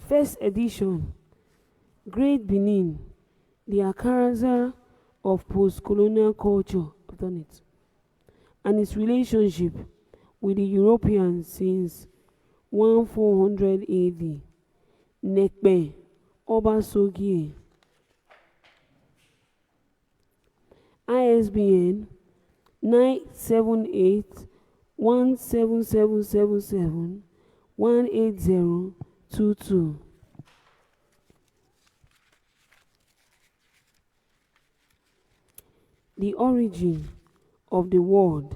First edition, Great Benin, the Akaraza of post-colonial culture. I've done it. And its relationship with the Europeans since 1400 AD. Nekpen Obasogie. ISBN 978-17777-18022. The origin of the word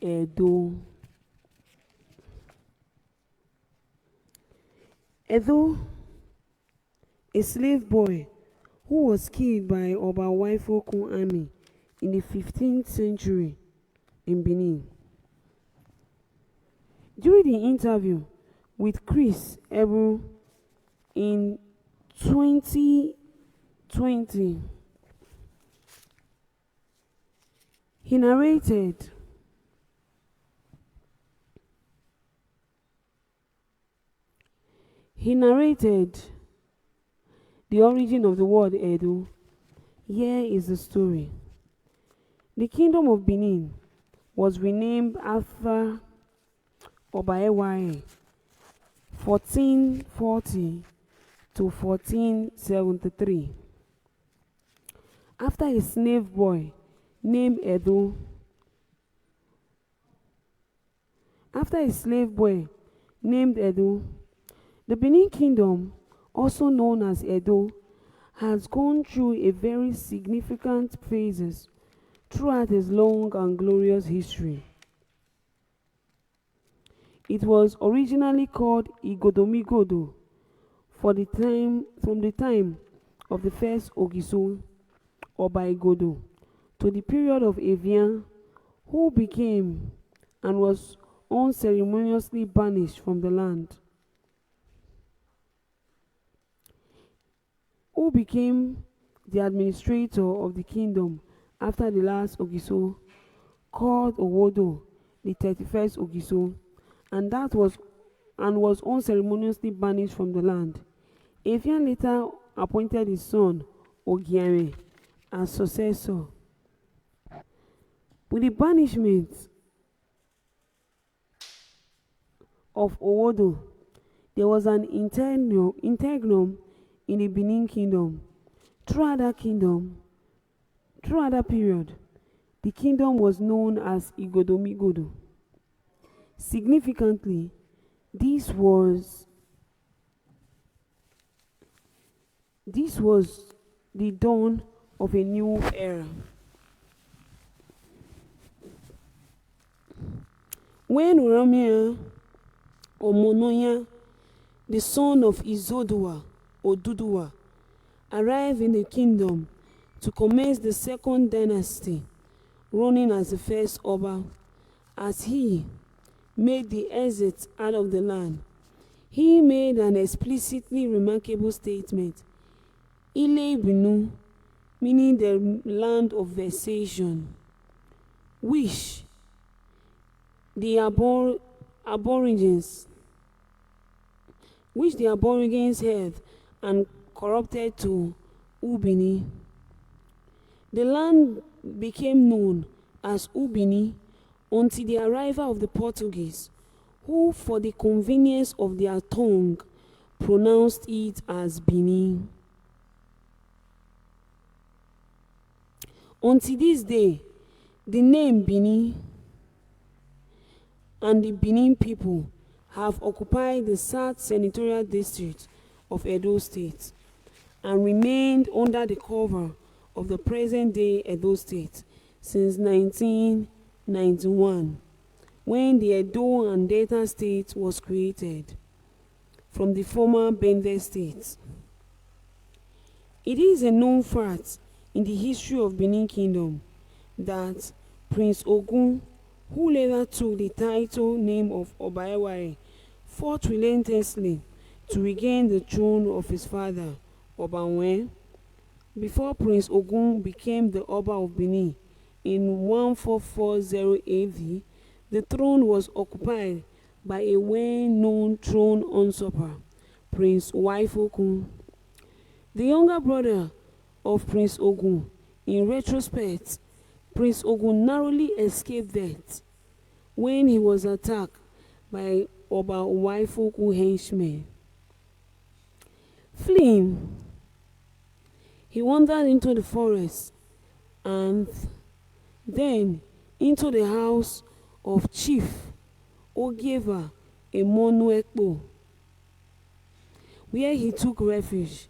Edo. Edo, a slave boy who was killed by Oba Waifokun army in the 15th century in Benin. During the interview with Chris Ebu in 2020, he narrated the origin of the word Edo. Here is the story. The kingdom of Benin was renamed after Obaewaye 1440 to 1473 after a slave boy named Edo. The Benin Kingdom, also known as Edo, has gone through a very significant phases throughout its long and glorious history. It was originally called Igodomigodo from the time of the first Ogiso, Oba Igodo, to the period of Evian, who became and was unceremoniously banished from the land. Who became the administrator of the kingdom after the last Ogiso, called Owodo, the 31st Ogiso, and was unceremoniously banished from the land. Evian later appointed his son Ogiame as successor. With the banishment of Owodo, there was an interregnum in the Benin Kingdom. Throughout that period, the kingdom was known as Igodomigodo. Significantly, this was the dawn of a new era. When Uramia Omonoya, the son of Izodua Oduduwa, arrived in the kingdom to commence the second dynasty, running as the first Oba, as he made the exit out of the land, he made an explicitly remarkable statement, Ile Binu, meaning the land of vexation, which the Aborigines had and corrupted to Ubini. The land became known as Ubini until the arrival of the Portuguese, who, for the convenience of their tongue, pronounced it as Bini. Until this day, the name Bini and the Benin people have occupied the South Senatorial District of Edo State and remained under the cover of the present-day Edo State since 1991, when the Edo and Delta State was created from the former Bende State. It is a known fact in the history of Benin Kingdom that Prince Ogun, who later took the title name of Obaewaye, fought relentlessly to regain the throne of his father, Obanwe. Before Prince Ogun became the Oba of Benin in 1440 AD, the throne was occupied by a well-known throne usurper, Prince Waifoku. The younger brother of Prince Ogun. In retrospect, Prince Ogun narrowly escaped death when he was attacked by Oba Waifoku henchmen. Fleeing, he wandered into the forest and then into the house of Chief Ogieva Ekpo, where he took refuge.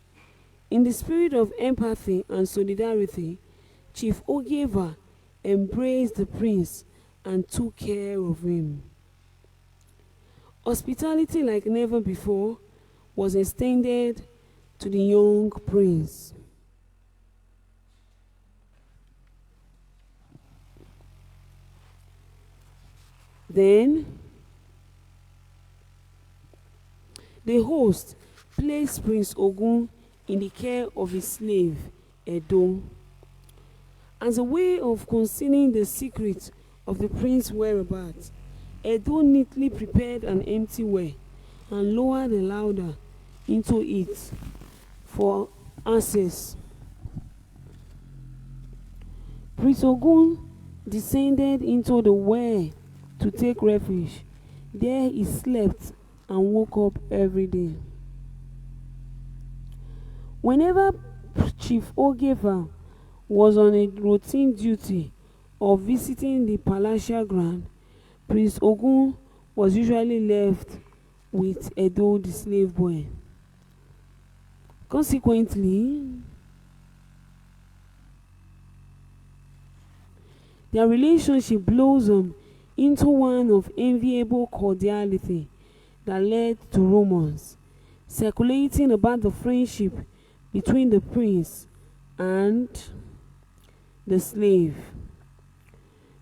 In the spirit of empathy and solidarity, Chief Ogieva embraced the prince and took care of him. Hospitality like never before was extended to the young prince. Then, the host placed Prince Ogun in the care of his slave, Edo. As a way of concealing the secret of the prince's whereabouts, Edo neatly prepared an empty well and lowered a ladder into it for access. Prince Ogun descended into the well to take refuge. There he slept and woke up every day. Whenever Chief Ogieva was on a routine duty of visiting the palatial ground, Prince Ogun was usually left with Edo the slave boy. Consequently, their relationship blossomed into one of enviable cordiality that led to rumors circulating about the friendship between the prince and the slave.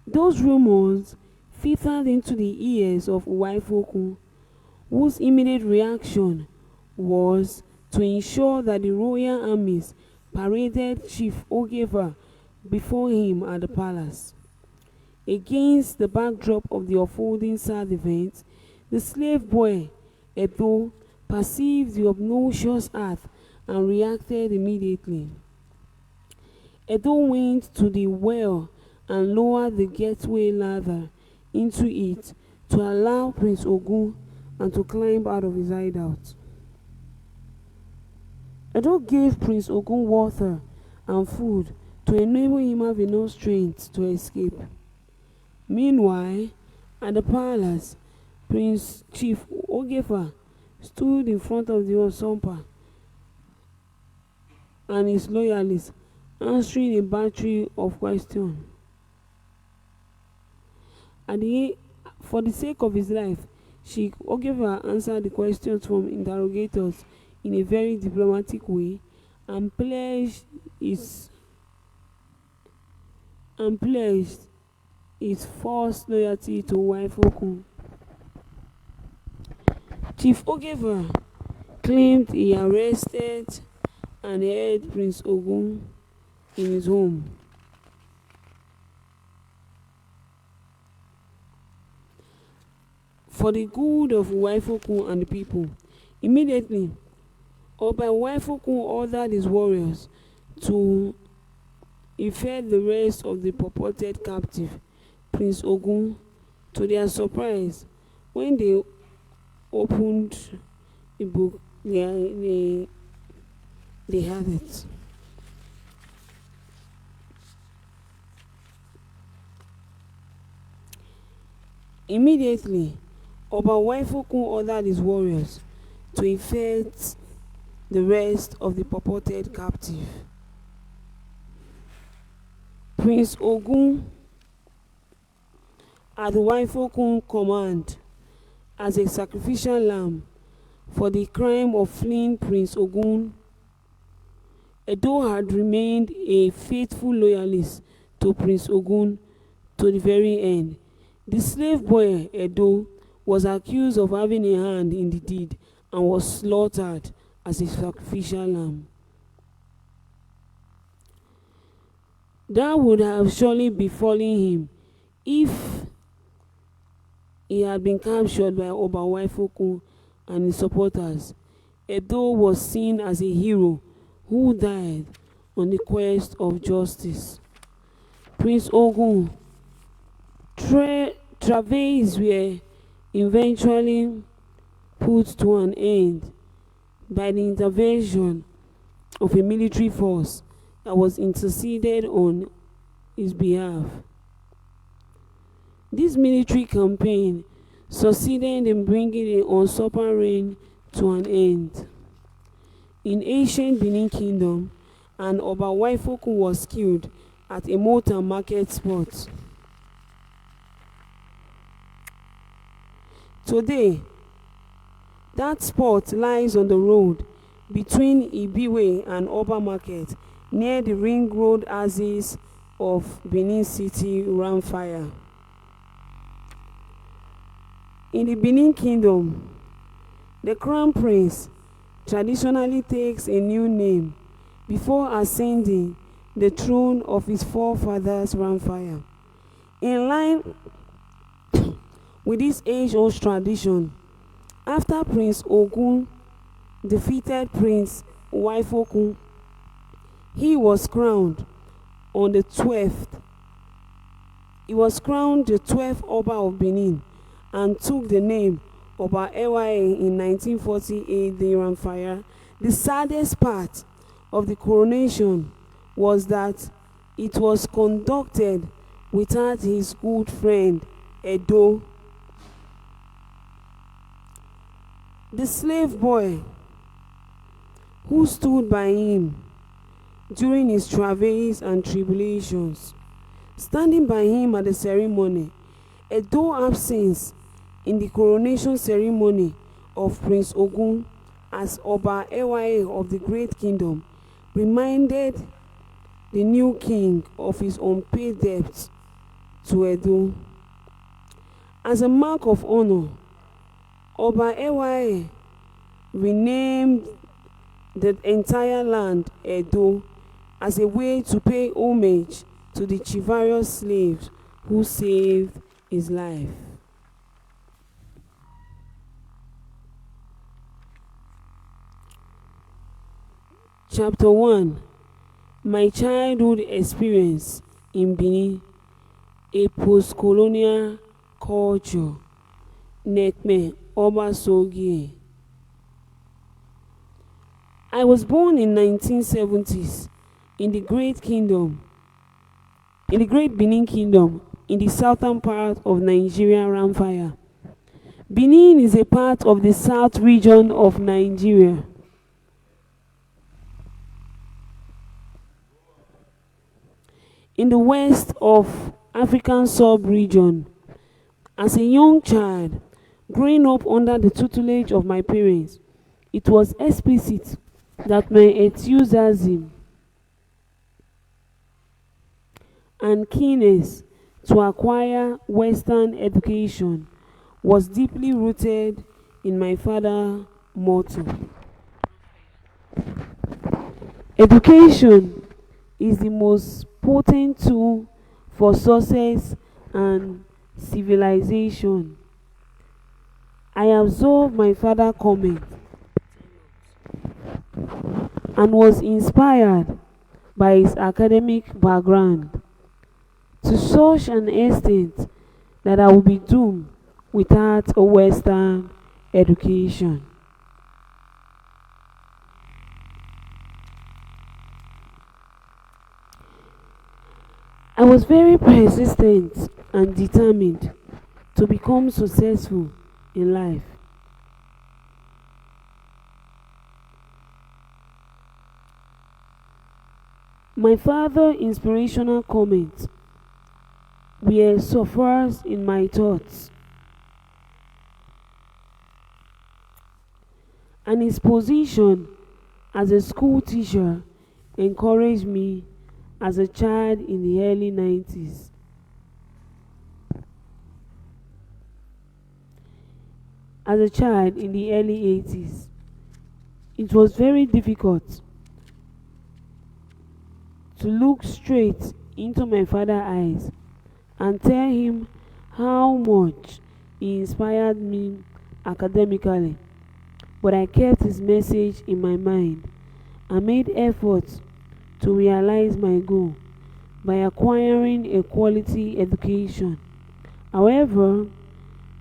Those rumors filtered into the ears of Waifoku, whose immediate reaction was to ensure that the royal armies paraded Chief Ogieva before him at the palace. Against the backdrop of the unfolding sad events, the slave boy, Edo, perceived the obnoxious act and reacted immediately. Edo went to the well and lowered the gateway ladder into it to allow Prince Ogun and to climb out of his hideout. Edo gave Prince Ogun water and food to enable him have enough strength to escape. Meanwhile, at the palace, Prince Chief Ogieva stood in front of the Osompa and his loyalists, answering a battery of questions. For the sake of his life, Chief Ogieva answered the questions from interrogators in a very diplomatic way and pledged his false loyalty to Waifoku. Chief Ogieva claimed he arrested and held Prince Ogun in his home. For the good of Waifoku and the people, immediately, Oba Waifoku ordered his warriors to effect the rest of the purported captive, Prince Ogun. To their surprise, when they opened the book, they had it. Immediately, Oba Waifoku ordered his warriors to effect the rest of the purported captive. Prince Ogun, at the Waifoku command, as a sacrificial lamb for the crime of fleeing Prince Ogun, Edo had remained a faithful loyalist to Prince Ogun to the very end. The slave boy Edo was accused of having a hand in the deed and was slaughtered as a sacrificial lamb. That would have surely befallen him if he had been captured by Oba Waifoku and his supporters. Edo was seen as a hero who died on the quest of justice. Prince Ogun travails were eventually put to an end by the intervention of a military force that was interceded on his behalf. This military campaign succeeded in bringing the usurper reign to an end. In ancient Benin Kingdom, an Oba Waifoku was killed at a motor market spot. Today, that spot lies on the road between Ibiwe and Oba Market near the ring road axis of Benin City Ramfire. In the Benin Kingdom, the Crown Prince traditionally takes a new name before ascending the throne of his forefathers Ramfire. In line with this age-old tradition, after Prince Ogun defeated Prince Waifoku, he was crowned on the 12th. He was crowned the 12th Oba of Benin and took the name Oba Ewaye in 1948 the Ramfire. The saddest part of the coronation was that it was conducted without his good friend Edo. The slave boy who stood by him during his travails and tribulations, standing by him at the ceremony, Edo's absence in the coronation ceremony of Prince Ogun as Oba Ewaye of the Great Kingdom reminded the new king of his unpaid debt to Edo. As a mark of honor, Oba Ewaye renamed the entire land Edo as a way to pay homage to the chivalrous slaves who saved his life. Chapter 1: My childhood experience in Benin, a post-colonial culture. Nekpen Obasogie. I was born in 1970s in the Great Benin Kingdom, in the southern part of Nigeria, Ramfire. Benin is a part of the south region of Nigeria. In the west of African sub-region. As a young child, growing up under the tutelage of my parents, it was explicit that my enthusiasm and keenness to acquire Western education was deeply rooted in my father's motto. Education is the most potent tool for success and civilization. I absorbed my father's comment and was inspired by his academic background to such an extent that I would be doomed without a Western education. I was very persistent and determined to become successful in life. My father's inspirational comments were surfers in my thoughts, and his position as a school teacher encouraged me as a child in the early 90s. As a child in the early 80s, it was very difficult to look straight into my father's eyes and tell him how much he inspired me academically. but I kept his message in my mind and made efforts to realize my goal by acquiring a quality education. However,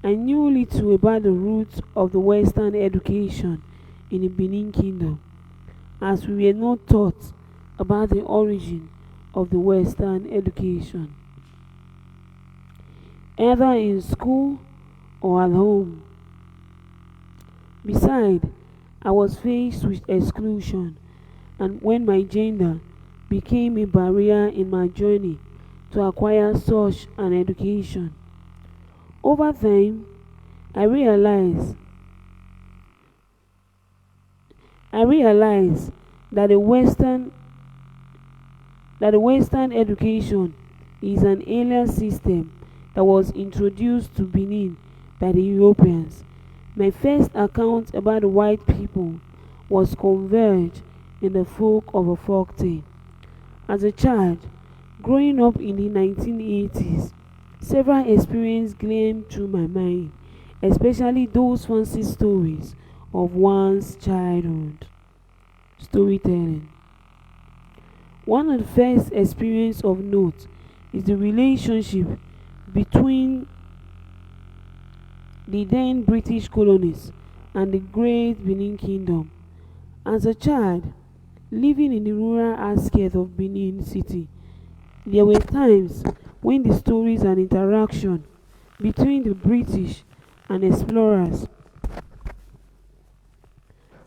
I knew little about the roots of the Western education in the Benin Kingdom, as we were not taught about the origin of the Western education, either in school or at home. Besides, I was faced with exclusion, and when my gender became a barrier in my journey to acquire such an education. Over time, I realized I realized that the Western education is an alien system that was introduced to Benin by the Europeans. My first account about the white people was converged in the folk of a folk tale. As a child, growing up in the 1980s, several experiences gleamed through my mind, especially those fancy stories of one's childhood. Storytelling. One of the first experiences of note is the relationship between the then British colonies and the Great Benin Kingdom. As a child, living in the rural outskirts of Benin City, there were times when the stories and interaction between the British and explorers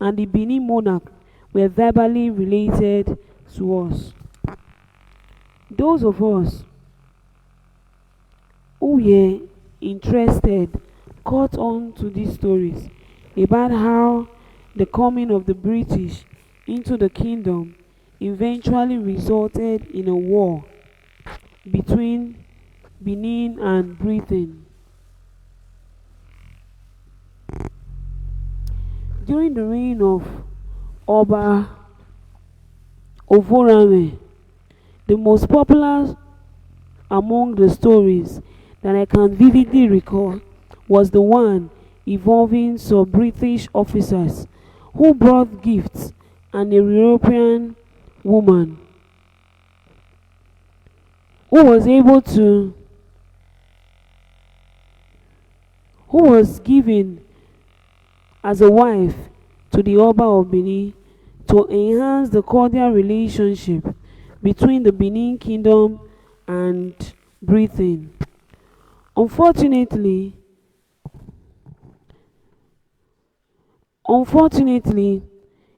and the Benin monarch were verbally related to us. Those of us who were interested caught on to these stories about how the coming of the British into the kingdom eventually resulted in a war between Benin and Britain. During the reign of Oba Ovorame, the most popular among the stories that I can vividly recall was the one involving some British officers who brought gifts and a European woman who was able to who was given as a wife to the Oba of Benin to enhance the cordial relationship between the Benin Kingdom and Britain. Unfortunately, unfortunately,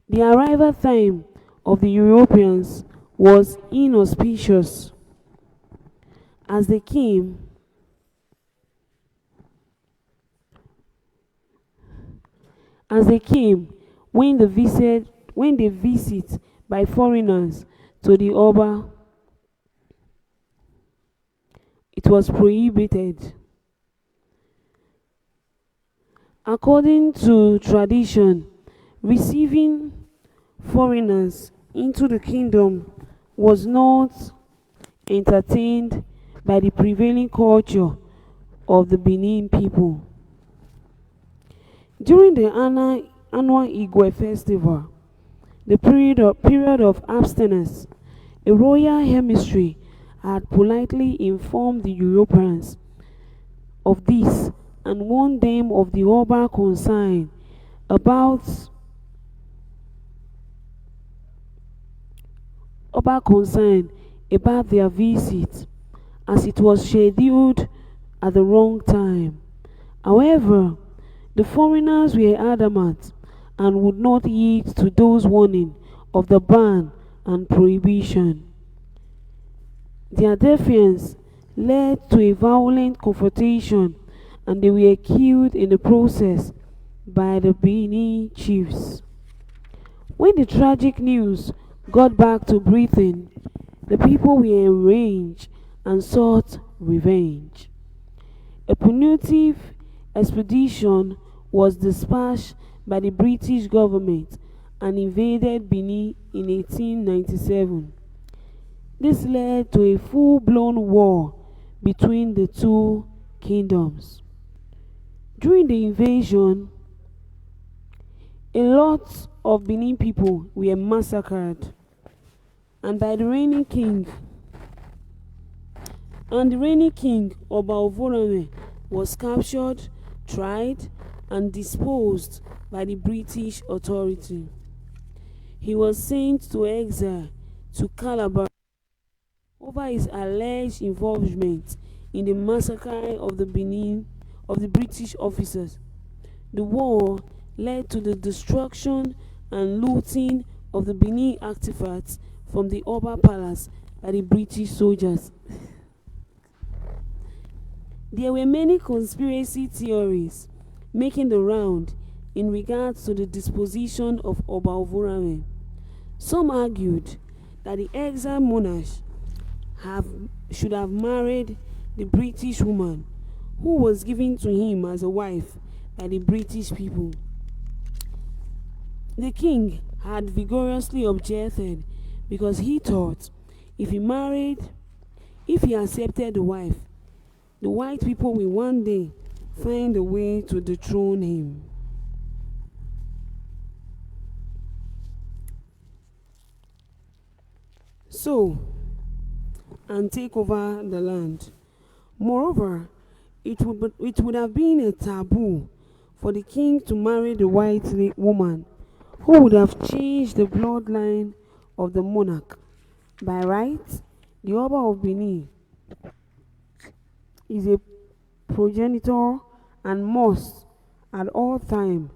the arrival time of the Europeans was inauspicious as they came as they came when they visit by foreigners to the Oba, it was prohibited. According to tradition, receiving foreigners into the kingdom was not entertained by the prevailing culture of the Benin people. During the annual Igwe festival, the period of abstinence, a royal emissary had politely informed the Europeans of this and warned them of the about concern about their visit, as it was scheduled at the wrong time. However, the foreigners were adamant and would not yield to those warnings of the ban and prohibition. Their defiance led to a violent confrontation, and they were killed in the process by the Benin chiefs. When the tragic news got back to Britain, the people were enraged and sought revenge. A punitive expedition was dispatched by the British government and invaded Benin in 1897. This led to a full-blown war between the two kingdoms. During the invasion, A lot of Benin people were massacred, and by the reigning king, Oba Ovorame, was captured, tried, and disposed by the British authority. He was sent to exile to Calabar over his alleged involvement in the massacre of the British officers. The war led to the destruction and looting of the Benin artifacts from the Oba Palace by the British soldiers. There were many conspiracy theories making the round in regards to the disposition of Oba Ovorame. Some argued that the exiled monarch should have married the British woman who was given to him as a wife by the British people. The king had vigorously objected because he thought if he accepted the wife, the white people will one day find a way to dethrone him. And take over the land. Moreover, it would have been a taboo for the king to marry the white woman who would have changed the bloodline of the monarch. By right, the Oba of Benin is a progenitor and must, at all times,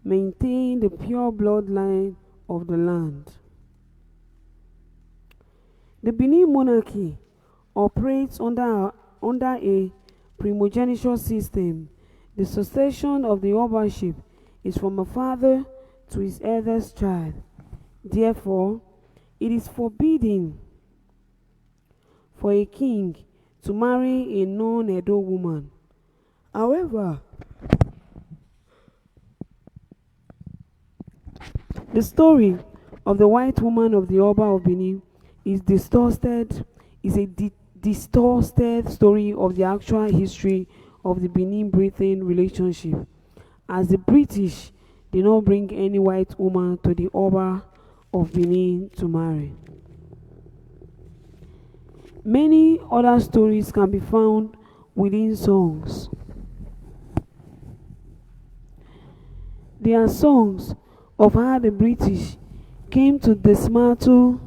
maintain the pure bloodline of the land. The Benin monarchy operates under a primogeniture system. The succession of the Obaship is from a father to his eldest child. Therefore, it is forbidden for a king to marry a non-Edo woman. However, the story of the white woman of the Oba of Benin is a distorted story of the actual history of the Benin-Britain relationship, as the British did not bring any white woman to the Oba of Benin to marry. Many other stories can be found within songs. There are songs of how the British came to dismantle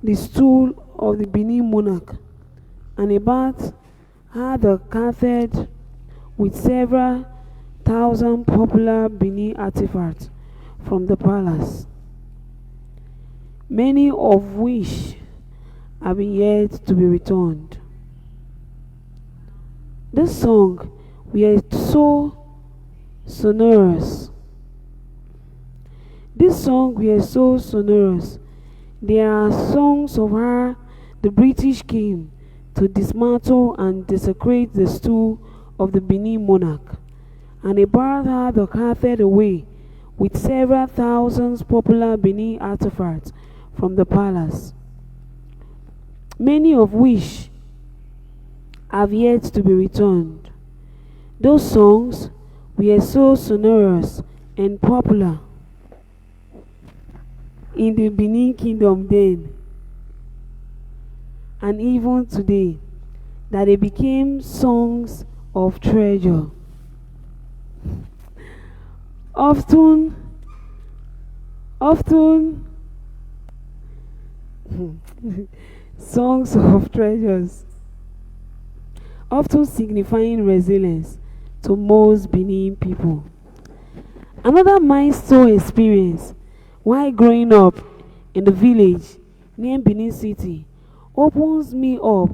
the stool of the Benin monarch, and about how the cathedral with several thousand popular Benin artifacts from the palace, many of which have been yet to be returned. This song were so sonorous. There are songs of how the British came to dismantle and desecrate the stool of the Benin monarch, and about how they carted away with several thousands popular Benin artifacts from the palace, many of which have yet to be returned. Those songs were so sonorous and popular in the Benin Kingdom then, and even today, that they became songs of treasure. Often songs of treasures, often signifying resilience to most Benin people. Another milestone experience while growing up in the village near Benin City opens me up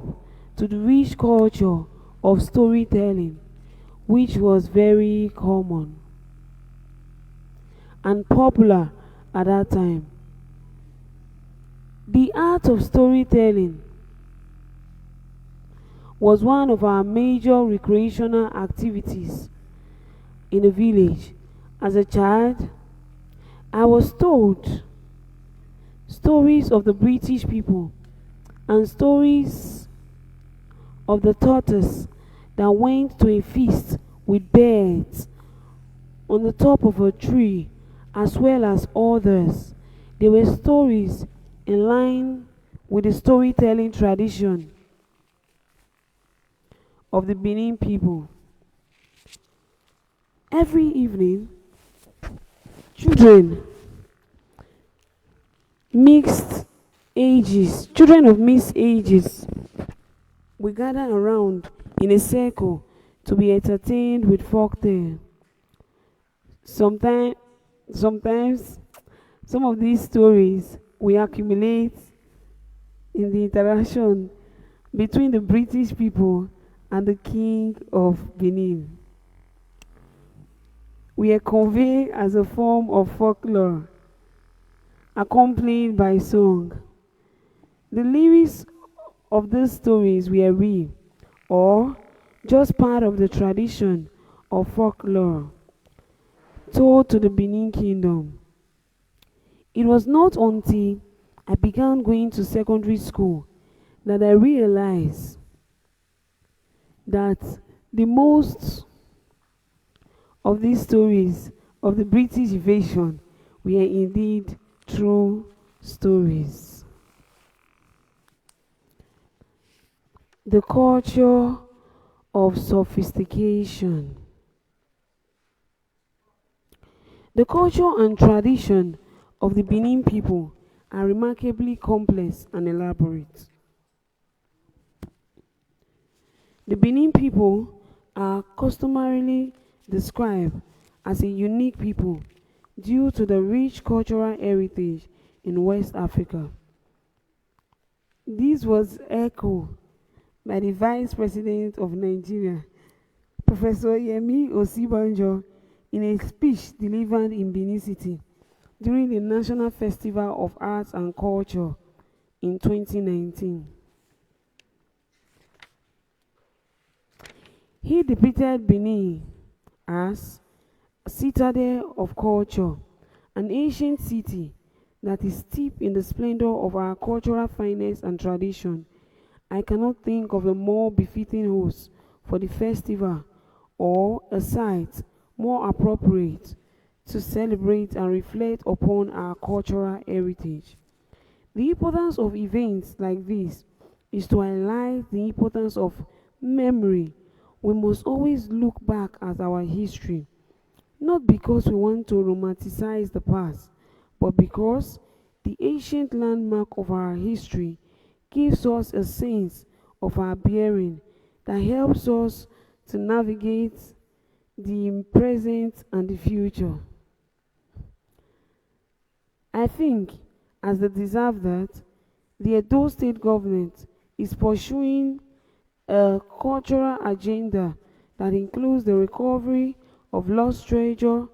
to the rich culture of storytelling, which was very common and popular at that time. The art of storytelling was one of our major recreational activities in the village. As a child, I was told stories of the British people and stories of the tortoise that went to a feast with birds on the top of a tree as well as others. They were stories in line with the storytelling tradition of the Benin people. Every evening, children children of mixed ages, we gather around in a circle to be entertained with folktale. Sometimes, sometimes, some of these stories we accumulate in the interaction between the British people and the King of Benin. We are conveyed as a form of folklore, accompanied by song. The lyrics of these stories were real or just part of the tradition of folklore told to the Benin Kingdom. It was not until I began going to secondary school that I realized that the most of these stories of the British invasion were indeed true stories. The culture of sophistication. The culture and tradition of the Benin people are remarkably complex and elaborate. The Benin people are customarily described as a unique people due to the rich cultural heritage in West Africa. This was echoed by the Vice President of Nigeria, Professor Yemi Osibanjo, in a speech delivered in Benin City during the National Festival of Arts and Culture in 2019. He depicted Benin as a citadel of culture, an ancient city that is steeped in the splendor of our cultural fineness and tradition. I cannot think of a more befitting host for the festival or a site more appropriate to celebrate and reflect upon our cultural heritage. The importance of events like this is to highlight the importance of memory. We must always look back at our history, not because we want to romanticize the past, but because the ancient landmark of our history gives us a sense of our bearing that helps us to navigate the present and the future. I think, as they deserve that, the Edo state government is pursuing a cultural agenda that includes the recovery of lost treasure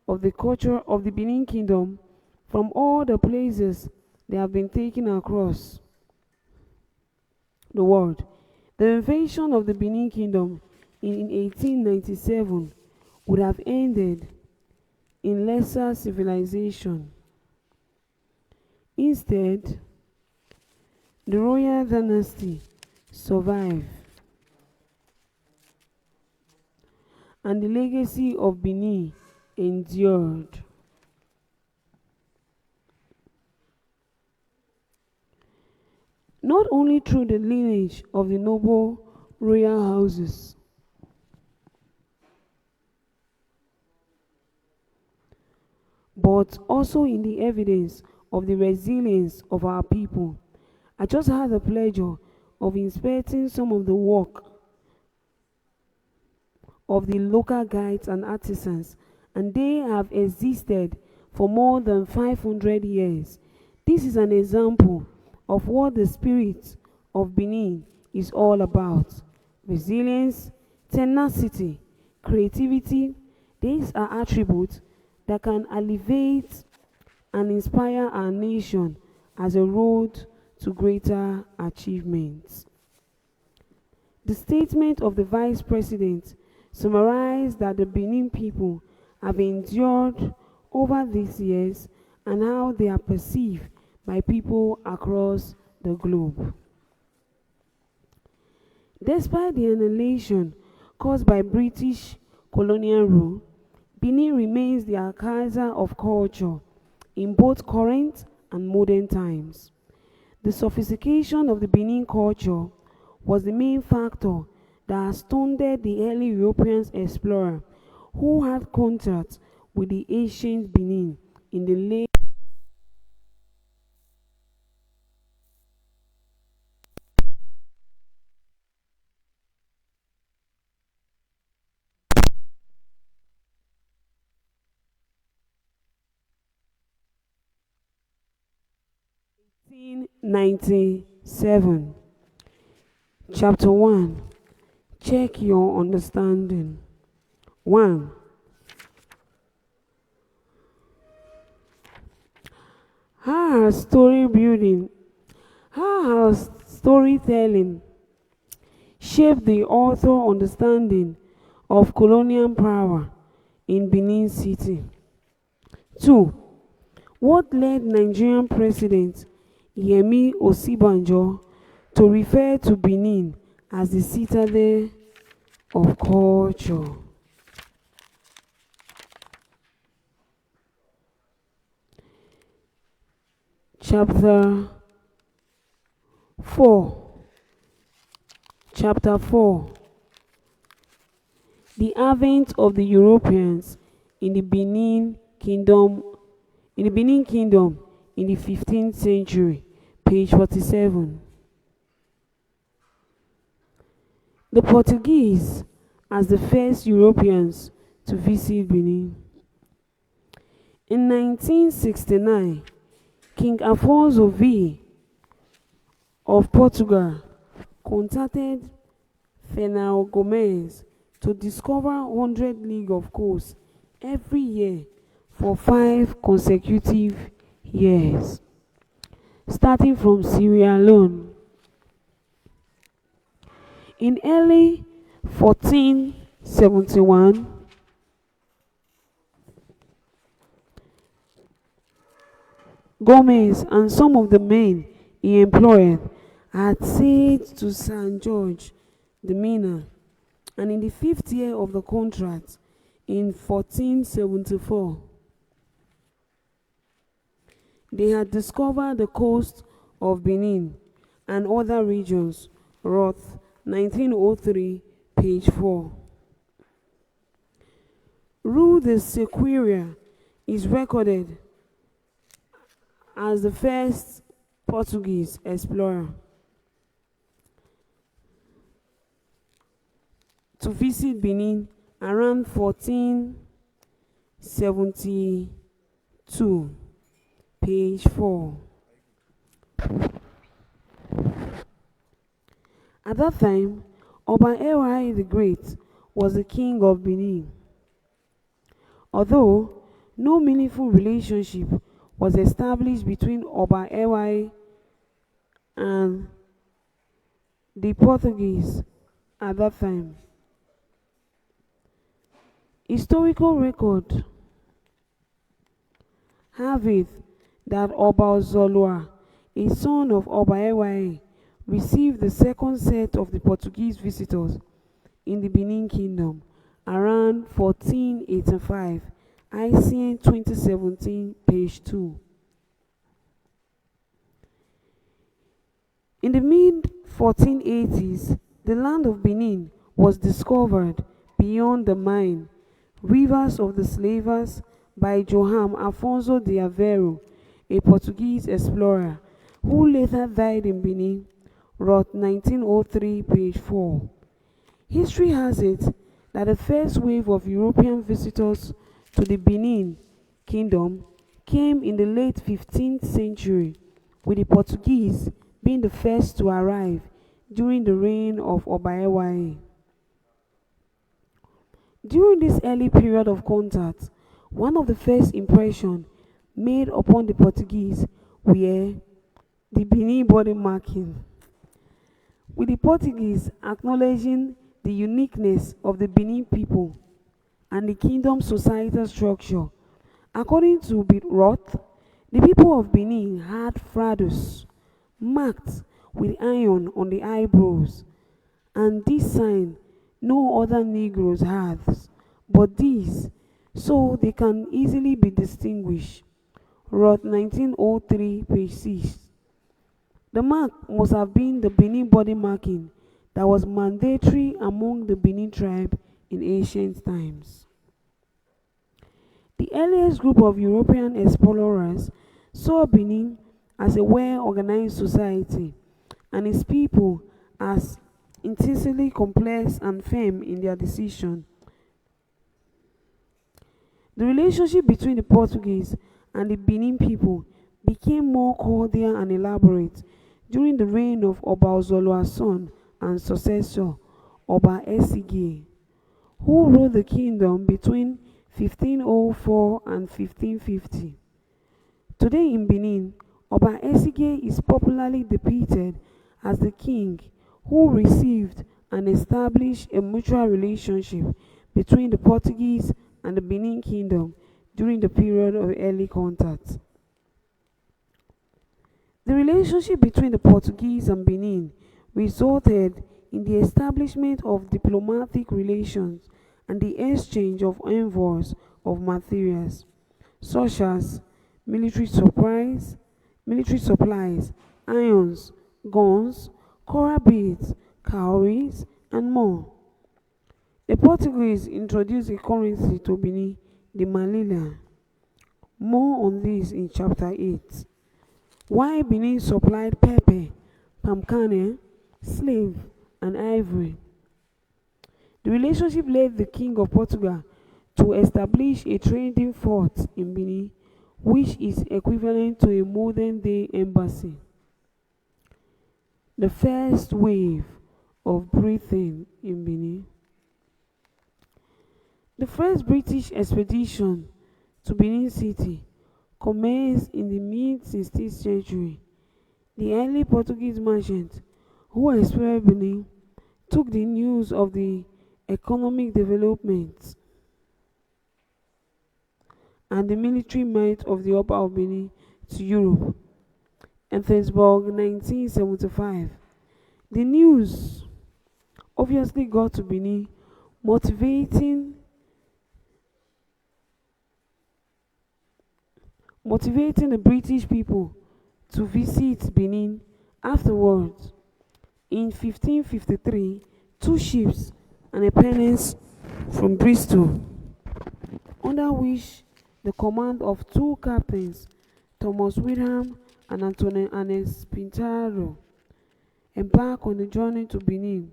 of the culture of the Benin Kingdom from all the places they have been taken across the world. The invasion of the Benin Kingdom in 1897 would have ended in lesser civilization. Instead, the royal dynasty survived, and the legacy of Benin endured. Not only through the lineage of the noble royal houses, but also in the evidence of the resilience of our people. I just had the pleasure of inspecting some of the work of the local guides and artisans, and they have existed for more than 500 years. This is an example of what the spirit of Benin is all about. Resilience, tenacity, creativity, these are attributes that can elevate and inspire our nation as a road to greater achievements. The statement of the Vice President summarized that the Benin people have endured over these years and how they are perceived by people across the globe. Despite the annihilation caused by British colonial rule, Benin remains the archiver of culture in both current and modern times. The sophistication of the Benin culture was the main factor that astounded the early European explorer who had contact with the ancient Benin in the late 1897. Chapter 1. Check your understanding. 1. How has story building, how has storytelling shaped the author understanding of colonial power in Benin City? 2. What led Nigerian President Yemi Osibanjo to refer to Benin as the citadel of culture? Chapter 4. Chapter 4. The advent of the Europeans in the Benin Kingdom in the 15th century, page 47. The Portuguese as the first Europeans to visit Benin. In 1969, King Afonso V of Portugal contacted Fernão Gomes to discover 100 leagues of coast every year for 5 consecutive years, starting from Sierra Leone. In early 1471, Gomez and some of the men he employed had sailed to St. George the Mina, and in the 5th year of the contract, in 1474, they had discovered the coast of Benin and other regions. Roth, 1903, page 4. Rue de Sequoia is recorded as the first Portuguese explorer to visit Benin around 1472, page 4. At that time, Oba Ewai the Great was the king of Benin. Although no meaningful relationship was established between Oba Ewai and the Portuguese at that time, historical record have it that Oba Zolua, a son of Oba Ewai, received the second set of the Portuguese visitors in the Benin Kingdom around 1485, ICN 2017, page 2. In the mid-1480s, the land of Benin was discovered beyond the mine, rivers of the slavers, by João Afonso de Aveiro, a Portuguese explorer who later died in Benin. Roth, 1903, page 4. History has it that the first wave of European visitors to the Benin Kingdom came in the late 15th century, with the Portuguese being the first to arrive during the reign of Oba Ewai. During this early period of contact, one of the first impressions made upon the Portuguese were the Benin body marking, with the Portuguese acknowledging the uniqueness of the Benin people and the kingdom's societal structure. According to Roth, the people of Benin had frados marked with iron on the eyebrows, and this sign no other Negroes has, but these so they can easily be distinguished. Wrote 1903, page 6. The mark must have been the Benin body marking that was mandatory among the Benin tribe in ancient times. The earliest group of European explorers saw Benin as a well-organized society and its people as intensely complex and firm in their decision. The relationship between the Portuguese and the Benin people became more cordial and elaborate during the reign of Oba Ozolua's son and successor, Oba Esige, who ruled the kingdom between 1504 and 1550. Today in Benin, Oba Esige is popularly depicted as the king who received and established a mutual relationship between the Portuguese and the Benin kingdom during the period of early contact. The relationship between the Portuguese and Benin resulted in the establishment of diplomatic relations and the exchange of envoys of materials, such as military supplies, irons, guns, coral beads, cowries, and more. The Portuguese introduced a currency to Benin, the Malila. More on this in chapter 8. Why Benin supplied pepper, palm kernel, slave, and ivory. The relationship led the King of Portugal to establish a trading fort in Benin, which is equivalent to a modern day embassy. The first wave of Britain in Benin. The first British expedition to Benin City commenced in the mid-16th century. The early Portuguese merchants who explored Benin took the news of the economic development and the military might of the Oba of Benin to Europe. Athensburg, 1975. The news obviously got to Benin, motivating the British people to visit Benin. Afterwards, in 1553, two ships and a pinnace from Bristol, under which the command of two captains, Thomas Windham and Antonio Anes Pintado, embarked on the journey to Benin.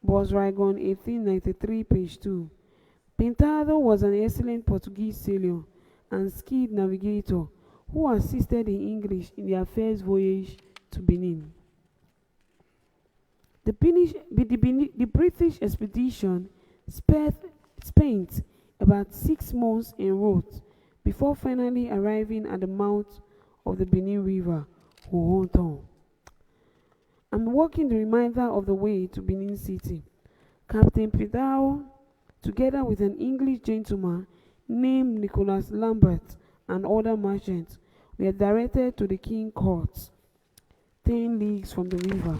Bosragon, 1893, page 2. Pintado was an excellent Portuguese sailor and skilled navigator who assisted the English in their first voyage to Benin. The British expedition spent about 6 months en route before finally arriving at the mouth of the Benin River, Hohonton, and walking the remainder of the way to Benin City. Captain Pidao, together with an English gentleman named Nicholas Lambert and other merchants, were directed to the King's Court, 10 leagues from the river.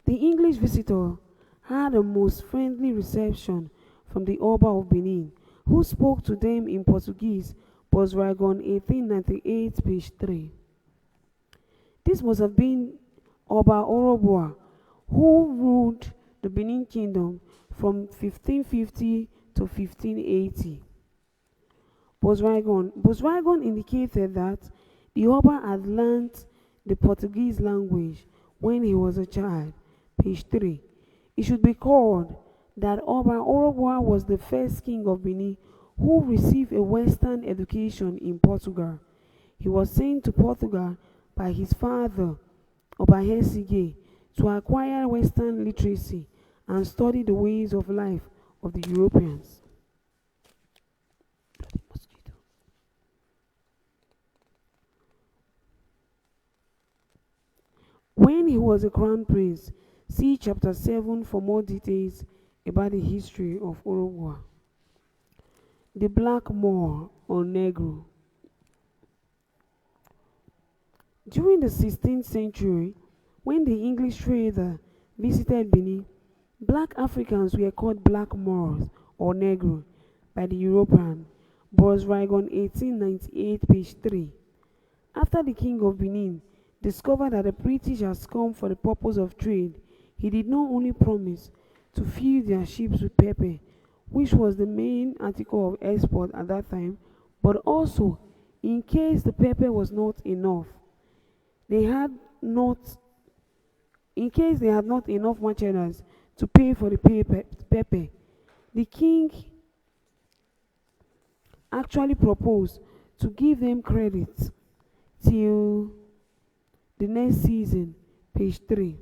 The English visitor had a most friendly reception from the Oba of Benin, who spoke to them in Portuguese, Bosragon, 1898, page 3. This must have been Oba Orobua, who ruled the Benin Kingdom from 1550 to 1580. Bosragon indicated that the Oba had learnt the Portuguese language when he was a child, page 3. It should be called that Oba Orobua was the first king of Benin who received a Western education in Portugal. He was sent to Portugal by his father, Oba Hesige, to acquire Western literacy and study the ways of life of the Europeans. When he was a crown prince, see chapter 7 for more details about the history of Orobua. The Black Moor or Negro. During the 16th century, when the English trader visited Benin, black Africans were called black Moors or Negro. by the European. Bosragon 1898, page 3. After the king of Benin discovered that the British has come for the purpose of trade, he did not only promise to fill their ships with pepper, which was the main article of export at that time, but also, in case the pepper was not enough, they had not, in case they had not enough merchandise to pay for the pepper, the king actually proposed to give them credit till the next season, page 3.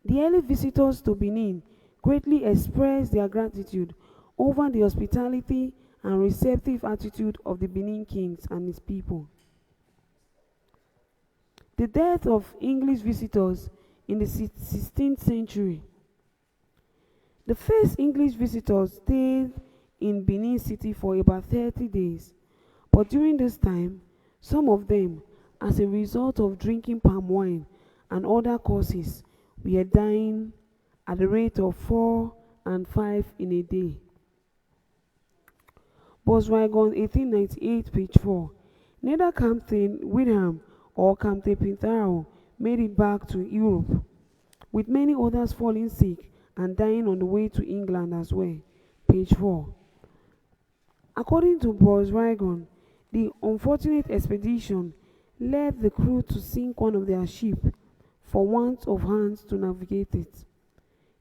The early visitors to Benin greatly expressed their gratitude over the hospitality and receptive attitude of the Benin kings and his people. The death of English visitors in the 16th century. The first English visitors stayed in Benin City for about 30 days, but during this time, some of them, as a result of drinking palm wine and other causes, were dying at the rate of 4 and 5 in a day. Bosragon 1898, page 4. Neither Captain William or Captain Pintaro made it back to Europe, with many others falling sick and dying on the way to England as well, page 4. According to Bosragon, the unfortunate expedition led the crew to sink one of their ships for want of hands to navigate it.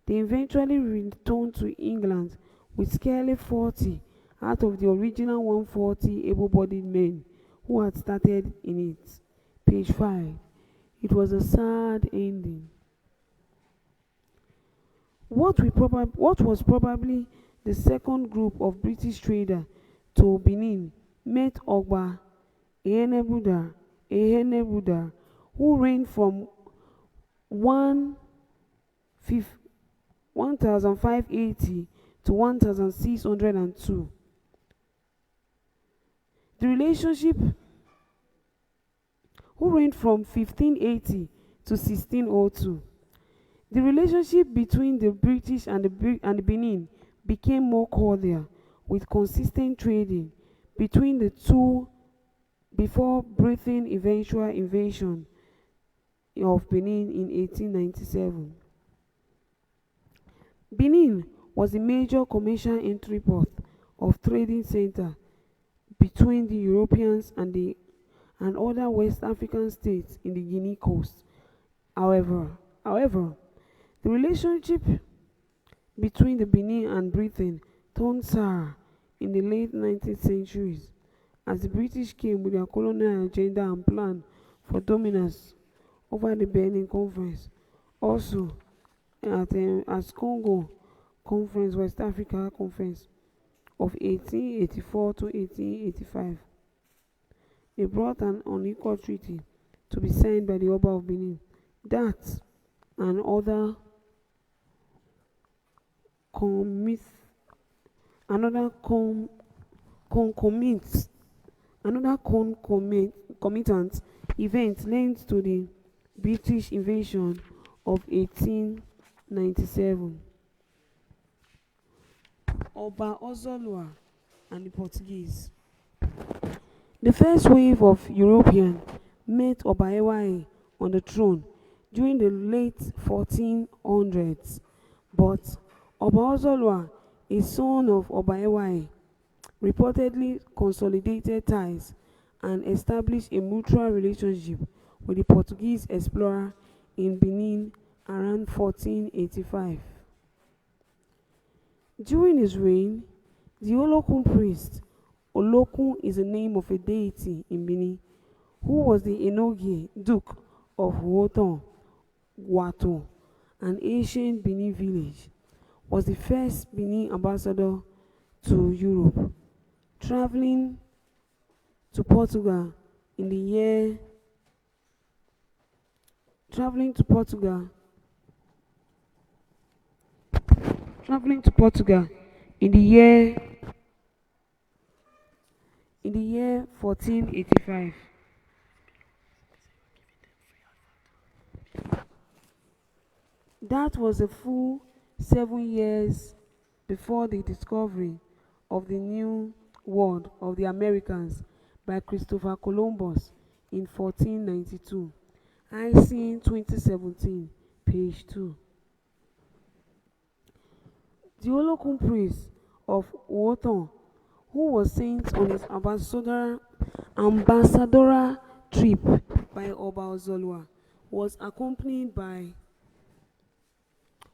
They eventually returned to England with scarcely 40 out of the original 140 able-bodied men who had started in it. Page 5. It was a sad ending. What was probably the second group of British traders to Benin met Ogba Ehenebuda, who reigned from 1580 to 1602. The relationship who reigned from 1580 to 1602. The relationship between the British and the Benin became more cordial, with consistent trading between the two before Britain's eventual invasion of Benin in 1897. Benin was a major commercial entry port of trading center between the Europeans and other West African states in the Guinea coast. However, the relationship between the Benin and Britain turned sour in the late 19th century as the British came with their colonial agenda and plan for dominance over the Benin Conference. Also, as Congo Conference, West Africa Conference of 1884 to 1885. They brought an unequal treaty to be signed by the Oba of Benin. That and other concomitant events linked to the British invasion of 1897. Oba Ozolua and the Portuguese. The first wave of Europeans met Oba Ewaye on the throne during the late 1400s, but Oba Ozolua, a son of Oba Ewaye, reportedly consolidated ties and established a mutual relationship with the Portuguese explorer in Benin around 1485. During his reign, the Olokun priest, Olokun is the name of a deity in Benin, who was the Enogie Duke of Woton, Guato, an ancient Benin village, was the first Benin ambassador to Europe, traveling to Portugal in the year traveling to Portugal in the year 1485. That was a full 7 years before the discovery of the New World of the Americas by Christopher Columbus in 1492. IC 2017, page 2. The Olokun priest of Read-A-Thon, who was sent on his ambassadorial trip by Obasogie, was accompanied by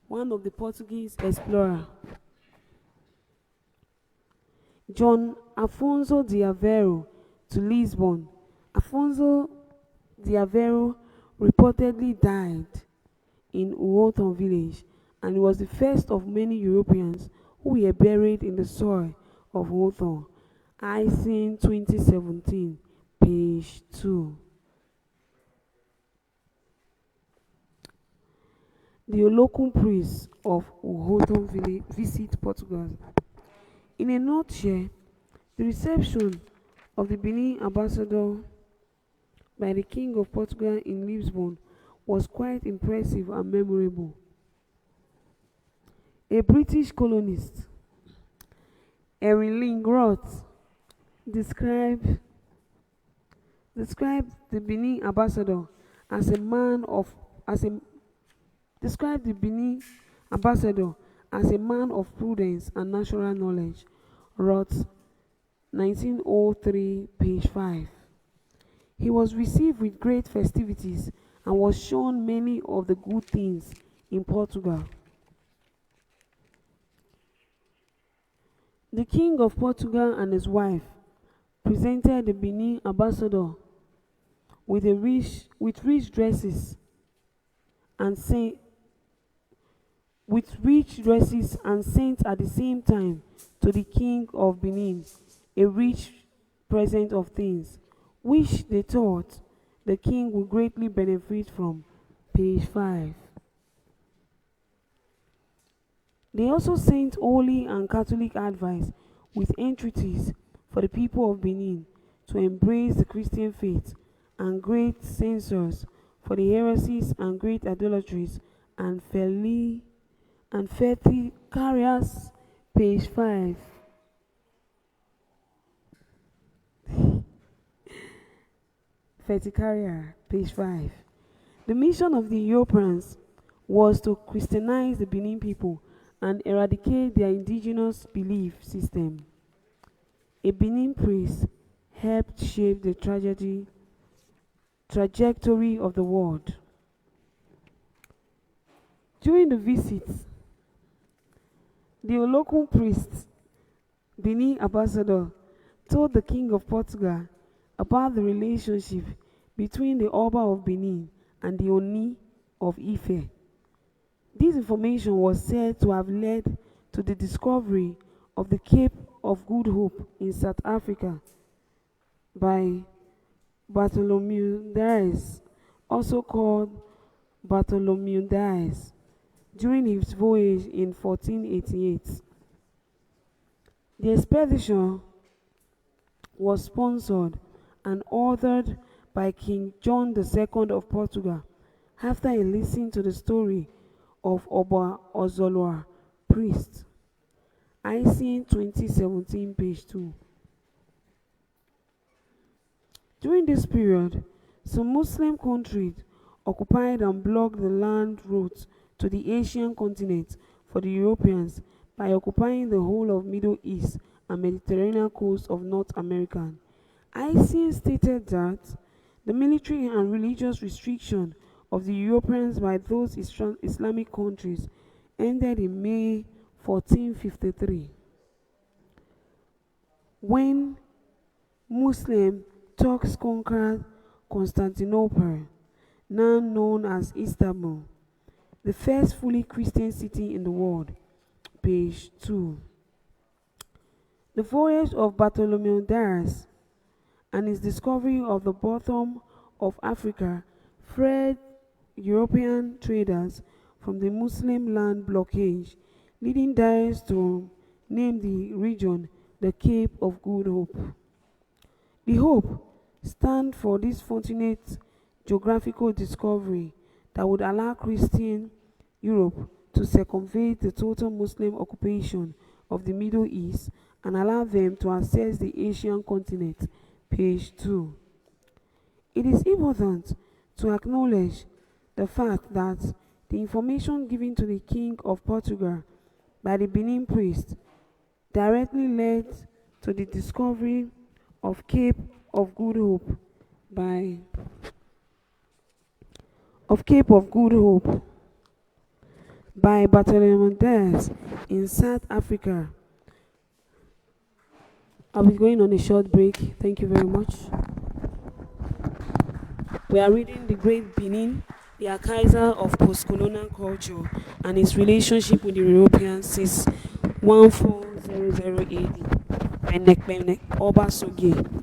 one of the Portuguese explorers, John Afonso de Aveiro, to Lisbon. Afonso de Aveiro reportedly died in Read-A-Thon village, and was the first of many Europeans who were buried in the soil of Read-A-Thon. IC 2017, page 2. The Olokun priest of Read-A-Thon village visit Portugal. In a nutshell, the reception of the Benin ambassador by the King of Portugal in Lisbon was quite impressive and memorable. A British colonist, Erin Roth, described the Benin ambassador as a man of described the Benin ambassador as a man of prudence and natural knowledge. Roth, 1903, page 5. He was received with great festivities and was shown many of the good things in Portugal. The King of Portugal and his wife presented the Benin ambassador with rich dresses and sent at the same time to the King of Benin a rich present of things, which they thought the king would greatly benefit from. Page 5. They also sent holy and Catholic advice with entreaties for the people of Benin to embrace the Christian faith, and great censures for the heresies and great idolatries and filthy carriers. Page 5. Carrier, page 5. The mission of the Europeans was to Christianize the Benin people and eradicate their indigenous belief system. A Benin priest helped shape the trajectory of the world. During the visit, the Olokun priest, Benin ambassador, told the King of Portugal about the relationship between the Oba of Benin and the Oni of Ife. This information was said to have led to the discovery of the Cape of Good Hope in South Africa by Bartholomew Dias, also called Bartholomew Dias, during his voyage in 1488. The expedition was sponsored and authored by King John II of Portugal after he listened to the story of Obasogie priest. IC 2017, page 2. During this period, some Muslim countries occupied and blocked the land routes to the Asian continent for the Europeans by occupying the whole of Middle East and Mediterranean coast of North America. IC stated that the military and religious restriction of the Europeans by those Islamic countries ended in May 1453, when Muslim Turks conquered Constantinople, now known as Istanbul, the first fully Christian city in the world. Page 2. The voyage of Bartholomew Dias and his discovery of the bottom of Africa freed European traders from the Muslim land blockage, leading Dias to name the region the Cape of Good Hope. The Hope stands for this fortunate geographical discovery that would allow Christian Europe to circumvent the total Muslim occupation of the Middle East and allow them to access the Asian continent. Page 2. It is important to acknowledge the fact that the information given to the King of Portugal by the Benin priest directly led to the discovery of Cape of Good Hope by Cape of Good Hope by Bartholomew Dias in South Africa. I'll be going on a short break. Thank you very much. We are reading The Great Benin, the Archiser of Post-Colonial Culture and its relationship with the Europeans since 1400 AD by Nekpen Obasogie.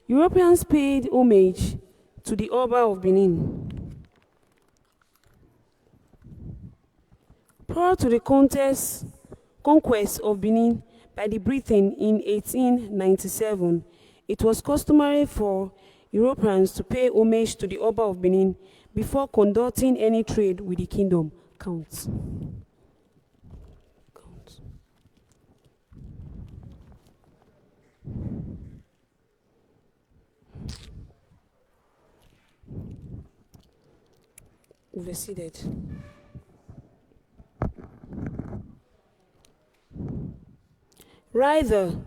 Europeans paid homage to the Oba of Benin. Prior to the conquest of Benin by the Britain in 1897, it was customary for Europeans to pay homage to the Oba of Benin before conducting any trade with the kingdom. Count. Count. We've exceeded. Ryder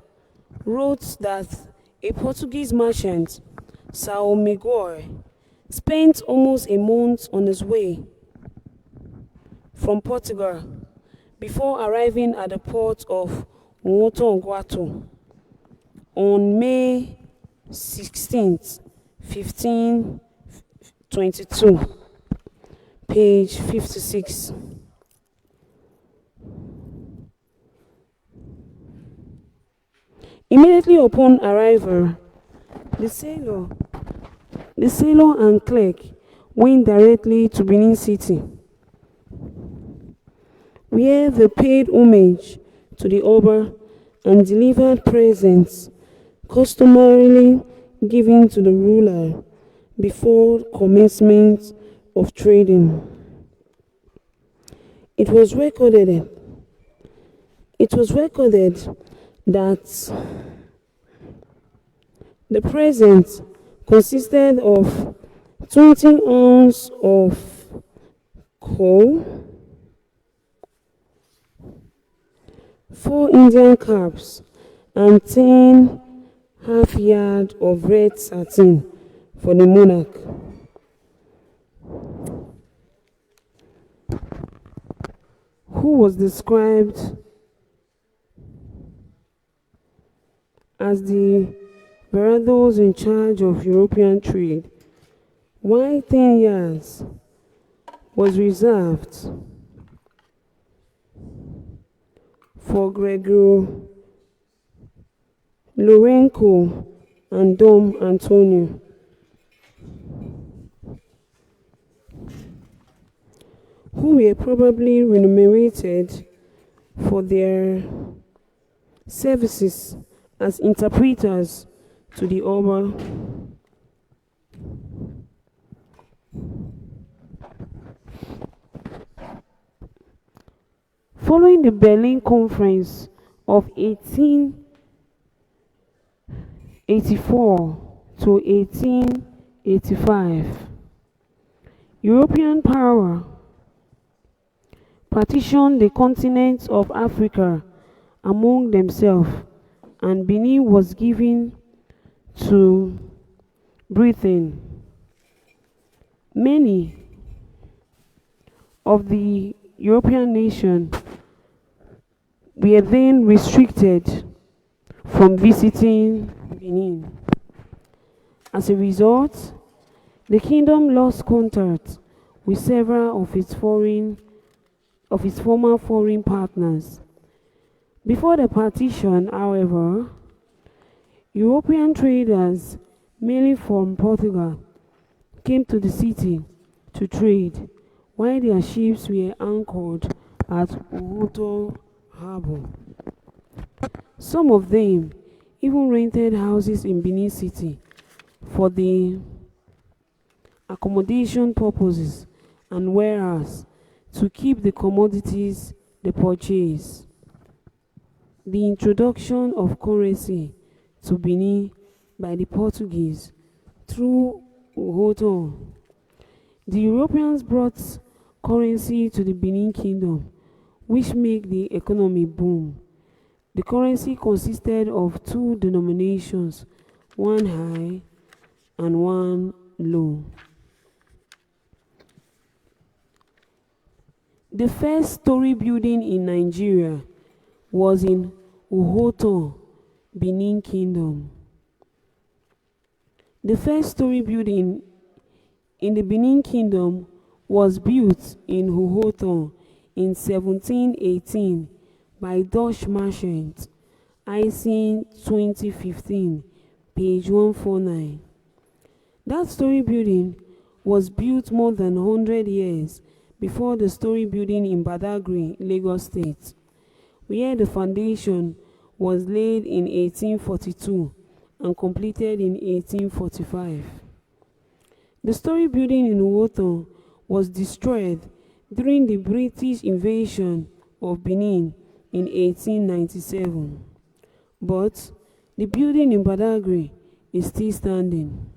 wrote that a Portuguese merchant, São Miguel, spent almost a month on his way from Portugal before arriving at the port of Guato on May 16th, 1522, page 56. Immediately upon arrival, the sailor and clerk went directly to Benin City, where they paid homage to the Oba and delivered presents customarily given to the ruler before commencement of trading. It was recorded that the present consisted of 20 ounces of coal, 4 Indian caps, and 10 half yards of red satin for the monarch. Who was described as the virados in charge of European trade, while 10 years was reserved for Gregorio Lourenco and Dom Antonio. Who were probably remunerated for their services as interpreters to the Oba. Following the Berlin Conference of 1884 to 1885, European power partitioned the continent of Africa among themselves, and Benin was given to Britain. Many of the European nations were then restricted from visiting Benin. As a result, the kingdom lost contact with several of its former foreign partners. Before the partition, however, European traders, mainly from Portugal, came to the city to trade, while their ships were anchored at Ohoto Harbor. Some of them even rented houses in Benin City for the accommodation purposes and warehouse to keep the commodities they purchased. The introduction of currency to Benin by the Portuguese through Ohoto. The Europeans brought currency to the Benin Kingdom, which made the economy boom. The currency consisted of 2 denominations, one high and one low. The first story building in Nigeria was in Ohoto, Benin Kingdom. The first story building in the Benin Kingdom was built in Ohoto in 1718 by Dutch merchant Eisen 2015, page 149. That story building was built more than 100 years before the story building in Badagry, Lagos State, where the foundation was laid in 1842 and completed in 1845. The story building in Read-A-Thon was destroyed during the British invasion of Benin in 1897, but the building in Badagry is still standing.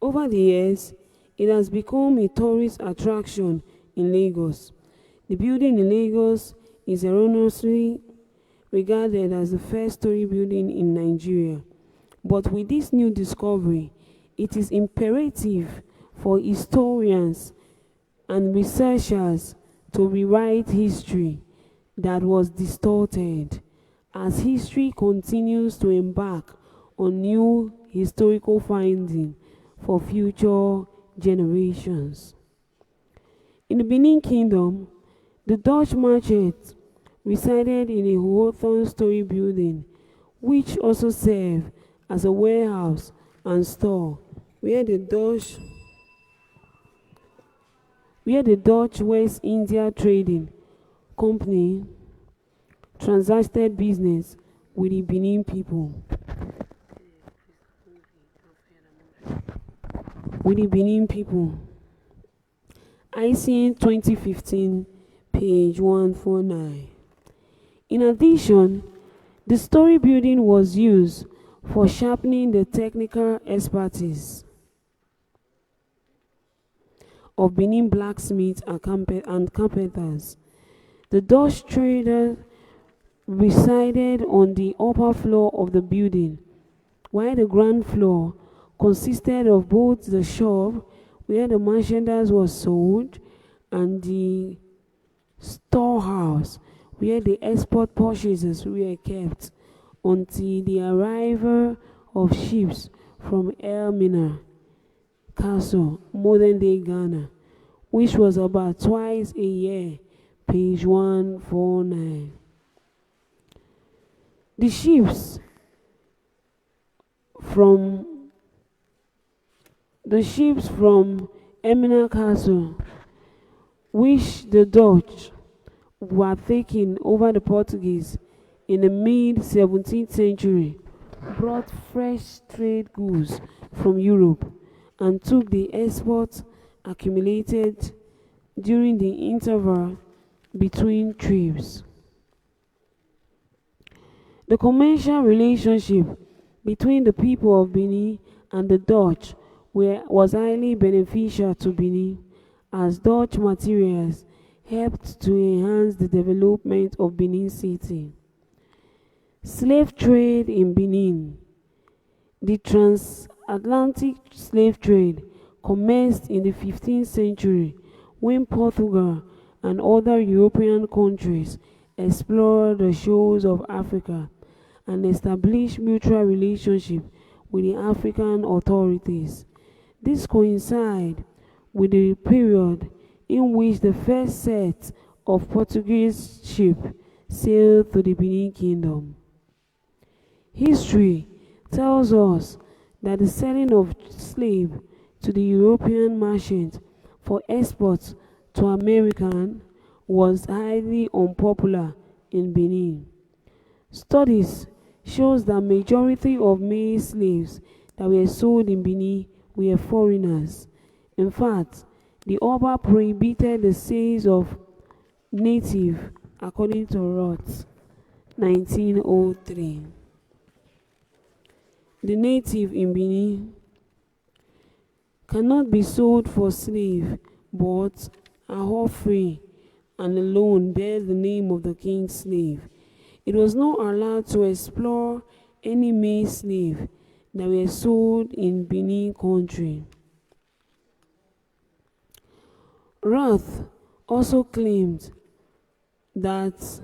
Over the years, it has become a tourist attraction in Lagos. The building in Lagos is erroneously regarded as the first story building in Nigeria. But with this new discovery, it is imperative for historians and researchers to rewrite history that was distorted, as history continues to embark on new historical findings for future generations. In the Benin Kingdom, the Dutch merchants resided in a Read-A-Thon story building, which also served as a warehouse and store where the Dutch West India Trading Company transacted business with the Benin people. ICN 2015, page 149. In addition, the story building was used for sharpening the technical expertise of Benin blacksmiths and carpenters. The Dutch traders resided on the upper floor of the building, while the ground floor consisted of both the shop where the merchandise was sold and the storehouse where the export purchases were kept until the arrival of ships from Elmina Castle, modern-day Ghana, which was about twice a year, page 149. The ships from Elmina Castle, which the Dutch were taking over the Portuguese in the mid-17th century, brought fresh trade goods from Europe and took the exports accumulated during the interval between trips. The commercial relationship between the people of Benin and the Dutch was highly beneficial to Benin, as Dutch materials helped to enhance the development of Benin City. Slave trade in Benin. The transatlantic slave trade commenced in the 15th century when Portugal and other European countries explored the shores of Africa and established mutual relationship with the African authorities. This coincided with the period in which the first set of Portuguese ships sailed to the Benin Kingdom. History tells us that the selling of slaves to the European merchants for export to American was highly unpopular in Benin. Studies shows that majority of male slaves that were sold in Benin were foreigners. In fact, the Oba prohibited the sales of native, according to Roth, 1903. The native in Benin cannot be sold for slave, but are all free and alone bear the name of the king's slave. It was not allowed to explore any male slave that were sold in Benin country. Roth also claimed that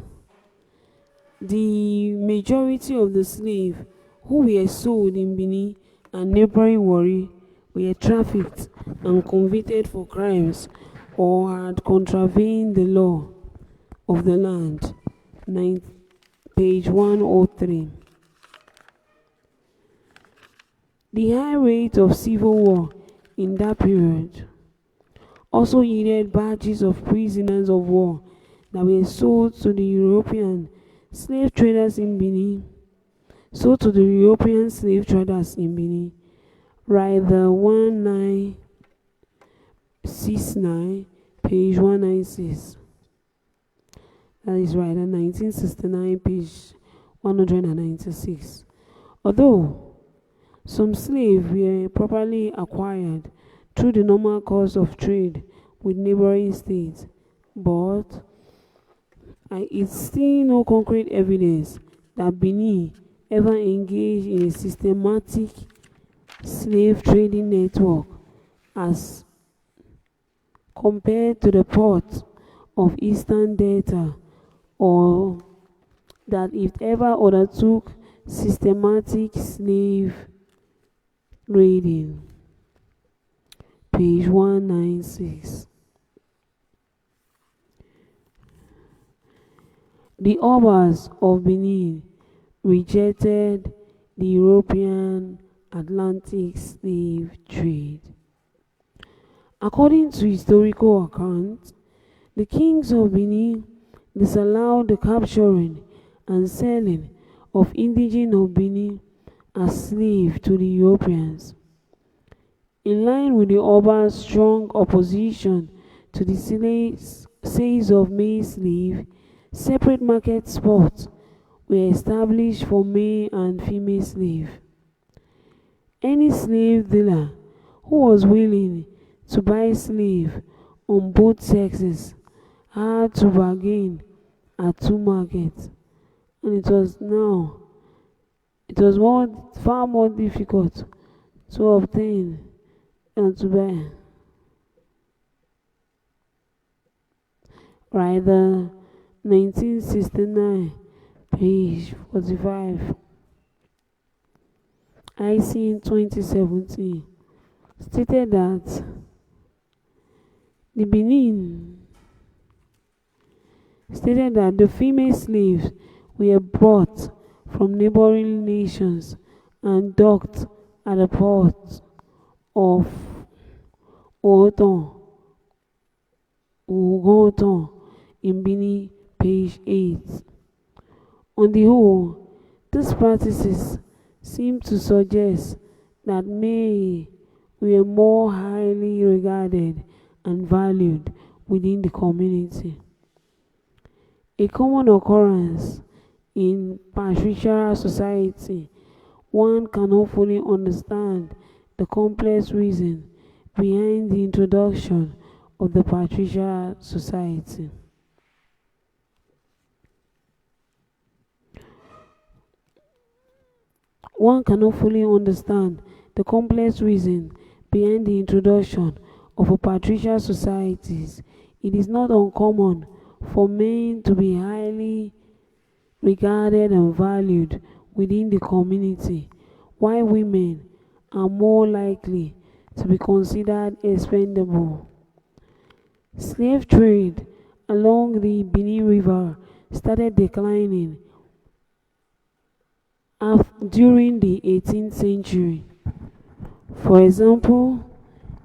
the majority of the slaves who were sold in Benin and neighboring Warri were trafficked and convicted for crimes or had contravened the law of the land. Page 103. The high rate of civil war in that period also yielded batches of prisoners of war that were sold to the European slave traders in Benin. Sold to the European slave traders in Benin. Rider 1969, page 196. That is Rider 1969, page 196. Although some slaves were properly acquired through the normal course of trade with neighboring states, but it's still no concrete evidence that Benin ever engaged in a systematic slave trading network as compared to the ports of Eastern Delta, or that it ever undertook systematic slave raiding. Page 196. The Obas of Benin rejected the European Atlantic slave trade. According to historical accounts, the kings of Benin disallowed the capturing and selling of indigenes of Benin as slaves to the Europeans. In line with the Oba's strong opposition to the sales of male slaves, separate market spots were established for male and female slaves. Any slave dealer who was willing to buy slaves on both sexes had to bargain at two markets, and it was far more difficult to obtain than to buy. Rider 1969, page 45. IC in 2017 stated that the female slaves were brought from neighboring nations and docked at the port of Ogoton in Benin, page 8. On the whole, these practices seem to suggest that males were more highly regarded and valued within the community. A common occurrence in patriarchal society, one cannot fully understand the complex reason behind the introduction of the patriarchal society. One cannot fully understand the complex reason behind the introduction of a patriarchal societies. It is not uncommon for men to be highly regarded and valued within the community, while women are more likely to be considered expendable. Slave trade along the Benin River started declining during the 18th century. For example,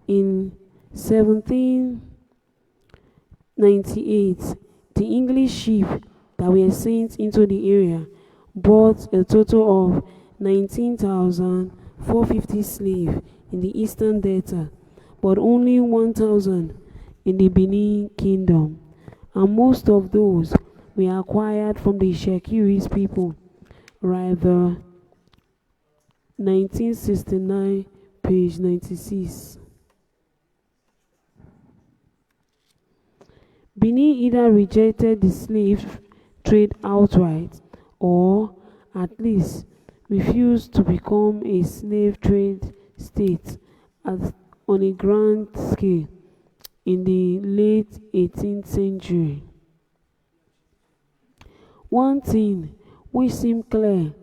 in 1798, the English ships that were sent into the area brought a total of 19,450 slaves in the Eastern Delta, but only 1,000 in the Benin Kingdom, and most of those were acquired from the Shekiris people. Rather, 1969, page 96. Benin either rejected the slave trade outright, or at least refused to become a slave trade state on a grand scale in the late 18th century. One thing which seems clear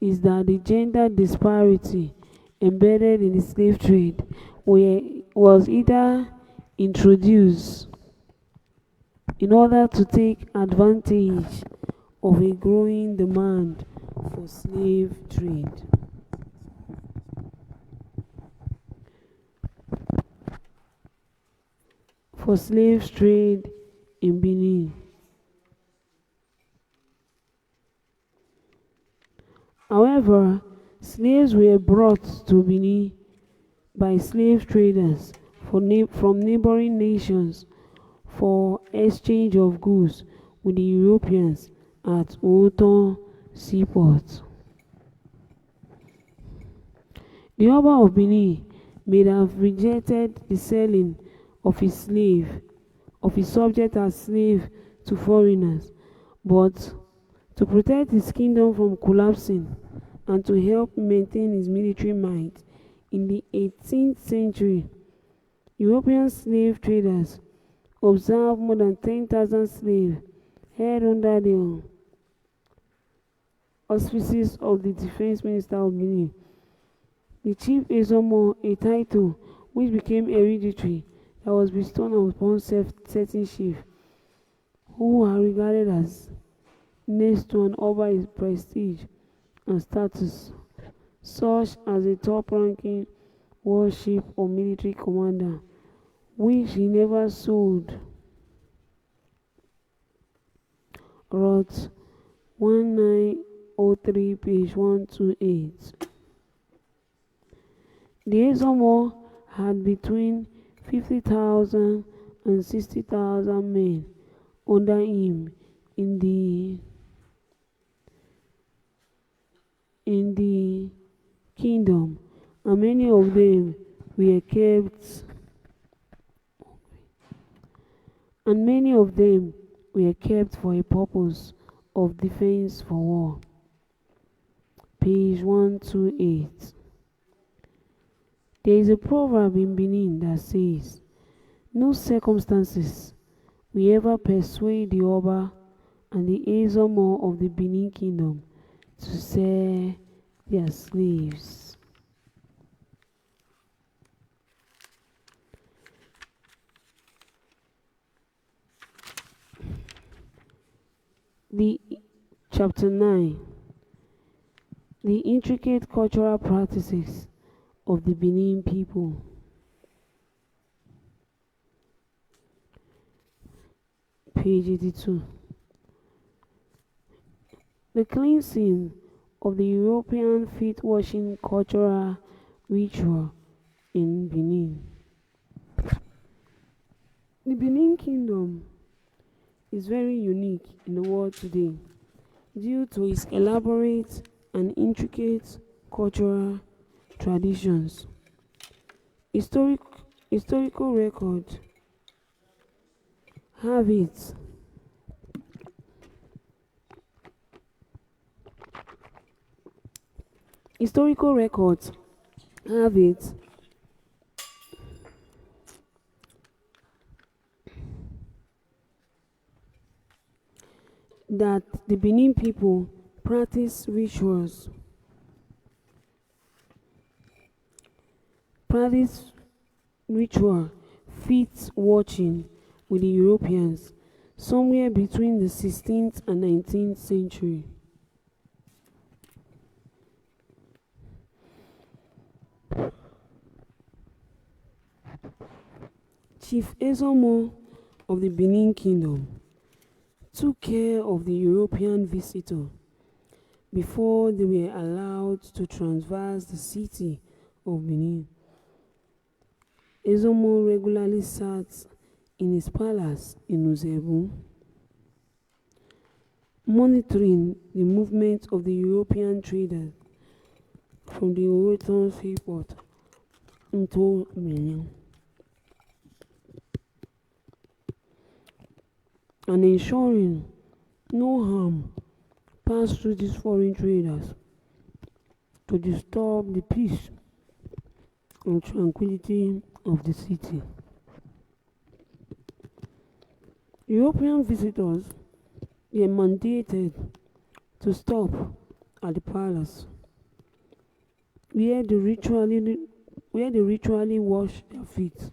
is that the gender disparity embedded in the slave trade was either introduced in order to take advantage of a growing demand for slave trade. for slave trade in Benin. However, slaves were brought to Benin by slave traders from neighboring nations for exchange of goods with the Europeans at Read-A-Thon seaport. The Oba of Benin may have rejected the selling of his subject as slave to foreigners, but to protect his kingdom from collapsing and to help maintain his military might in the 18th century, European slave traders observed more than 10,000 slaves held under the auspices of the defense minister of Benin, the chief Ezomo, a title which became hereditary that was bestowed upon certain chiefs who are regarded as next to an Oba in prestige and status, such as a top-ranking warship or military commander, which he never sold. Wrote 1903, page 128. The Ezomo had between 50,000 and 60,000 men under him in the kingdom, and many of them were kept for a purpose of defense for war. Page 128. There is a proverb in Benin that says, "No circumstances will ever persuade the Oba and the Ezomo of the Benin kingdom to sell their slaves." Chapter 9. The intricate cultural practices of the Benin people. Page 82. The cleansing of the European feet washing cultural ritual in Benin. The Benin Kingdom is very unique in the world today due to its elaborate and intricate cultural traditions. Historical records have it that the Benin people practice ritual feet watching with the Europeans somewhere between the 16th and 19th century. Chief Ezomo of the Benin Kingdom took care of the European visitor before they were allowed to traverse the city of Benin. Ezomo regularly sat in his palace in Uzebu, monitoring the movement of the European traders from the Read-A-Thon seaport into Benin, and ensuring no harm passed through these foreign traders to disturb the peace and tranquility of the city. European visitors were mandated to stop at the palace, where they ritually wash their feet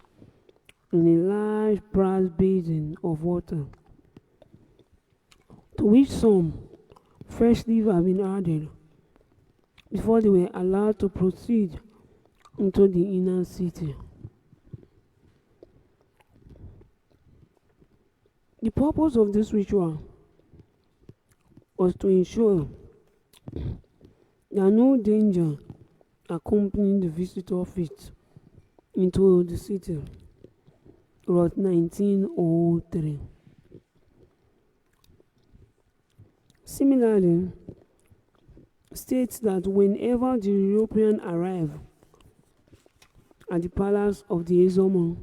in a large brass basin of water, to which some fresh leaves have been added before they were allowed to proceed into the inner city. The purpose of this ritual was to ensure that no danger accompanying the visitor fit into the city. Wrote 1903. Similarly, states that whenever the European arrive at the palace of the Ezomo,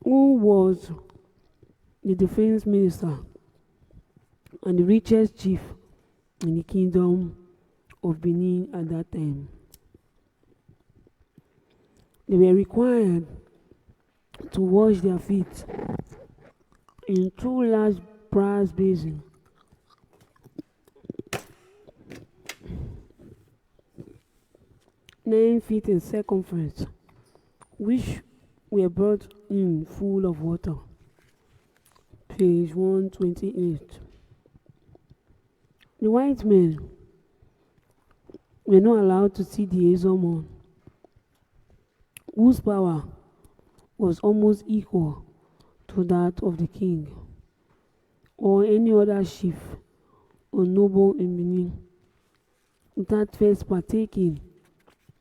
who was the defense minister and the richest chief in the kingdom of Benin at that time, they were required to wash their feet in two large brass basins, 9 feet in circumference, which were brought in full of water. Page 128. The white men were not allowed to see the Ezomo, whose power was almost equal to that of the king or any other chief or noble in Benin, without first partaking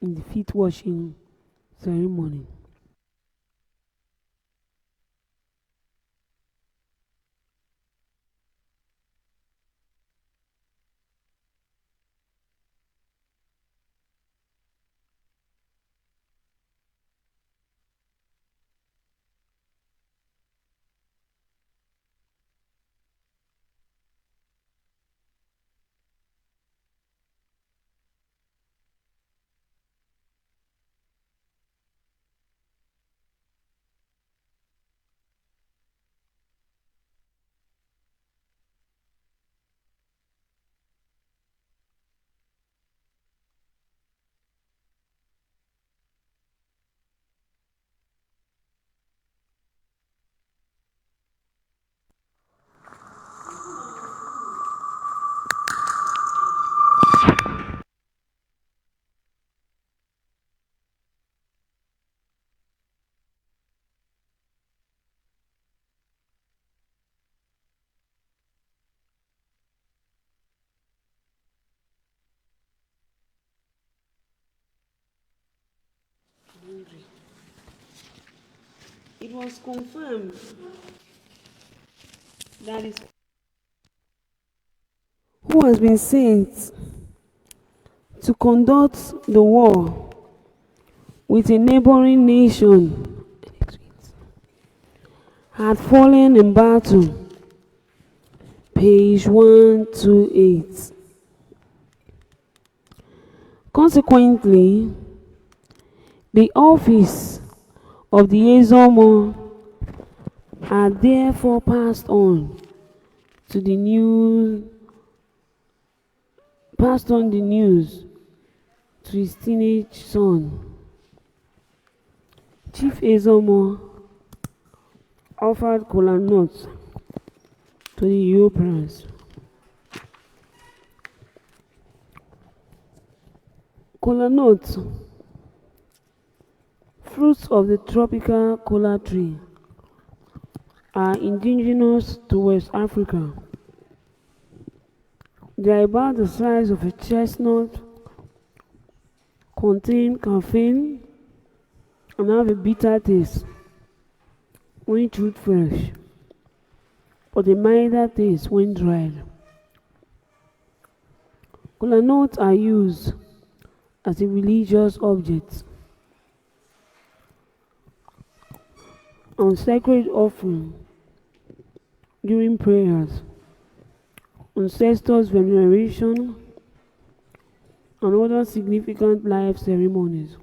in the feet washing ceremony. It was confirmed that is who has been sent to conduct the war with a neighboring nation had fallen in battle. Page 128. Consequently, the office of the Ezomo had therefore passed on the news to his teenage son. Chief Ezomo offered kola nuts to the Europeans. Kola nuts, fruits of the tropical kola tree, are indigenous to West Africa. They are about the size of a chestnut, contain caffeine, and have a bitter taste when chewed fresh, but a milder taste when dried. Kola nuts are used as a religious object on sacred offering during prayers, ancestors' veneration, and other significant life ceremonies,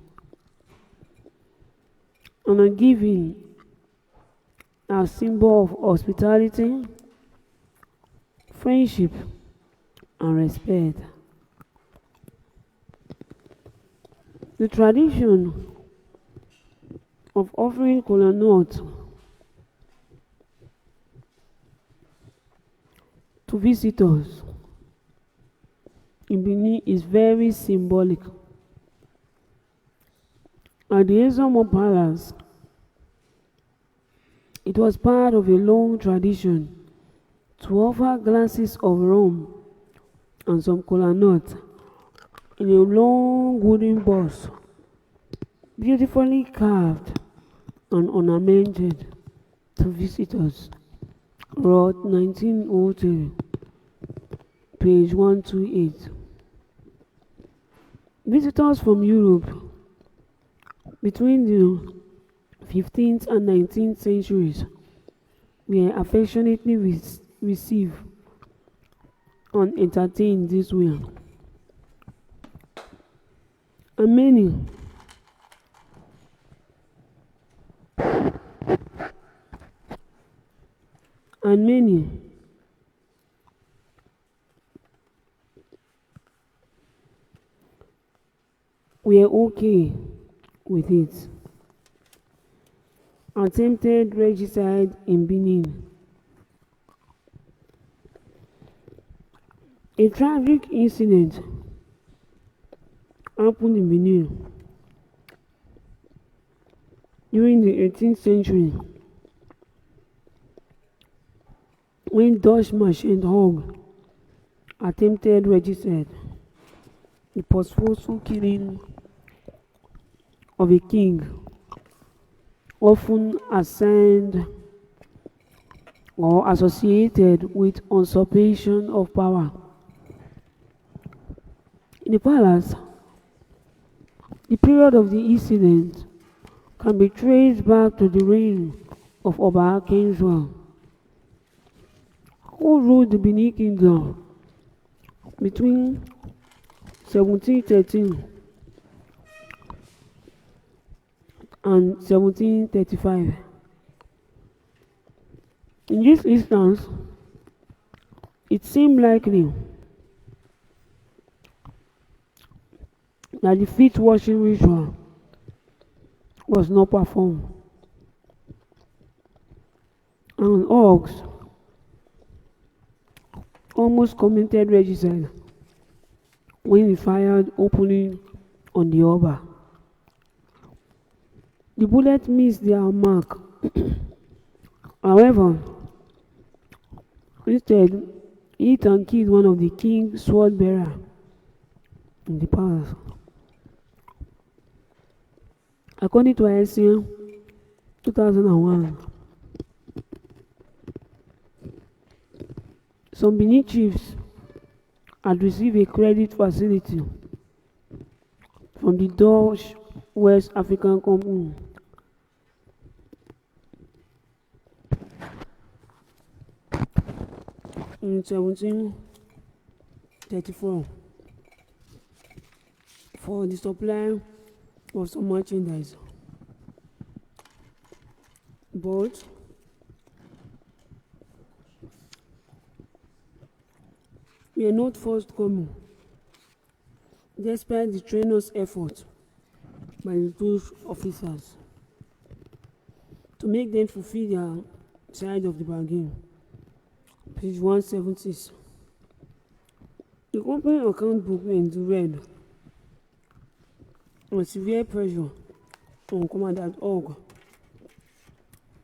and are given as symbol of hospitality, friendship, and respect. The tradition of offering kola nuts to visitors in Benin is very symbolic. At the Ezomo Palace, it It was part of a long tradition to offer glasses of rum and some kola nuts in a long wooden box, beautifully carved and ornamented, to visitors. Wrote 1903, page 128. Visitors from Europe between the 15th and 19th centuries were affectionately received and entertained this way. And many were okay with it. Attempted regicide in Benin. A tragic incident happened in Benin during the 18th century when Dutch merchant Hogg attempted regicide, the purposeful killing of a king, often assigned or associated with usurpation of power. In the palace, the period of the incident can be traced back to the reign of Oba Akinzo, who ruled the Benin Kingdom between 1713 and 1735. In this instance, it seemed likely that the feet washing ritual was not performed, and Hawks almost committed regicide when he fired openly on the Oba. The bullet missed their mark. However, instead, he hit and killed one of the king's sword bearer in the palace. According to ISN 2001, some Benin chiefs had received a credit facility from the Dutch West African Company in 1734 for the supply of some merchandise, but we are not forthcoming despite the strenuous effort by the Dutch officers to make them fulfill their side of the bargain. Page 176. The company account book went read on severe pressure on Commandant Hogg.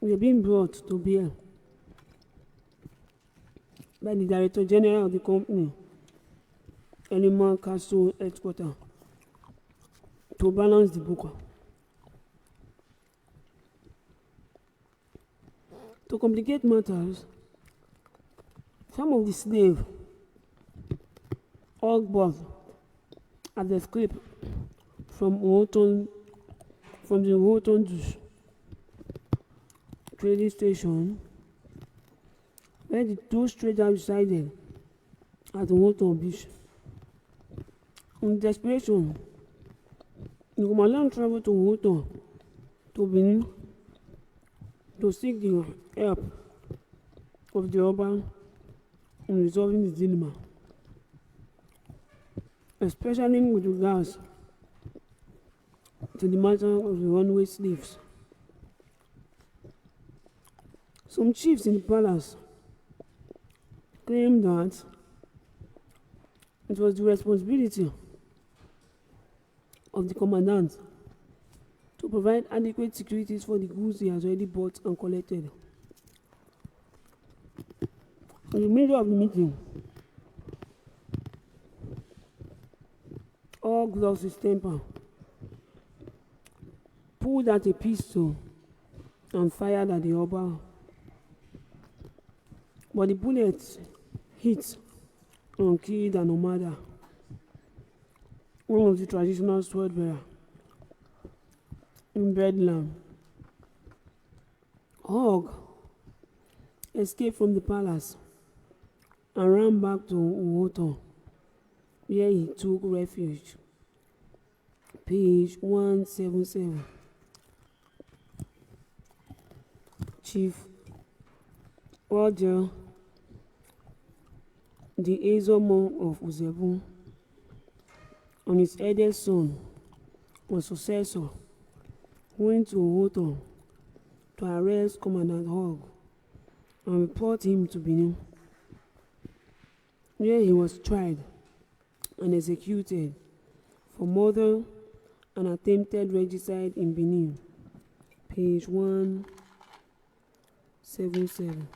We are being brought to bear by the Director General of the company, Eleman Castle Headquarters, to balance the book. To complicate matters, some of the slaves Hogg bought at the script from the Read-A-Thon trading station, where the two traders resided at the Read-A-Thon beach. In desperation, the commandant traveled to Read-A-Thon to Benin to seek the help of the Oba in resolving the dilemma, especially with regards to the matter of the runaway slaves. Some chiefs in the palace claimed that it was the responsibility of the commandant to provide adequate securities for the goods he has already bought and collected. In the middle of the meeting, Og lost his temper, pulled out a pistol, and fired at the Oba. But the bullet hit and killed an Omada, one of the traditional sword bearers in Bedlam. Og escaped from the palace and ran back to Read-A-Thon, where he took refuge. Page 177. Chief Roger, the Ezomo of Uzebu, and his eldest son or successor, went to Read-A-Thon to arrest Commandant Og and report him to Benin, where he was tried and executed for murder and attempted regicide in Benin. Page 177.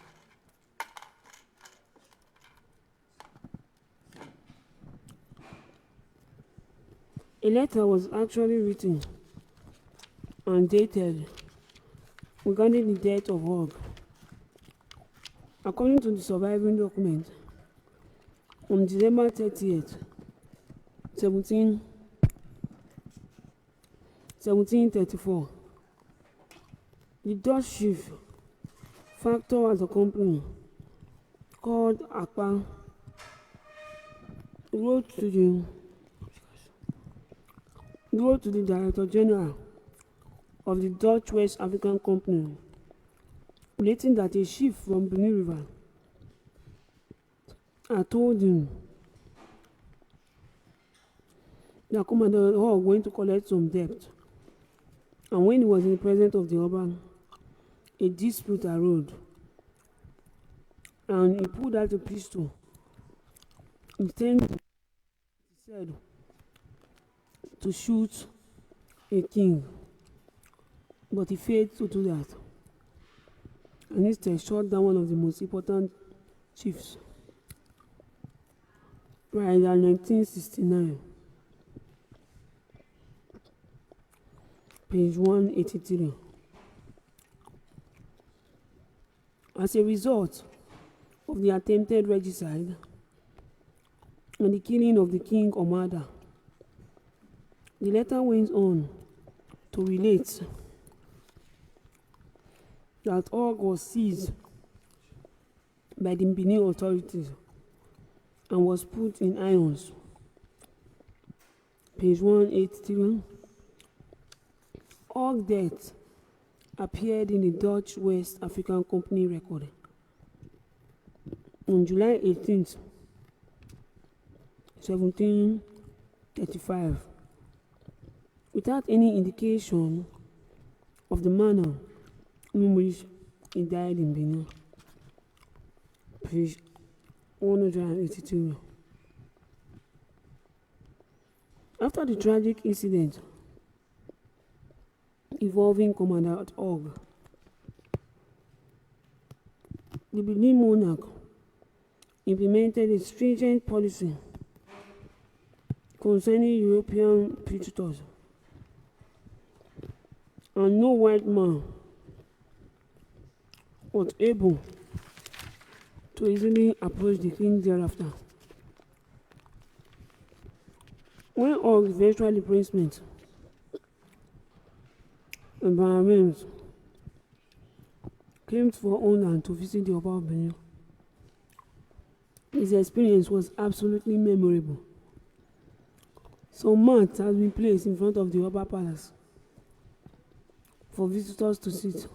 A letter was actually written and dated regarding the death of Og. According to the surviving document, on December 30th, 1734, the Dutch chief factor at the company, called Akpa, wrote to the Director General of the Dutch West African Company, relating that a ship from Benin River had told him that Commander Og went to collect some debt, and when he was in the presence of the Oba, a dispute arose, and he pulled out a pistol, intending, he said, to shoot a king, but he failed to do that, and instead shot down one of the most important chiefs. Right in 1969, page 183. As a result of the attempted regicide and the killing of the King Omada, the letter went on to relate that Og was seized by the Benin authorities and was put in irons. Page 183. Og's death appeared in the Dutch West African Company record on July 18th, 1735, without any indication of the manner in which he died in Benin. Page 182. After the tragic incident involving Commandant Og, the Benin monarch implemented a stringent policy concerning European visitors, and no white man was able to easily approach the king thereafter. When Og's eventual replacement and Bahrain came for honor to visit the Oba of Benin, his experience was absolutely memorable. Some mats has been placed in front of the Oba Palace for visitors to sit.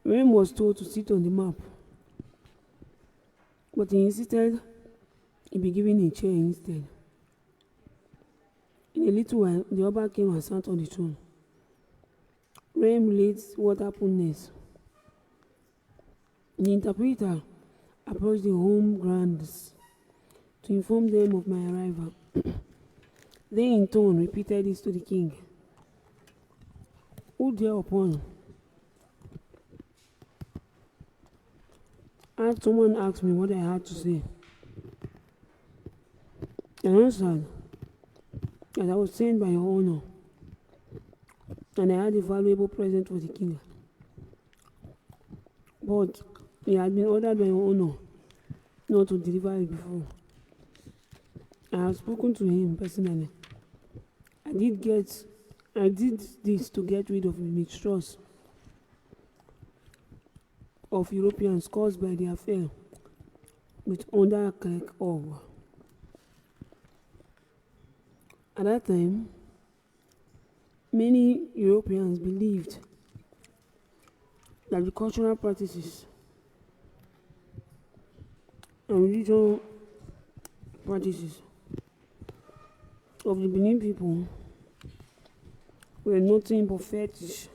Rem was told to sit on the map, but he insisted he be given a chair instead. In a little while, the Oba came and sat on the throne. Rem relates what happened next. The interpreter approached the home grands to inform them of my arrival. They in turn repeated this to the king, who thereupon As someone asked me what I had to say, I answered that I was sent by your honor and I had a valuable present for the king. But he had been ordered by your honor not to deliver it before. I have spoken to him personally. I did this to get rid of the mistrust of Europeans caused by the affair with under Clerk Og. At that time, many Europeans believed that the cultural practices and religious practices of the Benin people were nothing but fetish,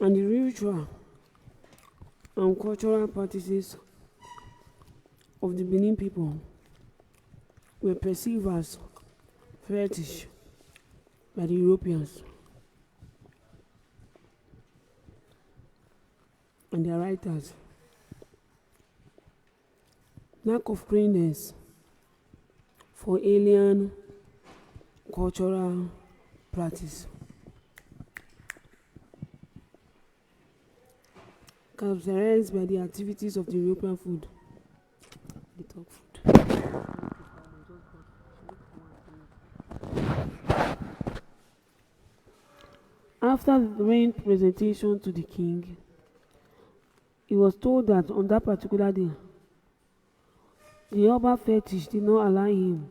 and the ritual and cultural practices of the Benin people were perceived as fetish by the Europeans and their writers. Lack of clearness for alien cultural practice, characterized by the activities of the European food. They talk food. After the rain presentation to the king, he was told that on that particular day, the Oba fetish did not allow him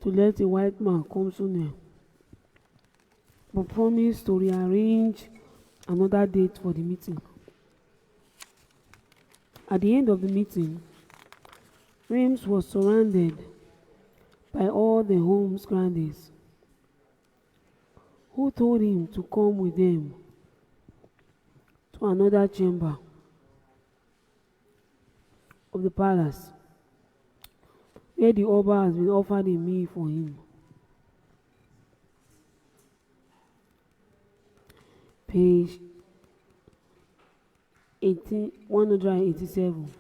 to let a white man come so near, but promised to rearrange another date for the meeting. At the end of the meeting, Reims was surrounded by all the home's grandees, who told him to come with them to another chamber of the palace, where the Oba has been offered a meal for him. Page 187.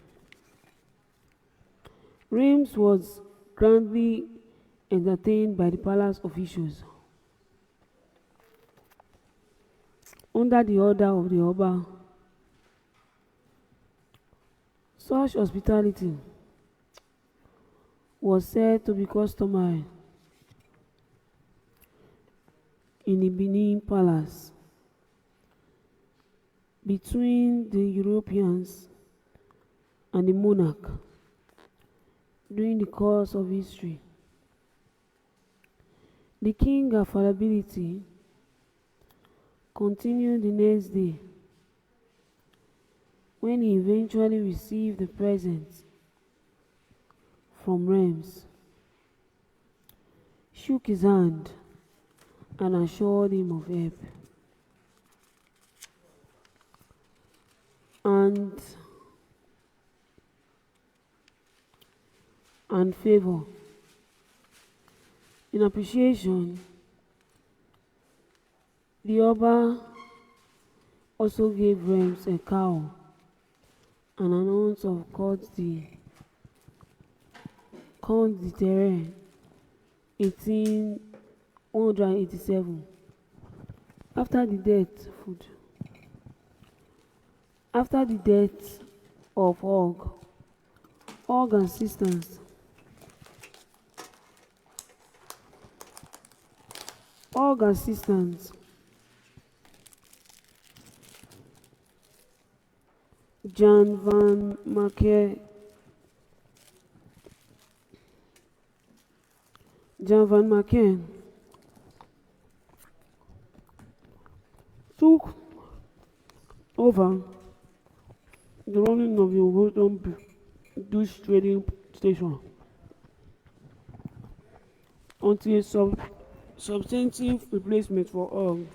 Reims was grandly entertained by the palace officials under the order of the Oba. Such hospitality was said to be customary in the Benin Palace between the Europeans and the monarch during the course of history. The king's affability continued the next day when he eventually received the present from Reims, shook his hand, and assured him of help and favor. In appreciation, the Oba also gave Reims a cow and an ounce of Count de Terre, 187. After the death of Og and sisters, Jan van Maken took over the running of the Rotterdam Dutch trading station until a substantive replacement for Og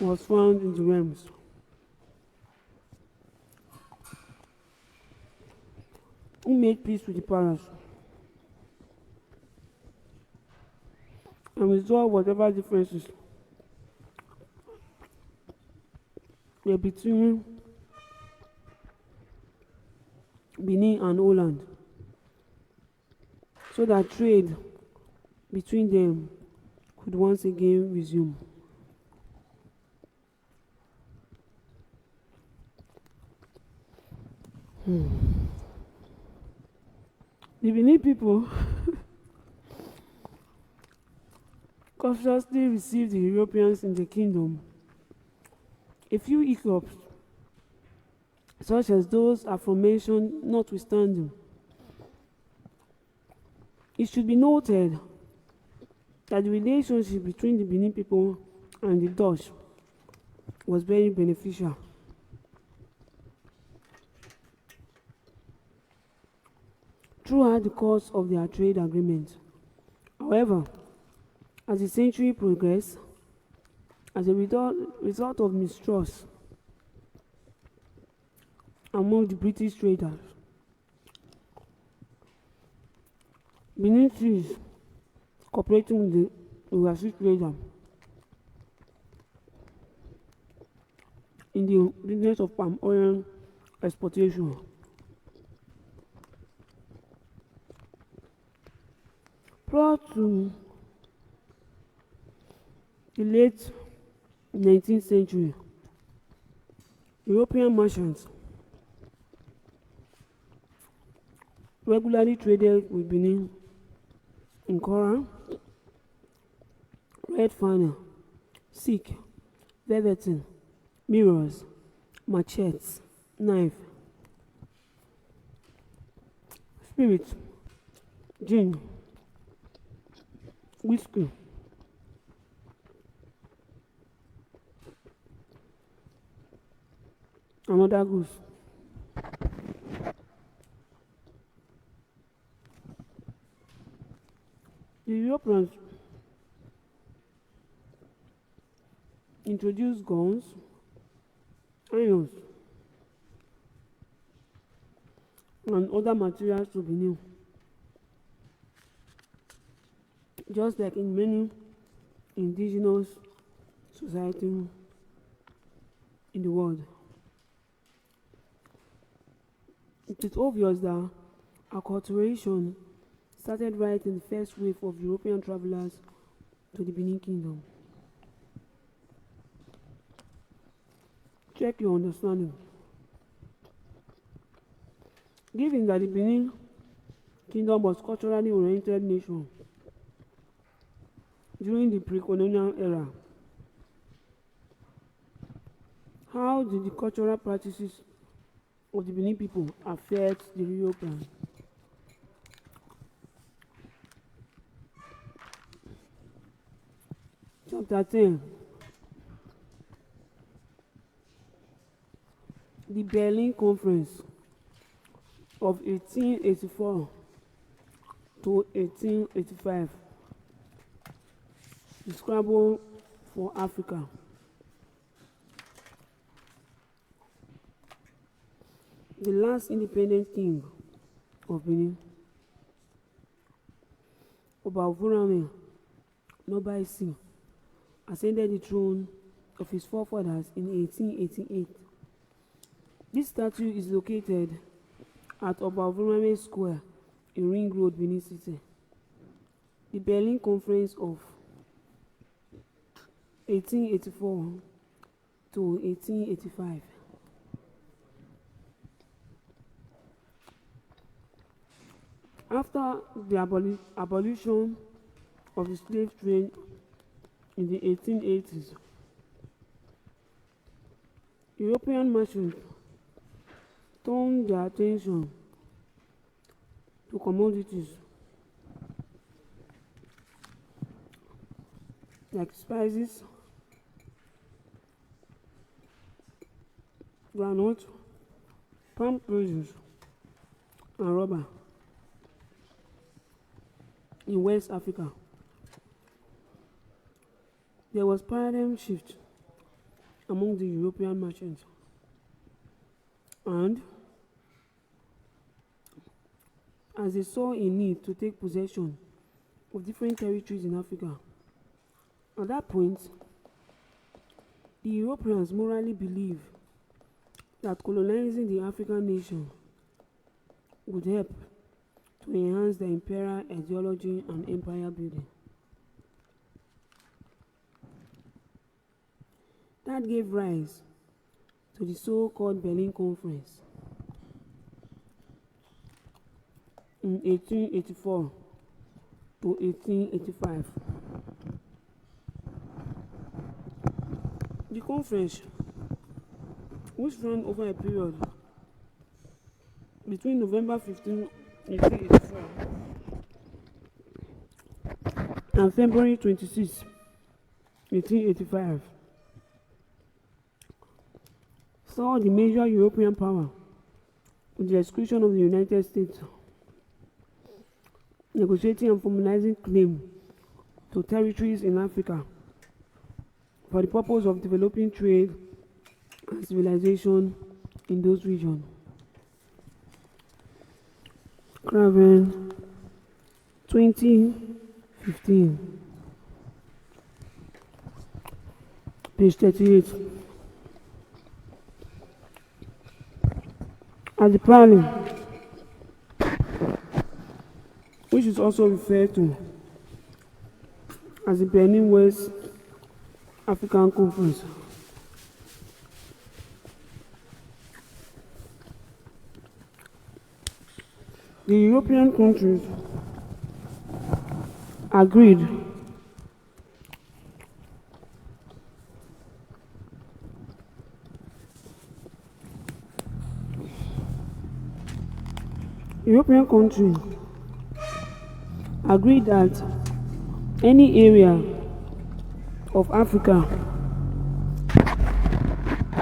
was found in the Reims. Who made peace with the palace and resolved whatever differences were between Benin and Holland, so that trade between them could once again resume. The Benin people cautiously received the Europeans in the kingdom. A few hiccups, such as those aforementioned, notwithstanding, it should be noted that the relationship between the Benin people and the Dutch was very beneficial. Throughout the course of their trade agreement. However, as the century progressed, as a result of mistrust among the British traders, Benin ceased cooperating with the overseas traders in the business of palm oil exportation. Prior to the late 19th century, European merchants regularly traded with Benin in coral, red flannel, silk, velveteen, mirrors, machetes, knife, spirits, gin, whiskey, and other goods. The Europeans introduced guns, irons, and other materials to Benin, just like in many indigenous societies in the world. It is obvious that acculturation started right in the first wave of European travelers to the Benin Kingdom. Check your understanding. Given that the Benin Kingdom was culturally oriented nation during the pre-colonial era, how did the cultural practices of the Benin people affect the Europeans? Chapter 10. The Berlin Conference of 1884 to 1885. The Scrabble for Africa. The last independent king of Benin, Obasogie Nobaisi, ascended the throne of his forefathers in 1888. This statue is located at Obasogie Square in Ring Road, Benin City. The Berlin Conference of 1884 to 1885. After the abolition of the slave trade in the 1880s, European merchants turned their attention to commodities like spices, groundnut, palm produce, and rubber in West Africa. There was paradigm shift among the European merchants, and as they saw a need to take possession of different territories in Africa, at that point, the Europeans morally believed that colonizing the African nation would help to enhance the imperial ideology and empire building. That gave rise to the so-called Berlin Conference in 1884 to 1885. The conference, which ran over a period between November 15, 1884 and February 26, 1885, saw the major European power, with the exclusion of the United States, negotiating and formalizing claim to territories in Africa for the purpose of developing trade and civilization in those regions. Craven, 2015, page 38. At the planning, which is also referred to as the Benin West African Conference, the European countries agreed that any area of Africa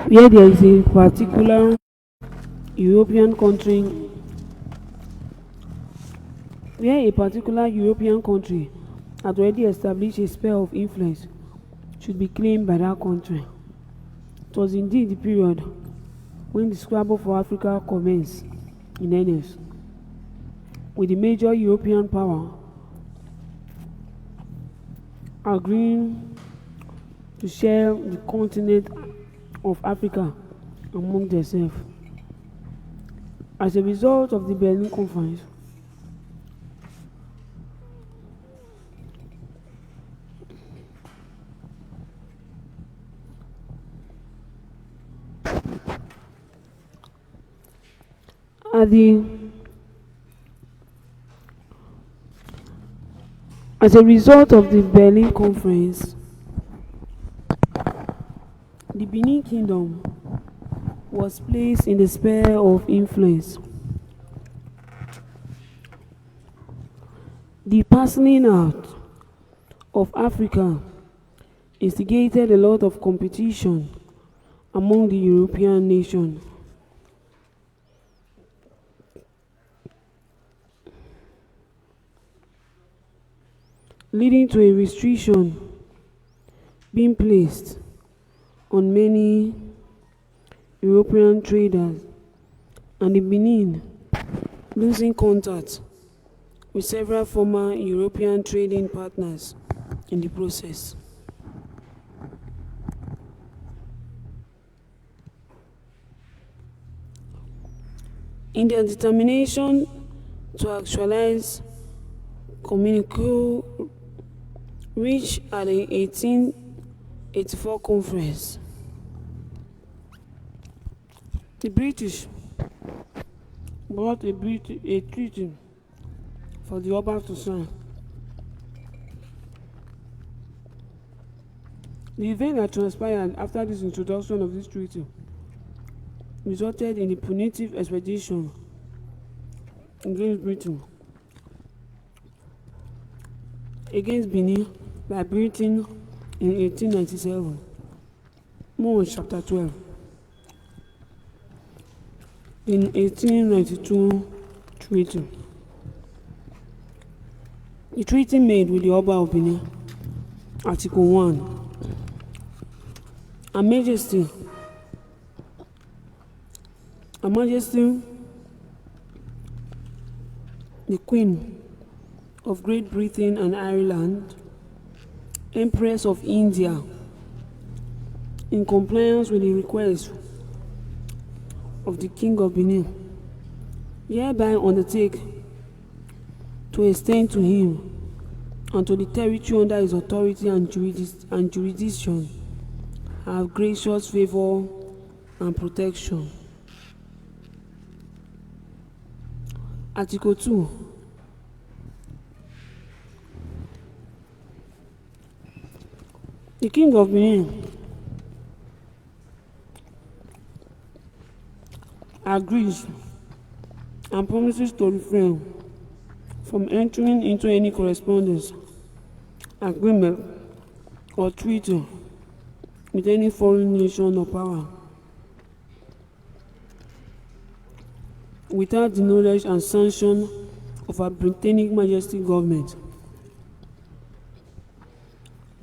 where there is a particular European country had already established a sphere of influence should be claimed by that country. It was indeed the period when the scramble for Africa commenced in earnest, with the major European power agreeing to share the continent of Africa among themselves. As a result of the Berlin Conference, the Benin Kingdom was placed in the sphere of influence. The parceling out of Africa instigated a lot of competition among the European nations. Leading to a restriction being placed on many European traders, and the Benin losing contact with several former European trading partners in the process. In their determination to actualize communique reached at the 1884 conference, the British brought a treaty for the Oba to sign. The event that transpired after this introduction of this treaty resulted in the punitive expedition against Benin by Britain in 1897. More on chapter 12. In 1892 treaty. The treaty made with the Oba of Benin, Article 1. Her Majesty, the Queen of Great Britain and Ireland, Empress of India, in compliance with the request of the King of Benin, hereby undertake to extend to him and to the territory under his authority and jurisdiction have gracious favour and protection. Article 2. The King of Benin agrees and promises to refrain from entering into any correspondence, agreement, or treaty with any foreign nation or power without the knowledge and sanction of Her Britannic Majesty Government.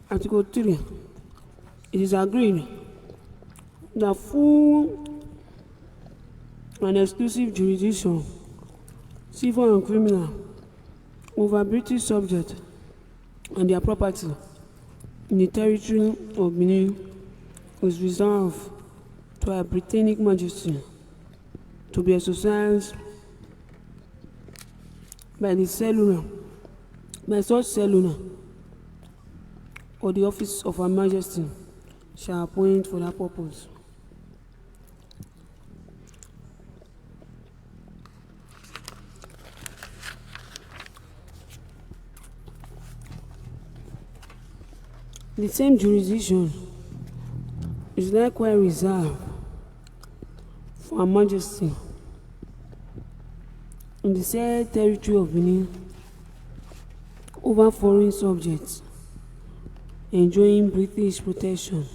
Article 3. It is agreed that full and exclusive jurisdiction, civil and criminal, over British subjects and their property in the territory of Benin is reserved to Her Britannic Majesty, to be exercised by such cellular or the office of Her Majesty shall appoint for that purpose. The same jurisdiction is likewise reserved for Her Majesty in the said territory of Benin over foreign subjects enjoying British protection,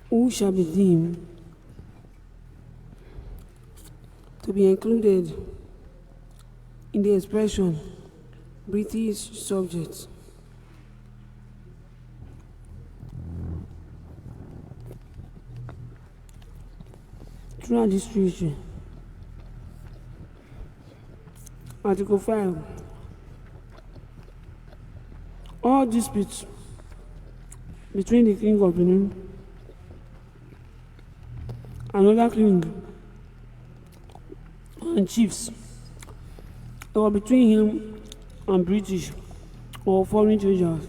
who shall be deemed to be included in the expression British subjects. Throughout this treaty. Article 5. All disputes between the King of Benin and other king and chiefs, or between him and British or foreign traders,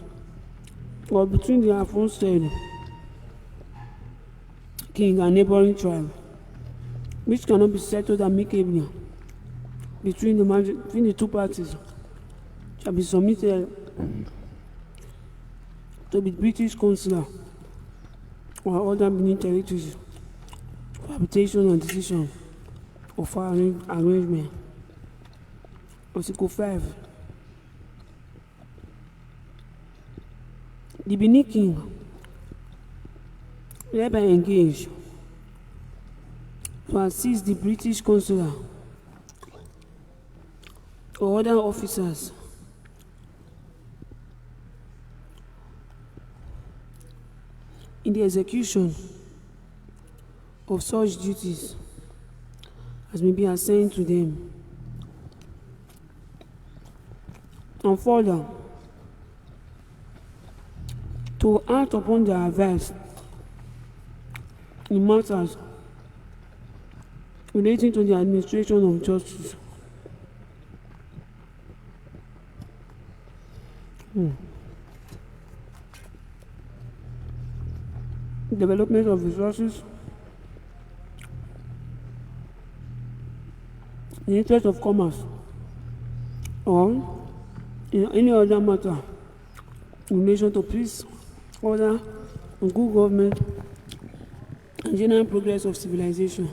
or between the aforesaid king and neighboring tribe, which cannot be settled amicably between the two parties, shall be submitted to the British consular or other Benin territories for arbitration and decision of our arrangement. Article 5. The Benin King hereby engage to assist the British consular or other officers in the execution of such duties as may be assigned to them, and further to act upon their advice in matters relating to the administration of justice. Development of resources, in the interest of commerce, or in any other matter in relation to peace, order, and good government, and general progress of civilization.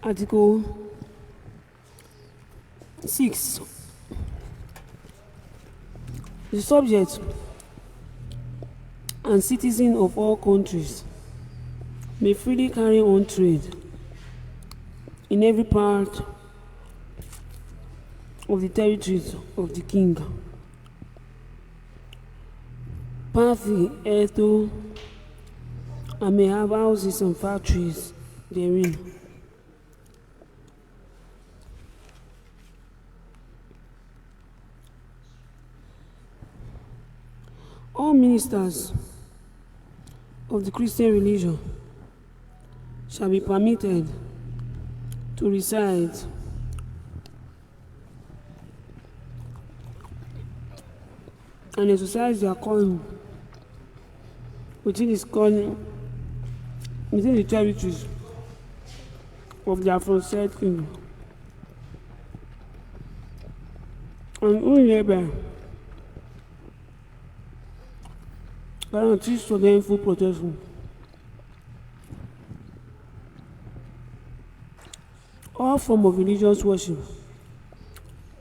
Article 6. The subjects and citizens of all countries may freely carry on trade in every part of the territories of the king, pass the Edo, and may have houses and factories therein. All ministers of the Christian religion shall be permitted to reside and exercise their calling within the territories of their aforesaid kingdom, and who hereby guarantees to them full protection. All forms of religious worship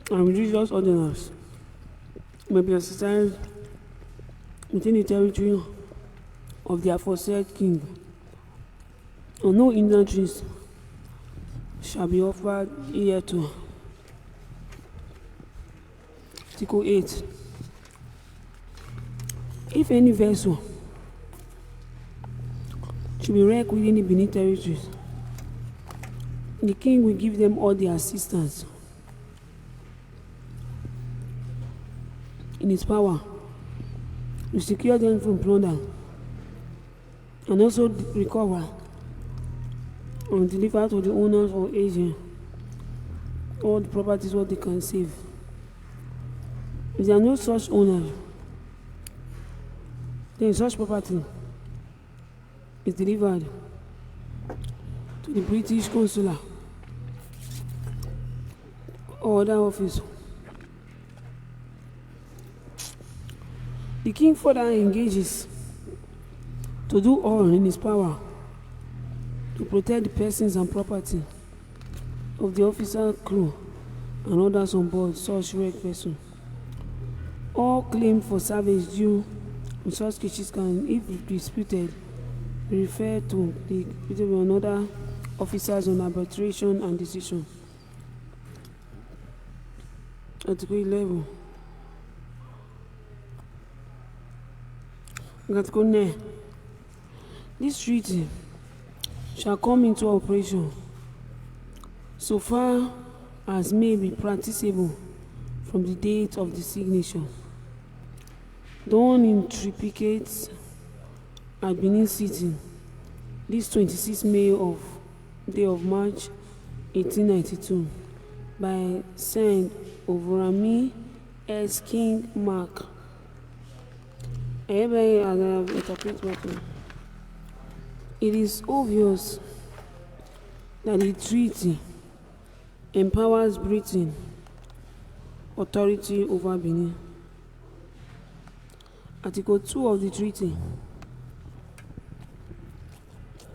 and religious ordinance may be exercised within the territory of the aforesaid king, and no hindrances shall be offered hereto. Article 8. If any vessel should be wrecked within the Benin territories, the king will give them all the assistance in his power to secure them from plunder, and also recover and deliver to the owners or agents all the properties what they can save. If there are no such owners, then such property is delivered to the British consular or other office. The king further engages to do all in his power to protect the persons and property of the officer, crew, and others on board such wrecked vessel. All claim for service due in such cases can, if disputed, be referred to the and other officers on arbitration and decision. Article 11. Article 9. This treaty shall come into operation so far as may be practicable from the date of the signature. Done in triplicates at Benin City, this 26th day of March 1892, by signed Overami S. King Mark. It is obvious that the treaty empowers Britain authority over Benin. Article 2 of the treaty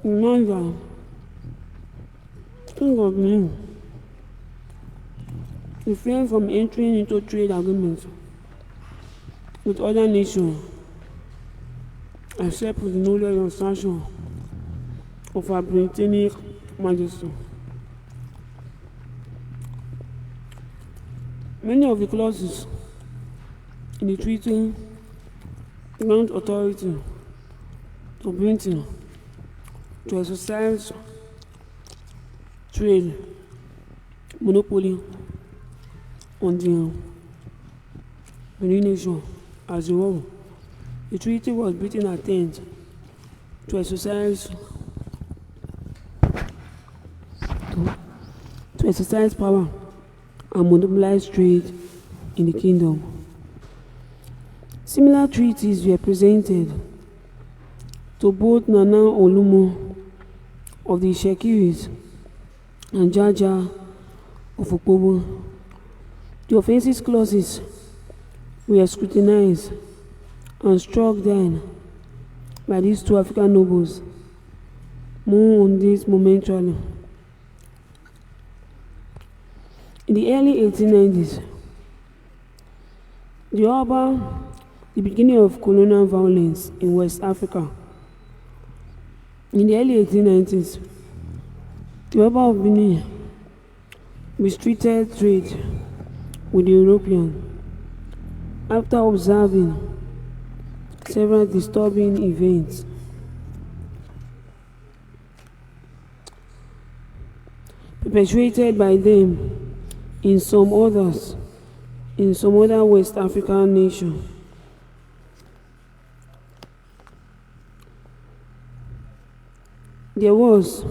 reminds that King of Benin refrain from entering into trade agreements with other nations except with the knowledge and sanction of Her Britannic Majesty. Many of the clauses in the treaty grant authority to Britain to exercise trade monopoly on the Benin nation as a whole. The treaty was Britain attempt to exercise power and monopolize trade in the kingdom. Similar treaties were presented to both Nana Olumo of the Shekiris and Jaja of Okpobo. The offensive clauses were scrutinized and struck down by these two African nobles. More on this momentarily. In the early 1890s, the beginning of colonial violence in West Africa. In the early 1890s, the Oba of Benin restricted trade with the Europeans after observing several disturbing events. Perpetuated by them in some other West African nations. There was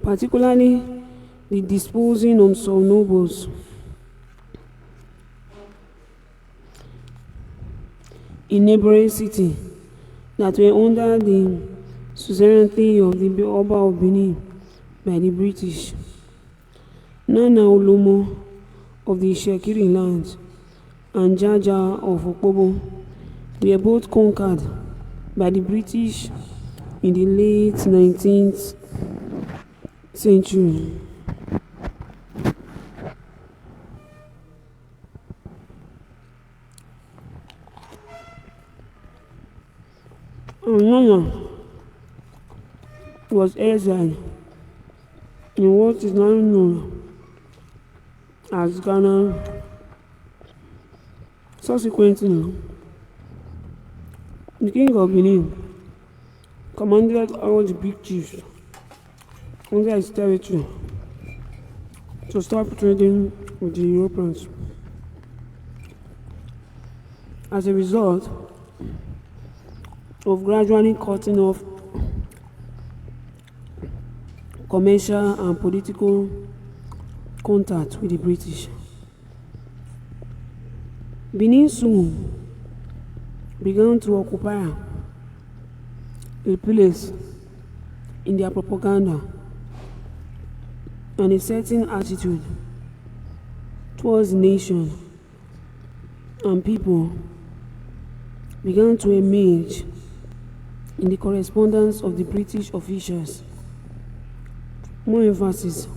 particularly the disposing of some nobles in neighboring cities that were under the suzerainty of the Oba of Benin by the British. Nana Olomo of the Shekiri lands and Jaja of Opobo were both conquered by the British in the late 19th century. Nana was exiled in what is now known as Ghana. Subsequently, the King of Benin commanded all the big chiefs under his territory to stop trading with the Europeans. As a result of gradually cutting off commercial and political contact with the British, Benin soon began to occupy a place in their propaganda, and a certain attitude towards the nation and people began to emerge in the correspondence of the British officials. More emphasis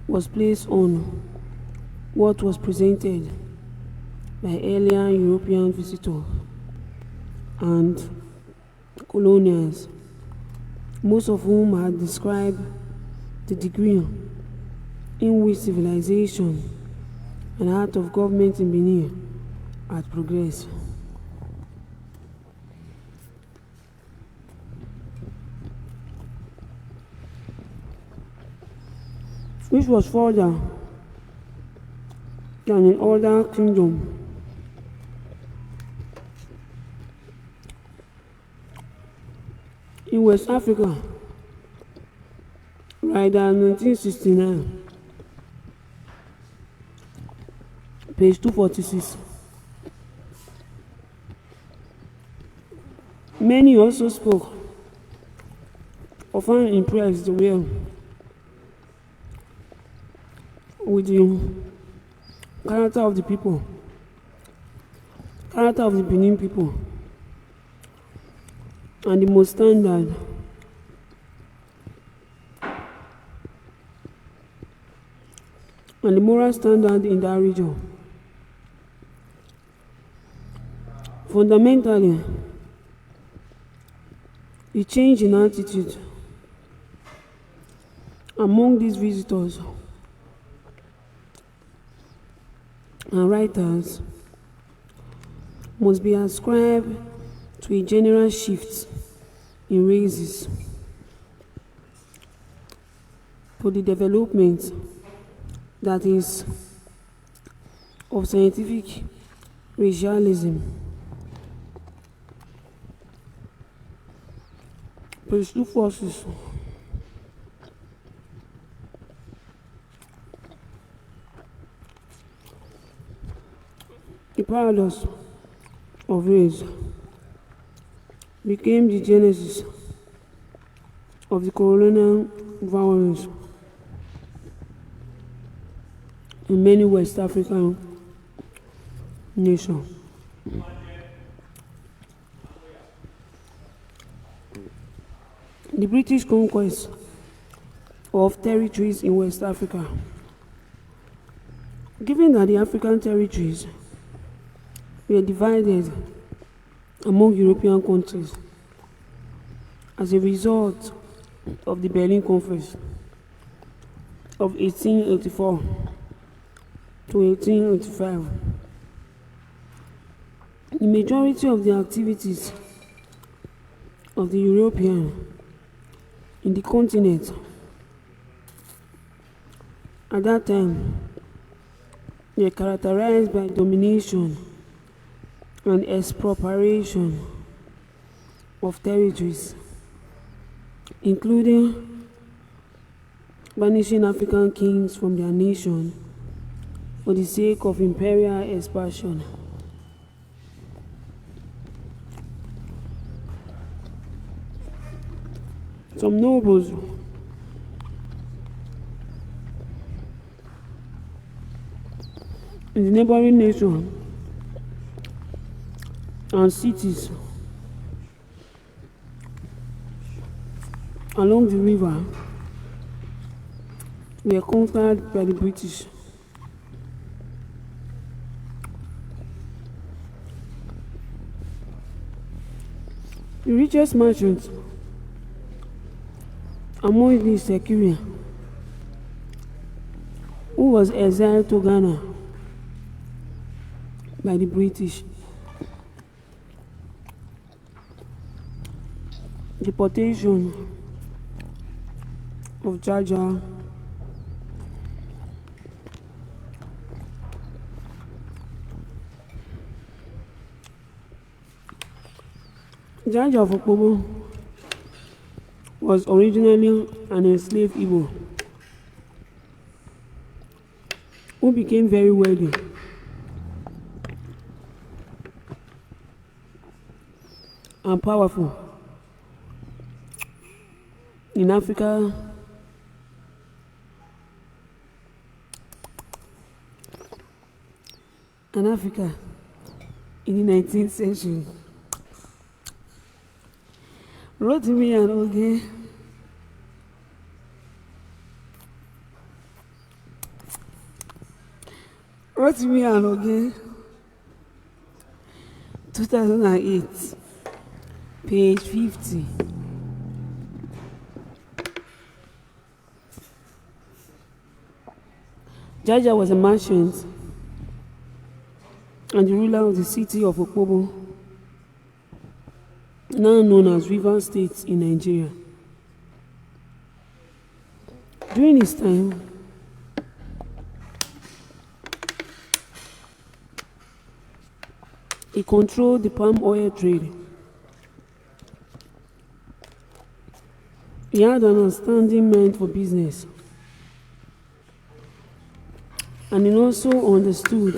was placed on what was presented by earlier European visitors and colonials, most of whom had described the degree in which civilization and art of government in Benin had progressed. Which was further than in other kingdoms. In West Africa, Read-A 1969, page 246. Many also spoke of how impressed they were with the character of the people, character of the Benin people, and the most standard and the moral standard in that region. Fundamentally, the change in attitude among these visitors and writers must be ascribed to a general shift in races, for the development, that is, of scientific racialism. Page 246. The paradox of race became the genesis of the colonial violence in many West African nations. The British conquest of territories in West Africa. Given that the African territories were divided among European countries as a result of the Berlin Conference of 1884 to 1885, the majority of the activities of the European in the continent at that time were characterized by domination and expropriation of territories, including banishing African kings from their nation for the sake of imperial expansion. Some nobles in the neighboring nation and cities along the river were conquered by the British. The richest merchants among these Securia, who was exiled to Ghana by the British. Deportation of Jaja, Jaja of Okpobo was originally an enslaved Igbo who became very wealthy and powerful in Africa in the 19th century. Rotimi and Oge Rotimi and Oge 2008, page 50. Jaja was a merchant and the ruler of the city of Okpobo, now known as Rivers State in Nigeria. During his time, he controlled the palm oil trade. He had an outstanding mind for business, and he also understood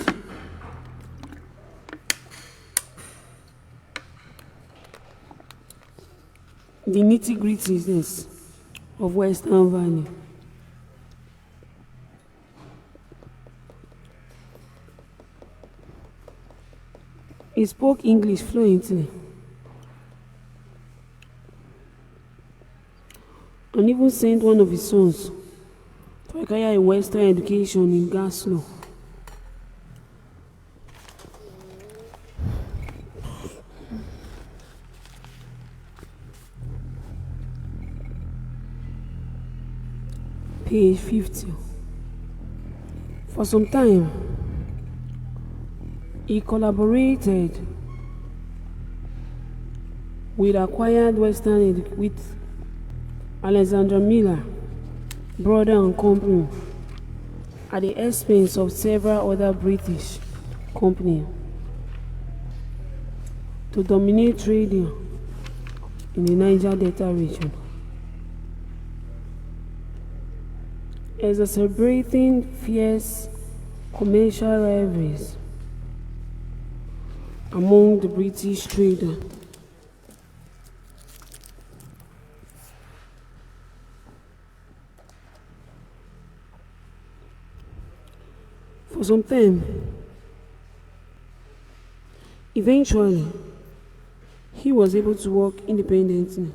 the nitty-gritties of Western Valley. He spoke English fluently and even sent one of his sons to acquire a Western education in Gaslo. Page 50. For some time, he collaborated with with Alexander Miller, brother and company, at the expense of several other British companies, to dominate trading in the Niger Delta region, exacerbating fierce commercial rivalries among the British traders. For some time, eventually, he was able to work independently.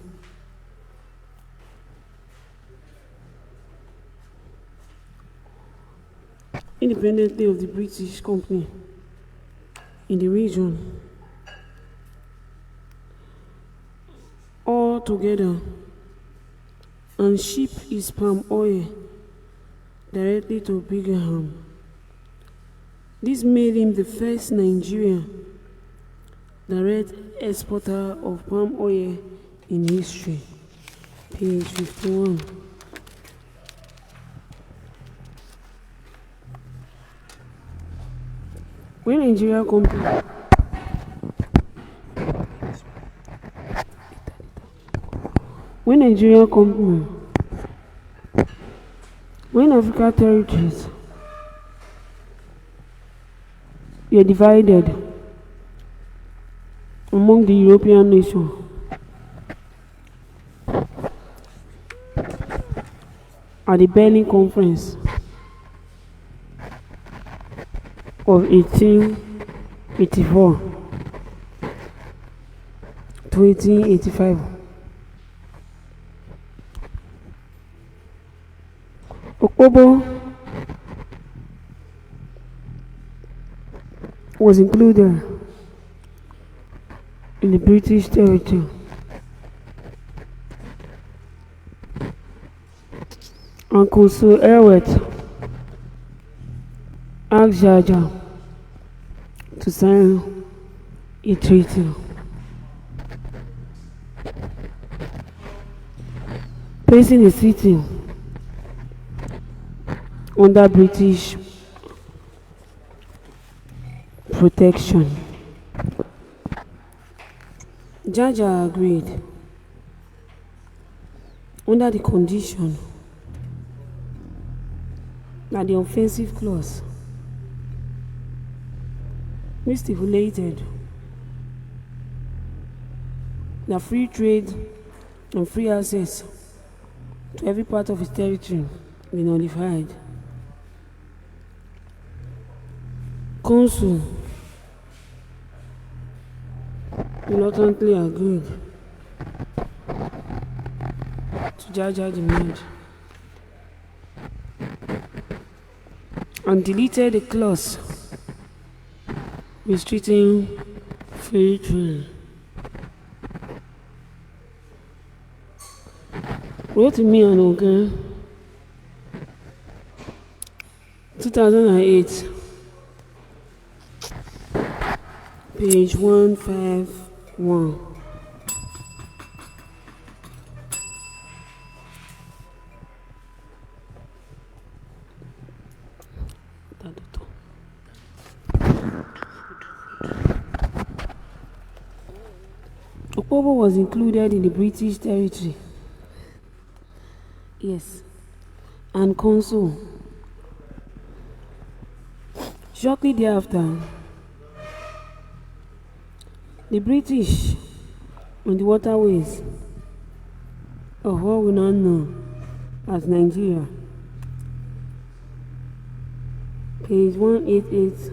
Independently of the British company in the region, all together, and ship his palm oil directly to Birmingham. This made him the first Nigerian direct exporter of palm oil in history. Page 51. When Nigeria company When Nigeria company, when Africa territories were divided among the European nations at the Berlin Conference of 1884 to 1885. Okpobo was included in the British territory. And Consul Elwet asked Jaja to sign a treaty. Placing the city under British protection. Jaja agreed under the condition that the offensive clause, which stipulated that free trade and free access to every part of his territory, be nullified. Consul reluctantly agreed to Jaja's demand and deleted the clause restricting free trade. Wrote to me and Ogun, 2008, page 151. Okpobo was included in the British territory. Yes, and Consul. Shortly thereafter, the British on the waterways of what we now know as Nigeria, page 188.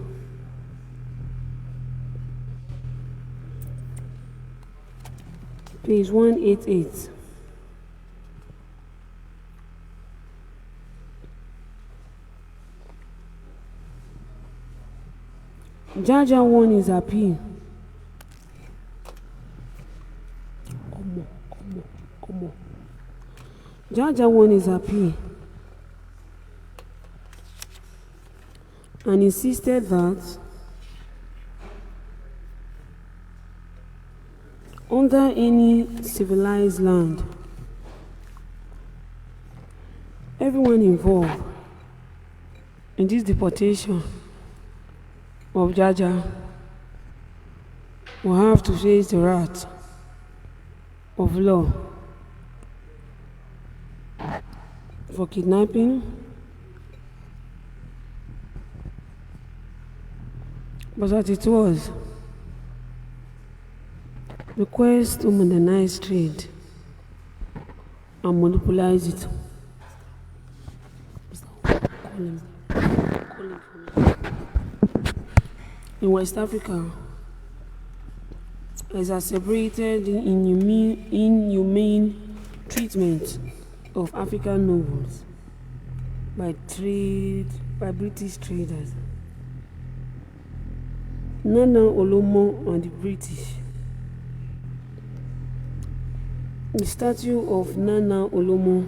Page 188. Jaja won his appeal. Jaja won his appeal and insisted that under any civilized land, everyone involved in this deportation of Jaja will have to face the wrath of law for kidnapping, but as it was, the quest to modernize trade and monopolize it. In West Africa, exacerbated the inhumane treatment of African nobles by British traders. Nana Olomo and the British. The statue of Nana Olomo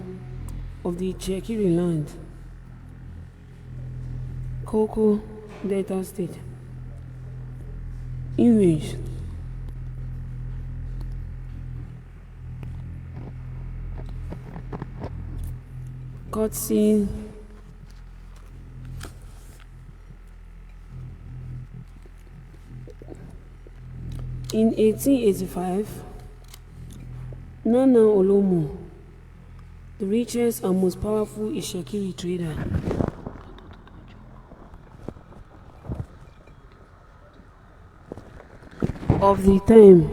of the Chekiri land, Koko Delta State, image cutscene in 1885. Nana Olomo, the richest and most powerful Ishekiri trader of the time,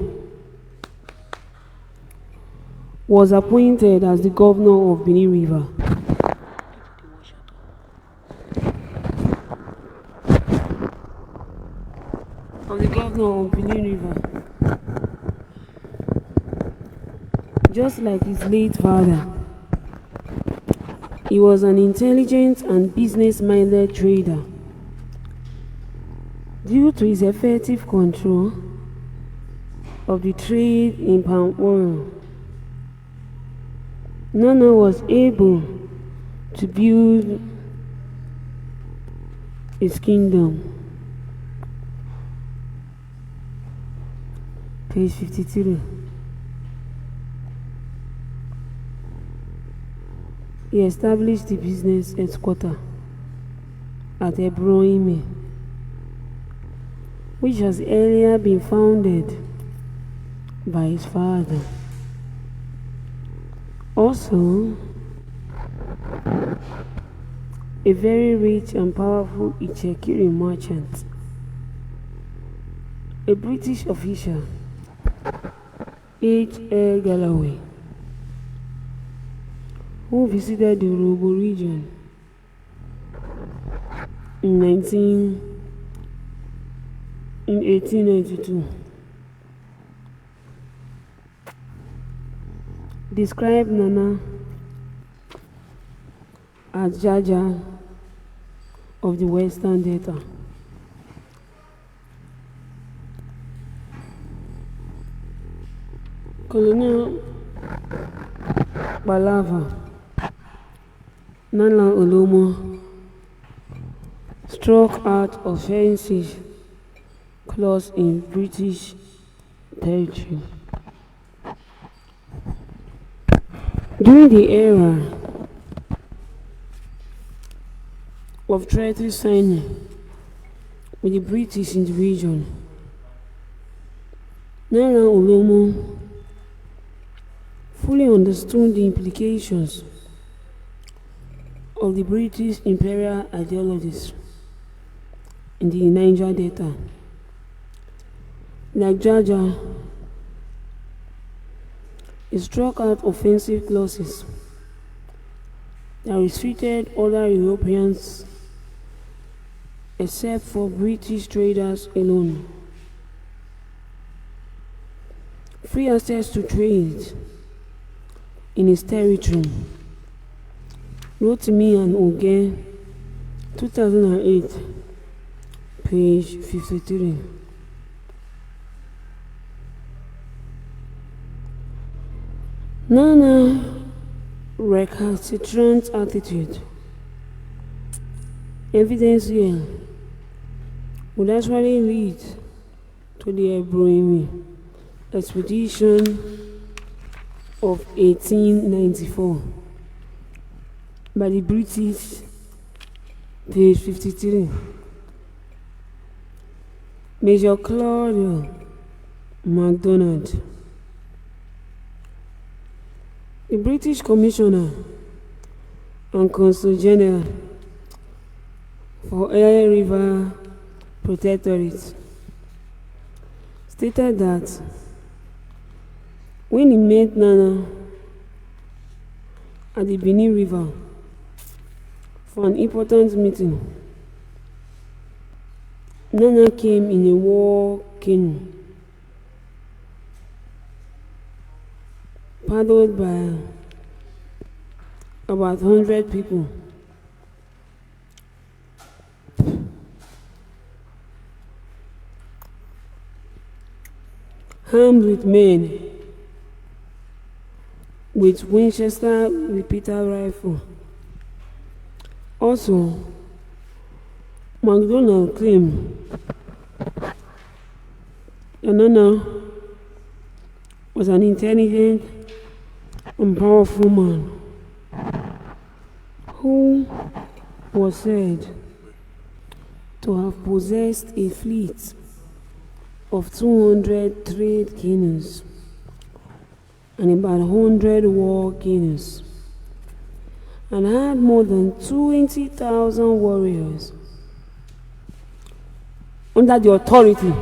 was appointed as the governor of Benin River. Just like his late father, he was an intelligent and business-minded trader. Due to his effective control of the trade in palm oil, Nana was able to build his kingdom. Page 53. He established the business headquarters at Ebroime, which has earlier been founded by his father. Also, a very rich and powerful Ichekiri merchant, a British official, H.L. Galloway, who visited the Urobo region in 1892, described Nana as Jaja of the Western Delta. Colonel Balava Nana Olomo struck out offensive clause in British territory. During the era of treaty signing with the British in the region, Nana Olomo fully understood the implications of the British imperial ideologies in the Niger Delta. Like Jaja, he struck out offensive clauses that restricted other Europeans except for British traders alone. Free access to trade in his territory. Rotimi and Oge, 2008, page 53. Nana recalcitrant attitude. Evidence here would actually lead to the Ebroimi expedition of 1894 by the British, page 53. Major Claudio MacDonald, the British Commissioner and Consul General for Air River Protectorate, stated that when he met Nana at the Benin River for an important meeting, Nana came in a war canoe paddled by about 100 people. Armed with men with Winchester repeater rifle. Also, MacDonald claimed that Nana was an intelligent and powerful man who was said to have possessed a fleet of 200 trade canoes and about 100 war Guinness, and had more than 20,000 warriors under the authority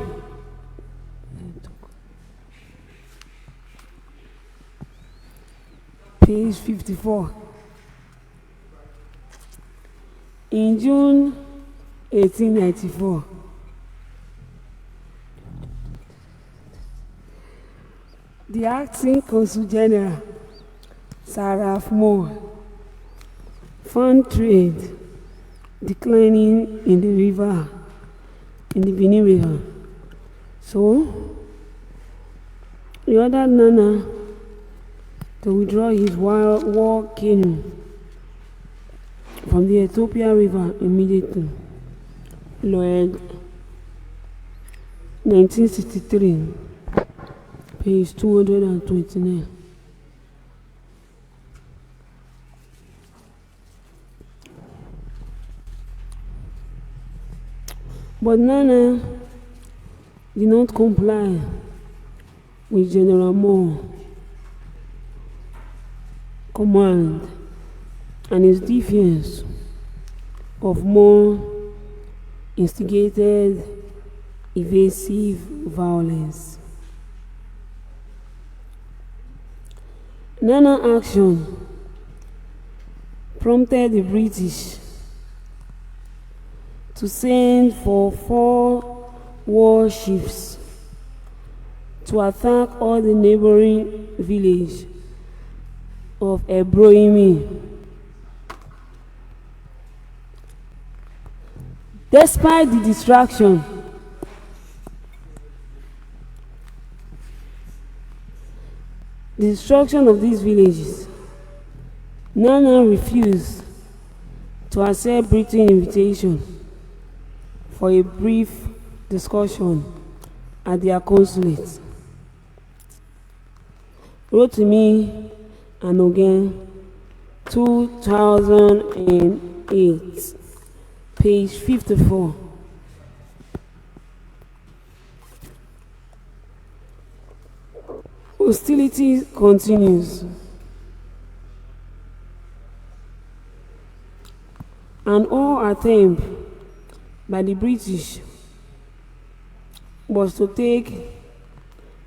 page 54. In June 1894, the acting consul general, Sir Ralph Moore, found trade declining in the Benin River. So he ordered Nana to withdraw his war canoe from the Ethiopia River immediately. Lloyd, 1963, page 229. But Nana did not comply with General Moore's command, and his defense of Moore instigated evasive violence. Nana's action prompted the British to send for 4 warships to attack all the neighboring villages of Ebroimi. Despite the destruction of these villages, Nana refused to accept Britain's invitation for a brief discussion at their consulate. Wrote to me and again, 2008, page 54. Hostility continues, and all attempt by the British was to take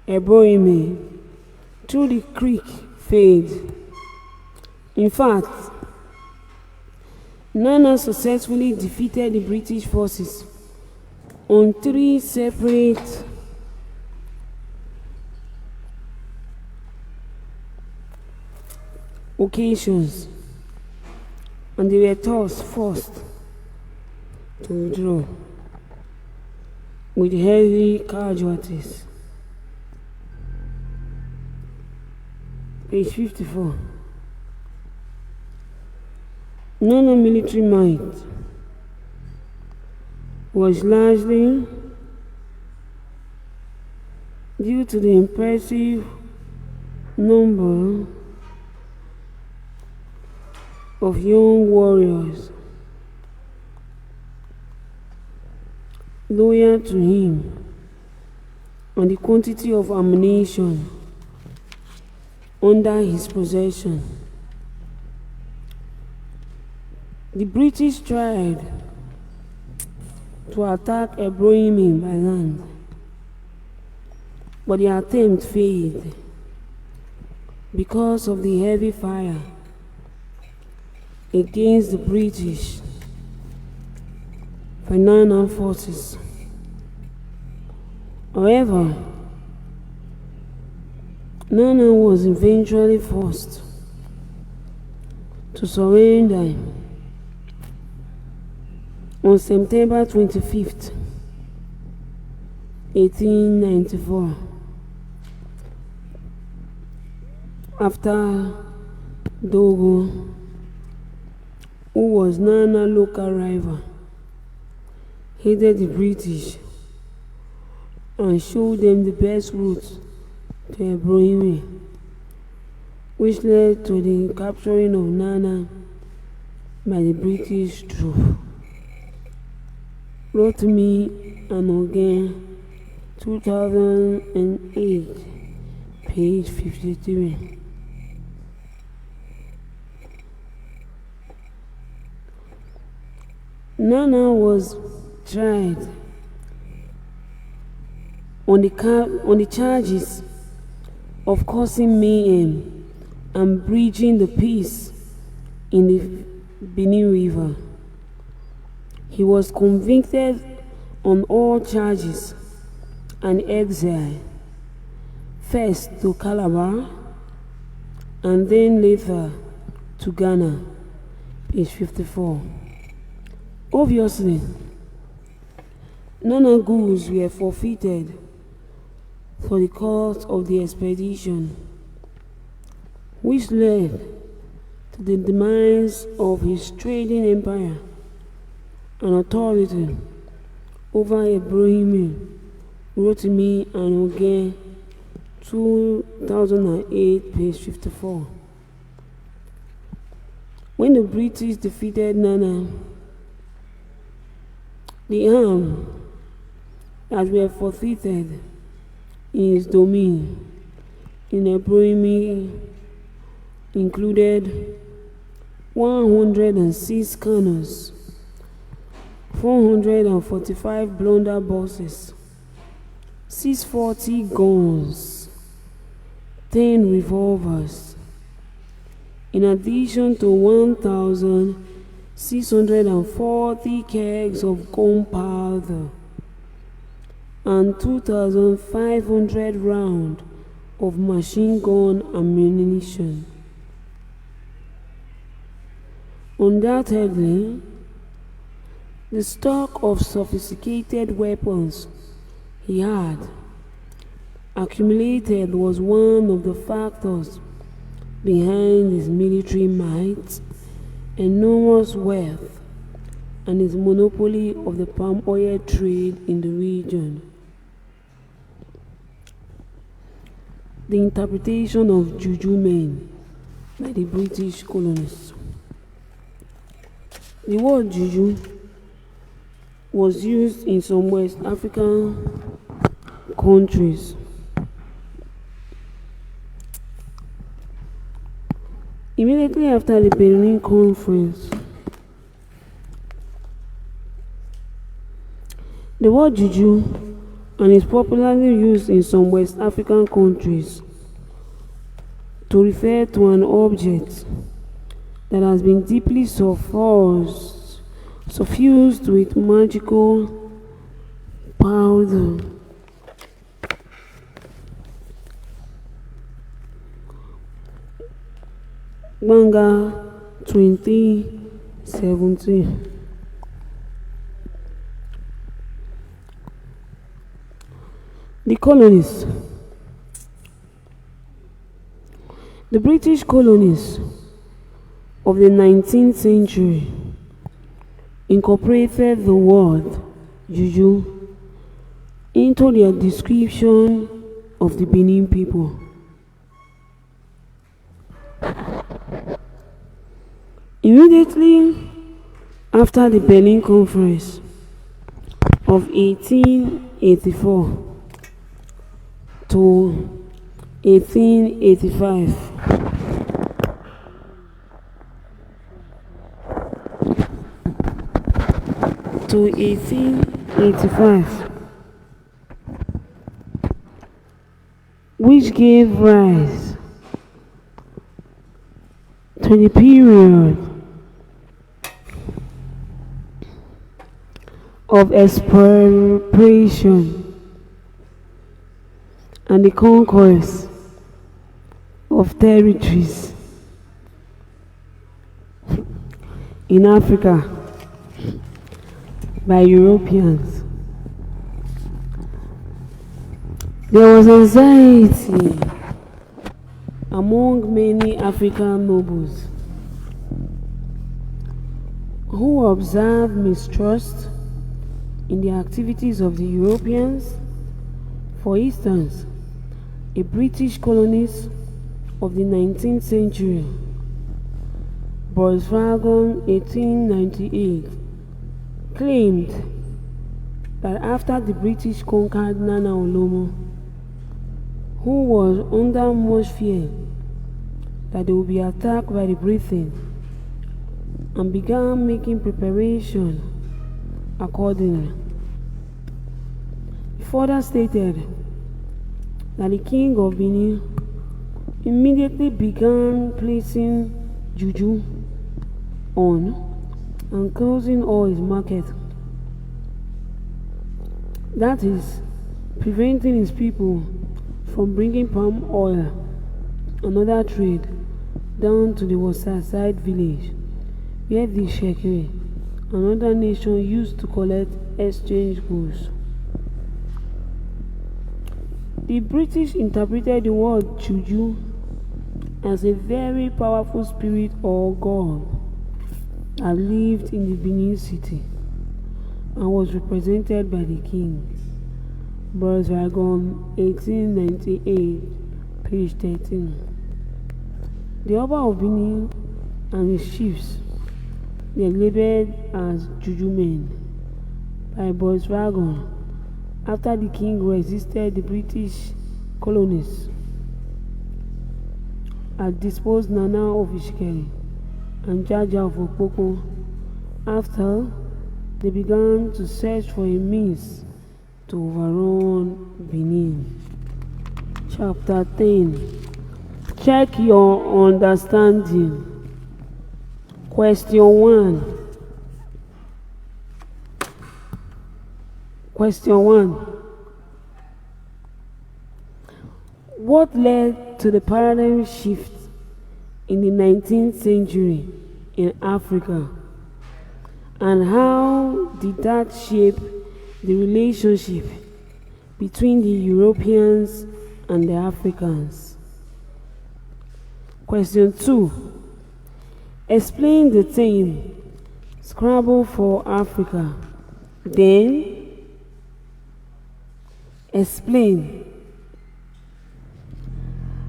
Ebroime through the creek failed. In fact, Nana successfully defeated the British forces on 3 separate occasions, and they were thus forced to withdraw with heavy casualties. Page 54. Nana military might was largely due to the impressive number of young warriors loyal to him and the quantity of ammunition under his possession. The British tried to attack Ebroime by land, but the attempt failed because of the heavy fire against the British by Nana forces. However, Nana was eventually forced to surrender on September 25th, 1894, after Dogo, who was Nana's local rival, hated the British and showed them the best route to Ebroime, which led to the capturing of Nana by the British troops. Wrote to me and again, 2008, page page 53. Nana was tried on the charges of causing mayhem and breaching the peace in the Benin River. He was convicted on all charges and exiled, first to Calabar and then later to Ghana, page 54. Obviously, Nana goods were forfeited for the cost of the expedition, which led to the demise of his trading empire and authority over Ibrahim, Rotimi, and Oge, 2008, page 54. When the British defeated Nana, the arms that were forfeited in his domain in Ibrahim included 106 canoes, 445 blunderbusses, 640 guns, 10 revolvers, in addition to 1,640 kegs of gunpowder and 2,500 rounds of machine gun ammunition. Undoubtedly, the stock of sophisticated weapons he had accumulated was one of the factors behind his military might, enormous wealth, and his monopoly of the palm oil trade in the region. The interpretation of Juju men by the British colonists. The word Juju was used in some West African countries. Immediately after the Benin Conference, the word Juju and is popularly used in some West African countries to refer to an object that has been deeply suffused with magical powder. Banga 2017. The colonies. The British colonies of the 19th century incorporated the word Juju into their description of the Benin people. Immediately after the Benin Conference of 1884 to 1885, which gave rise to the period of expropriation and the conquest of territories in Africa by Europeans. There was anxiety among many African nobles who observed mistrust in the activities of the Europeans. For instance, a British colonist of the 19th century, Volkswagen 1898, claimed that after the British conquered Nana Olomo, who was under much fear that they would be attacked by the Britons, and began making preparation accordingly. He further stated that the king of Benin immediately began placing juju on and closing all his markets. That is, preventing his people from bringing palm oil and other trade down to the waterside village where the shekere, another nation, used to collect exchange goods. The British interpreted the word juju as a very powerful spirit or god that lived in the Benin city and was represented by the king. Dragon 1898, page 13. The Oba of Benin and his chiefs were labeled as juju men by Dragon after the king resisted the British colonists had disposed Nana of Ishikere and Jaja of Okpoko after they began to search for a means to overrun Benin. Chapter 10. Check your understanding. Question 1. Question 1. What led to the paradigm shift in the 19th century in Africa, and how did that shape the relationship between the Europeans and the Africans? Question 2. Explain the theme Scrabble for Africa. Then explain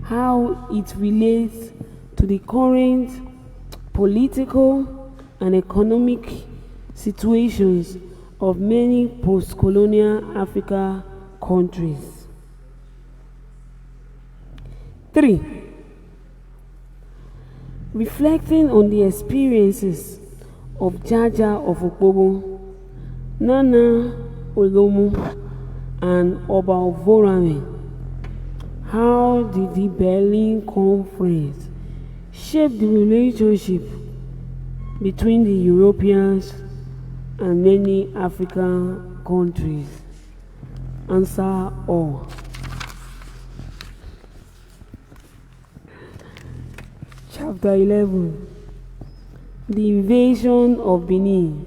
how it relates to the current political and economic situations of many post-colonial Africa countries. 3. Reflecting on the experiences of Jaja of Okpobo, Nana Olomu, and Oba of Vorame, how did the Berlin Conference shape the relationship between the Europeans and many African countries? Answer all. Chapter 11. The Invasion of Benin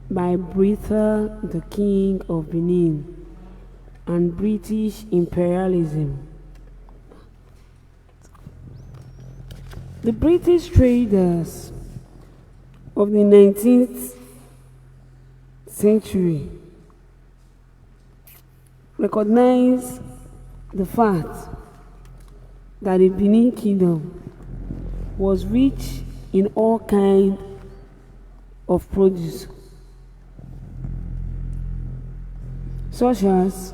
by Britha, the King of Benin, and British imperialism. The British traders of the 19th century recognized the fact that the Benin Kingdom was rich in all kinds of produce, such as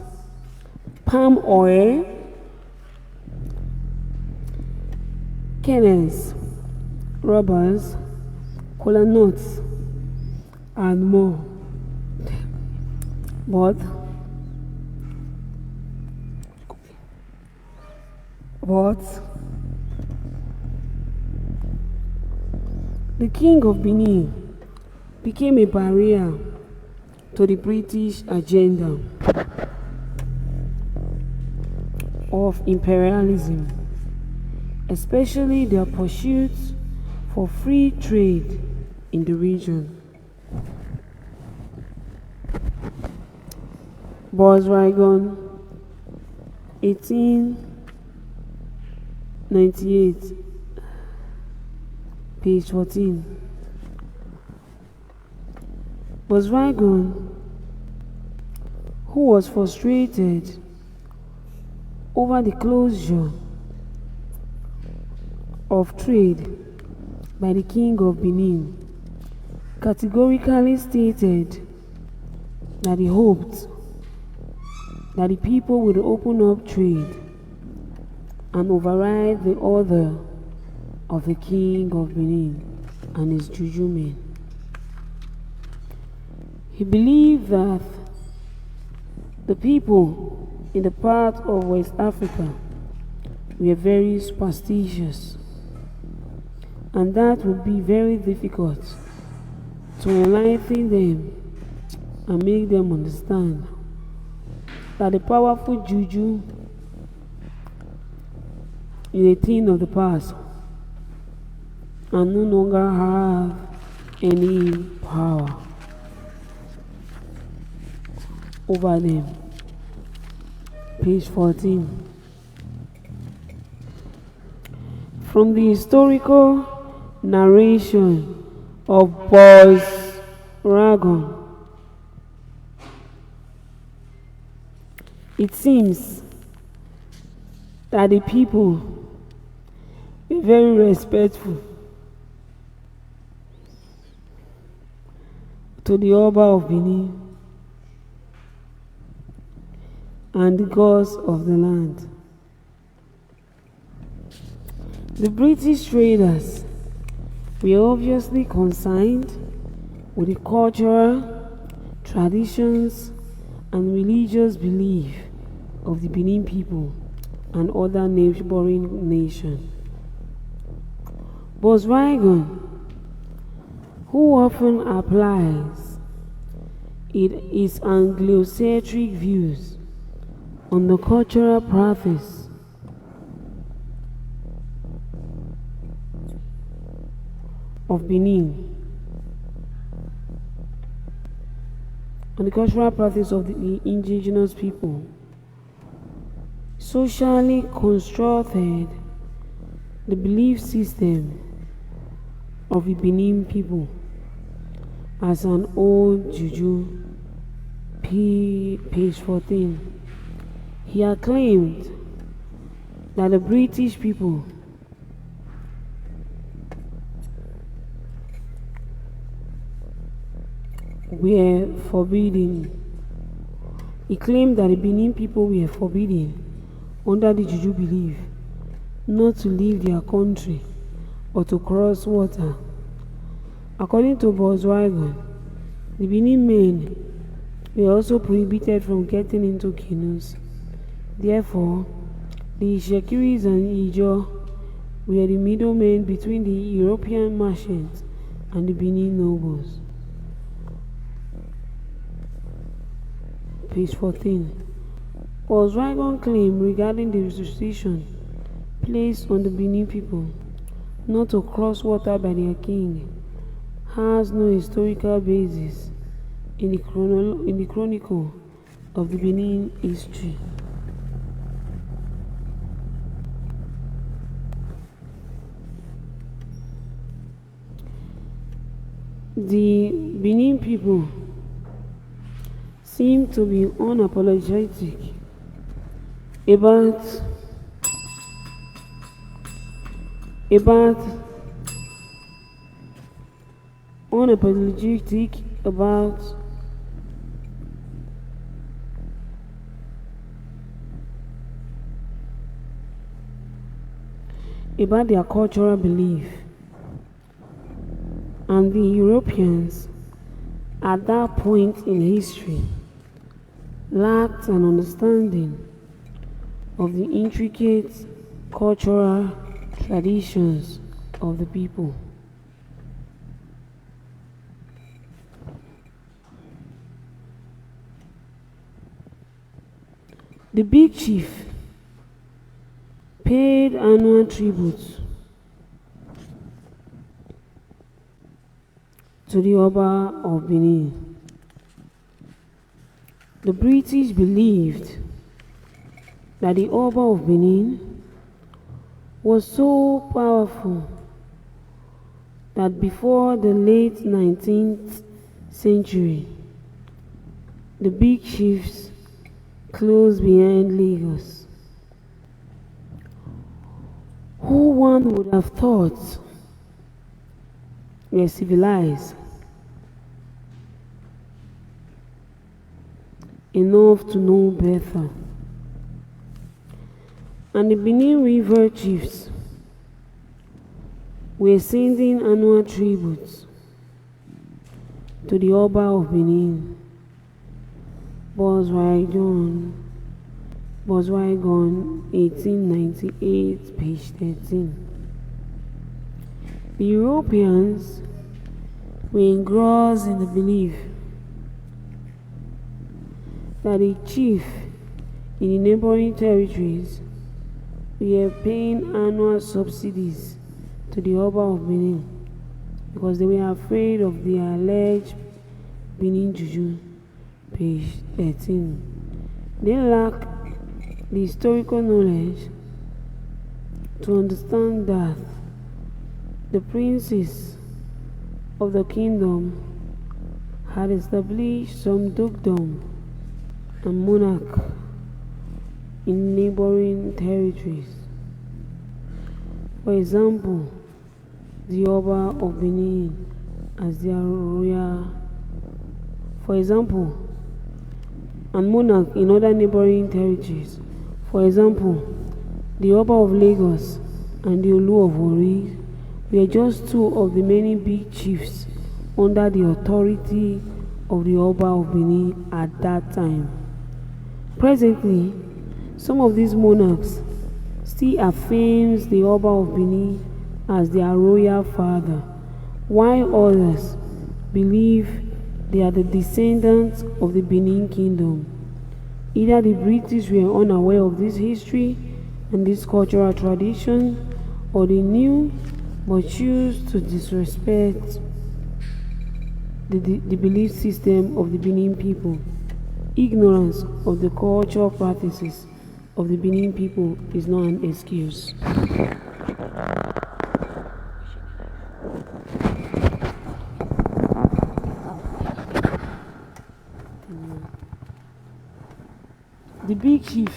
palm oil, kernels, rubbers, cola nuts, and more. But the King of Benin became a barrier to the British agenda of imperialism, especially their pursuit for free trade in the region. Dragon 1898, page 14. Dragon, who was frustrated over the closure of trade by the King of Benin, categorically stated that he hoped that the people would open up trade and override the order of the king of Benin and his juju men. He believed that the people in the part of West Africa were very superstitious, and that would be very difficult to enlighten them and make them understand that the powerful juju is a thing of the past and no longer have any power over them. Page 14. From the historical narration of Boys Ragon, it seems that the people were very respectful to the Oba of Benin and the gods of the land. The British traders were obviously concerned with the cultural, traditions, and religious belief of the Benin people and other neighboring nations. Bosragon, who often applies his Anglo-centric views on the cultural practice of Benin, and the cultural practice of the indigenous people, socially constructed the belief system of the Benin people as an old juju. Page 14. He acclaimed that the British people were forbidden. He claimed that the Benin people were forbidden under the juju belief not to leave their country or to cross water. According to Bosragon, the Benin men were also prohibited from getting into canoes. Therefore, the Ishekiris and Ijo were the middlemen between the European merchants and the Benin nobles. Page 14. Bosragon claim regarding the restriction placed on the Benin people not to cross water by their king has no historical basis in the chronicle of the Benin history. The Benin people seem to be unapologetic about their cultural belief, and the Europeans at that point in history lacked an understanding of the intricate cultural traditions of the people. The big chief paid annual tribute to the Oba of Benin. The British believed that the Oba of Benin was so powerful that before the late 19th century, the big chiefs close behind Lagos, who one would have thought were civilized enough to know better, And the Benin River chiefs were sending annual tributes to the Oba of Benin, Boswaigon, 1898, page 13. The Europeans were engrossed in the belief that a chief in the neighboring territories were paying annual subsidies to the Oba of Benin because they were afraid of the alleged Benin Juju, page 13. They lack the historical knowledge to understand that the princes of the kingdom had established some dukedom and monarch in neighboring territories. For example, the Oba of Benin as their royal, and monarch in other neighboring territories. For example, the Oba of Lagos and the Olu of Ori were just two of the many big chiefs under the authority of the Oba of Benin at that time. Presently, some of these monarchs still affirms the Oba of Benin as their royal father, while others believe they are the descendants of the Benin Kingdom. Either the British were unaware of this history and this cultural tradition, or they knew but choose to disrespect the belief system of the Benin people. Ignorance of the cultural practices of the Benin people is not an excuse. The big chief,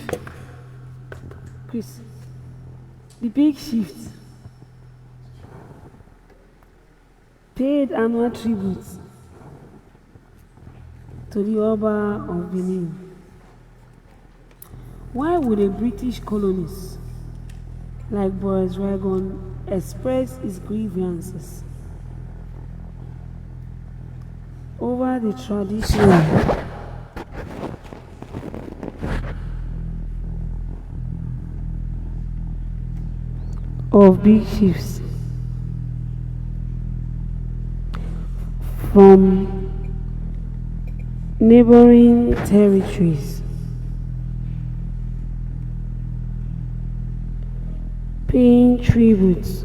Chris, the big chiefs paid annual tributes to the Oba of Benin. Why would a British colonist like Boswaigon express his grievances over the tradition of big chiefs from neighboring territories, paying tributes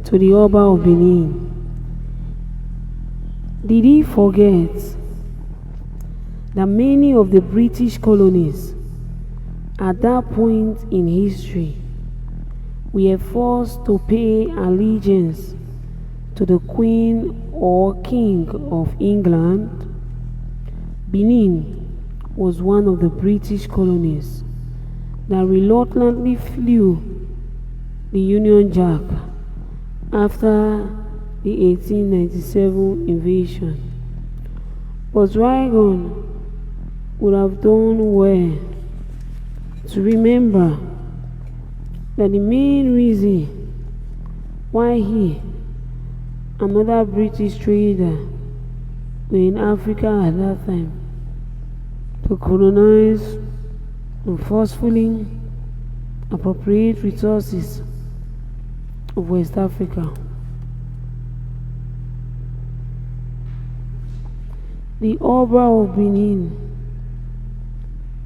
to the Oba of Benin? Did he forget that many of the British colonies at that point in history were forced to pay allegiance to the Queen or King of England? Benin was one of the British colonies that reluctantly flew the Union Jack after the 1897 invasion. But Boswaigon would have done well to remember that the main reason why he and other British traders were in Africa at that time to colonize and forcefully appropriate resources of West Africa. The Oba of Benin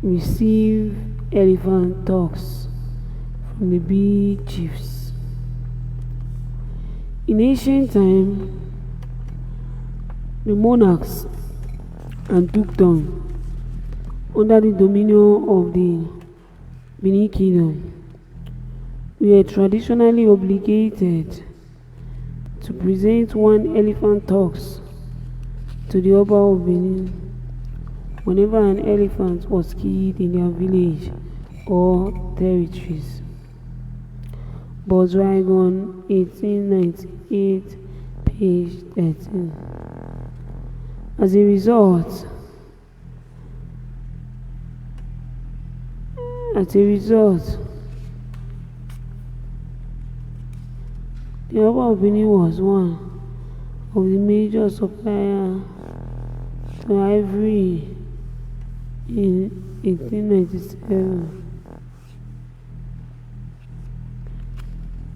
received elephant talks from the big chiefs. In ancient times, the monarchs and dukedom under the dominion of the Benin Kingdom were traditionally obligated to present one elephant tusk to the Oba of Benin whenever an elephant was killed in their village or territories. Boswaigon, 1898, page 13. As a result, As a result, the Oba of Benin was one of the major suppliers to ivory in 1897.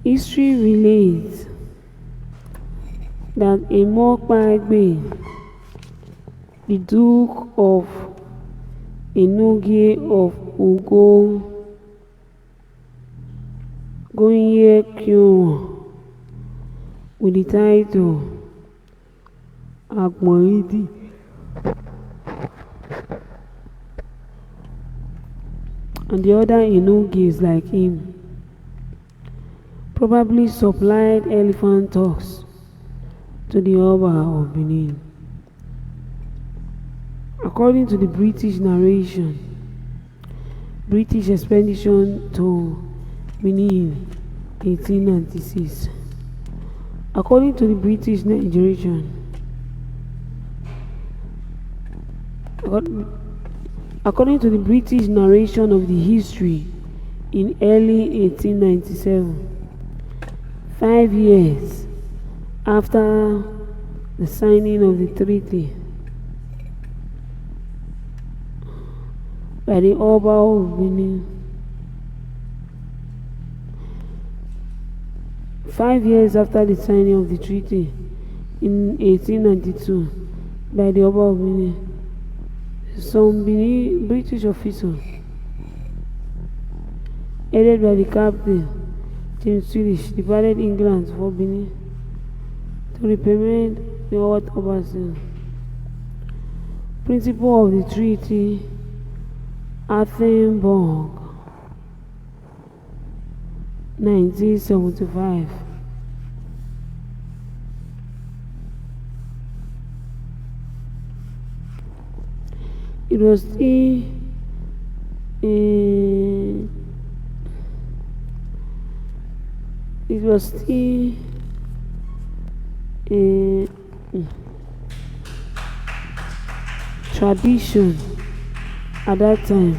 History relates that a Mokpagbe, the Duke of Enogie of Ugo Gonye Kyun, with the title Agmoidi, and the other Enogies like him, probably supplied elephant tusks to the Oba of Benin. According to the British narration, British expedition to Benin, 1896. According to the British narration, according to the British narration of the history in early 1897, 5 years after the signing of the treaty by the Oba of Benin, 5 years after the signing of the treaty in 1892 by the Oba of Benin, some British officers, headed by the captain James Swedish, departed England for Benin to repayment the Word Obasogie. Principle of the treaty, Athens, 1975. It was still a tradition at that time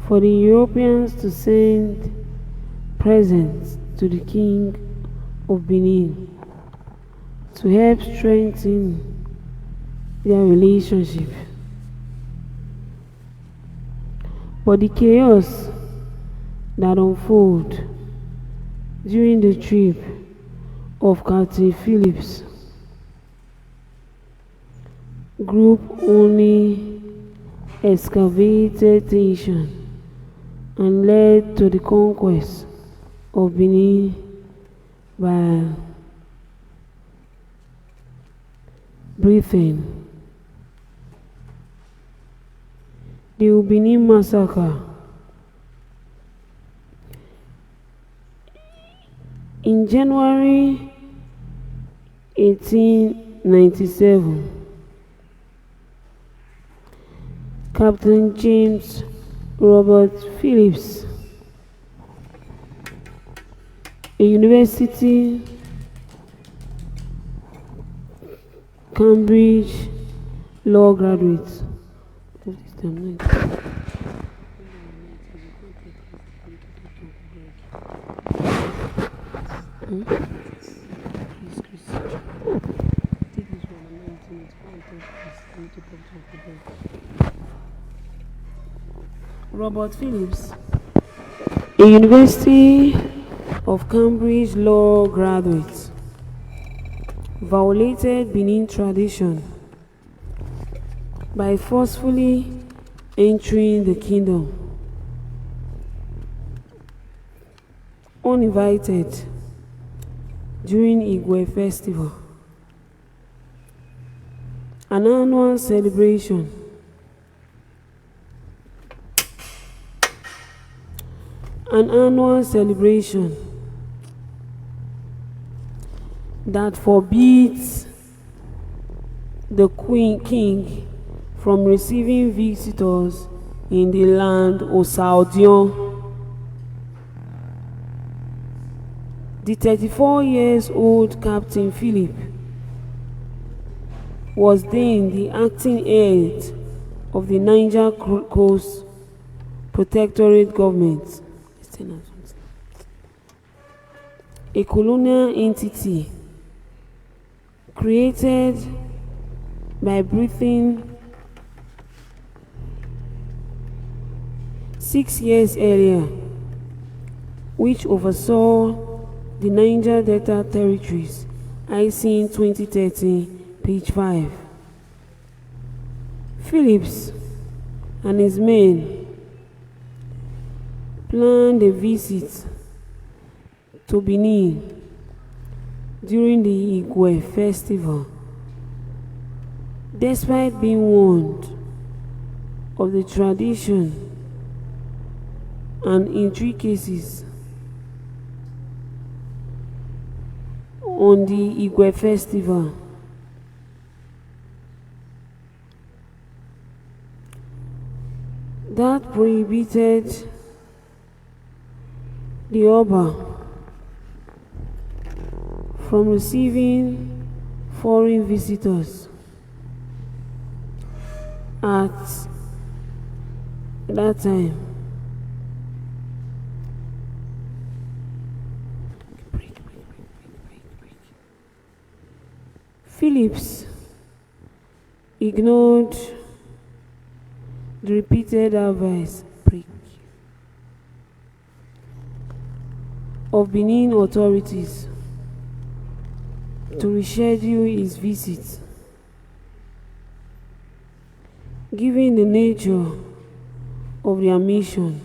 for the Europeans to send presents to the King of Benin to help strengthen their relationship. But the chaos that unfolded during the trip of Captain Phillips' group only excavated tension and led to the conquest of Benin by Britain. The Benin massacre in January 1897. Captain James Robert Phillips, a University Cambridge law graduate. Robert Phillips, a University of Cambridge law graduate, violated Benin tradition by forcefully entering the kingdom uninvited during Igwe festival, an annual celebration that forbids the king from receiving visitors in the land Osaudion. The 34-year-old Captain Philip was then the acting head of the Niger Coast protectorate government, a colonial entity created by Britain 6 years earlier, which oversaw the Niger Delta territories, IC 2013, page 5. Phillips and his men planned a visit to Benin during the Igwe festival, despite being warned of the tradition and intricacies on the Igwe festival. That prohibited the Oba from receiving foreign visitors at that time. Phillips ignored the repeated advice of Benin authorities to reschedule his visit, given the nature of their mission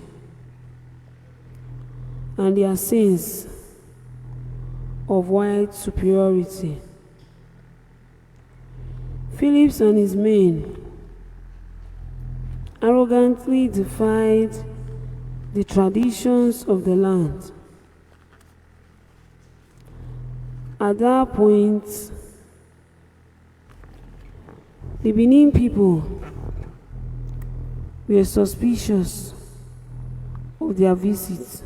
and their sense of white superiority. Phillips and his men arrogantly defied the traditions of the land. At that point, the Benin people were suspicious of their visit.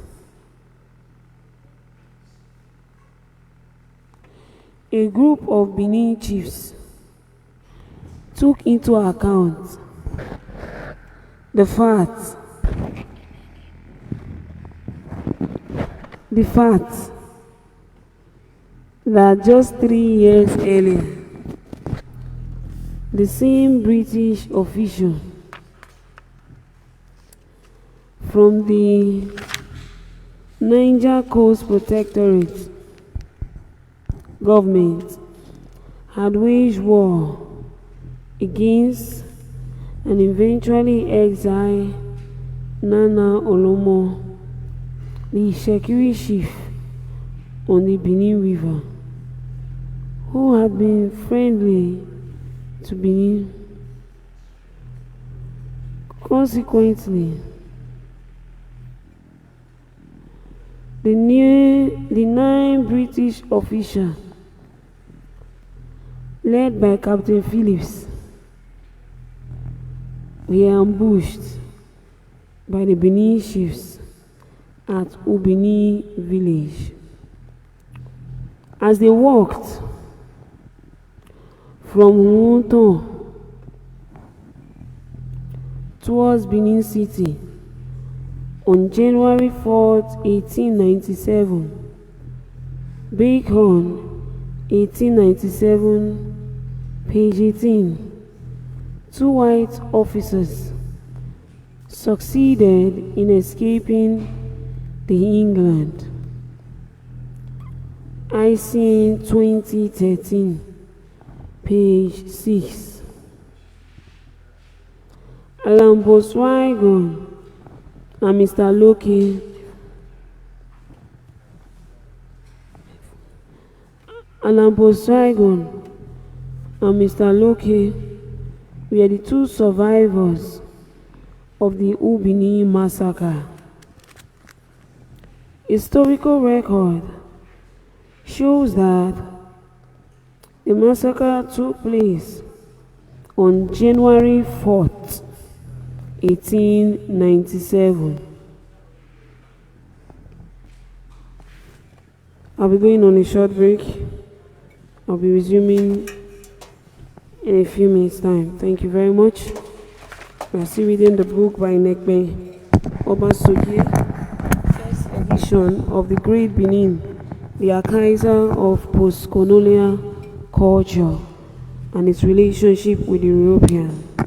A group of Benin chiefs took into account the fact that just 3 years earlier, the same British official from the Niger Coast Protectorate government had waged war against and eventually exiled Nana Olomo, the Shekiri chief on the Benin River, who had been friendly to Benin. Consequently, the 9 British officials, led by Captain Phillips, were ambushed by the Benin chiefs at Ubini village. As they walked from Read-A-Thon towards Benin City on January 4th, 1897, Bacon, 1897, page 18, 2 white officers succeeded in escaping the England. IC 2013, page 6. Alambo Swigon and Mr. Loki and Mr. Loki were the 2 survivors of the Ubini massacre. Historical record shows that the massacre took place on January 4th, 1897. I'll be going on a short break. I'll be resuming in a few minutes' time. Thank you very much. We are still reading the book by Nekpen Obasogie, first edition of the Great Benin, the archiver of post-colonial culture and its relationship with the European.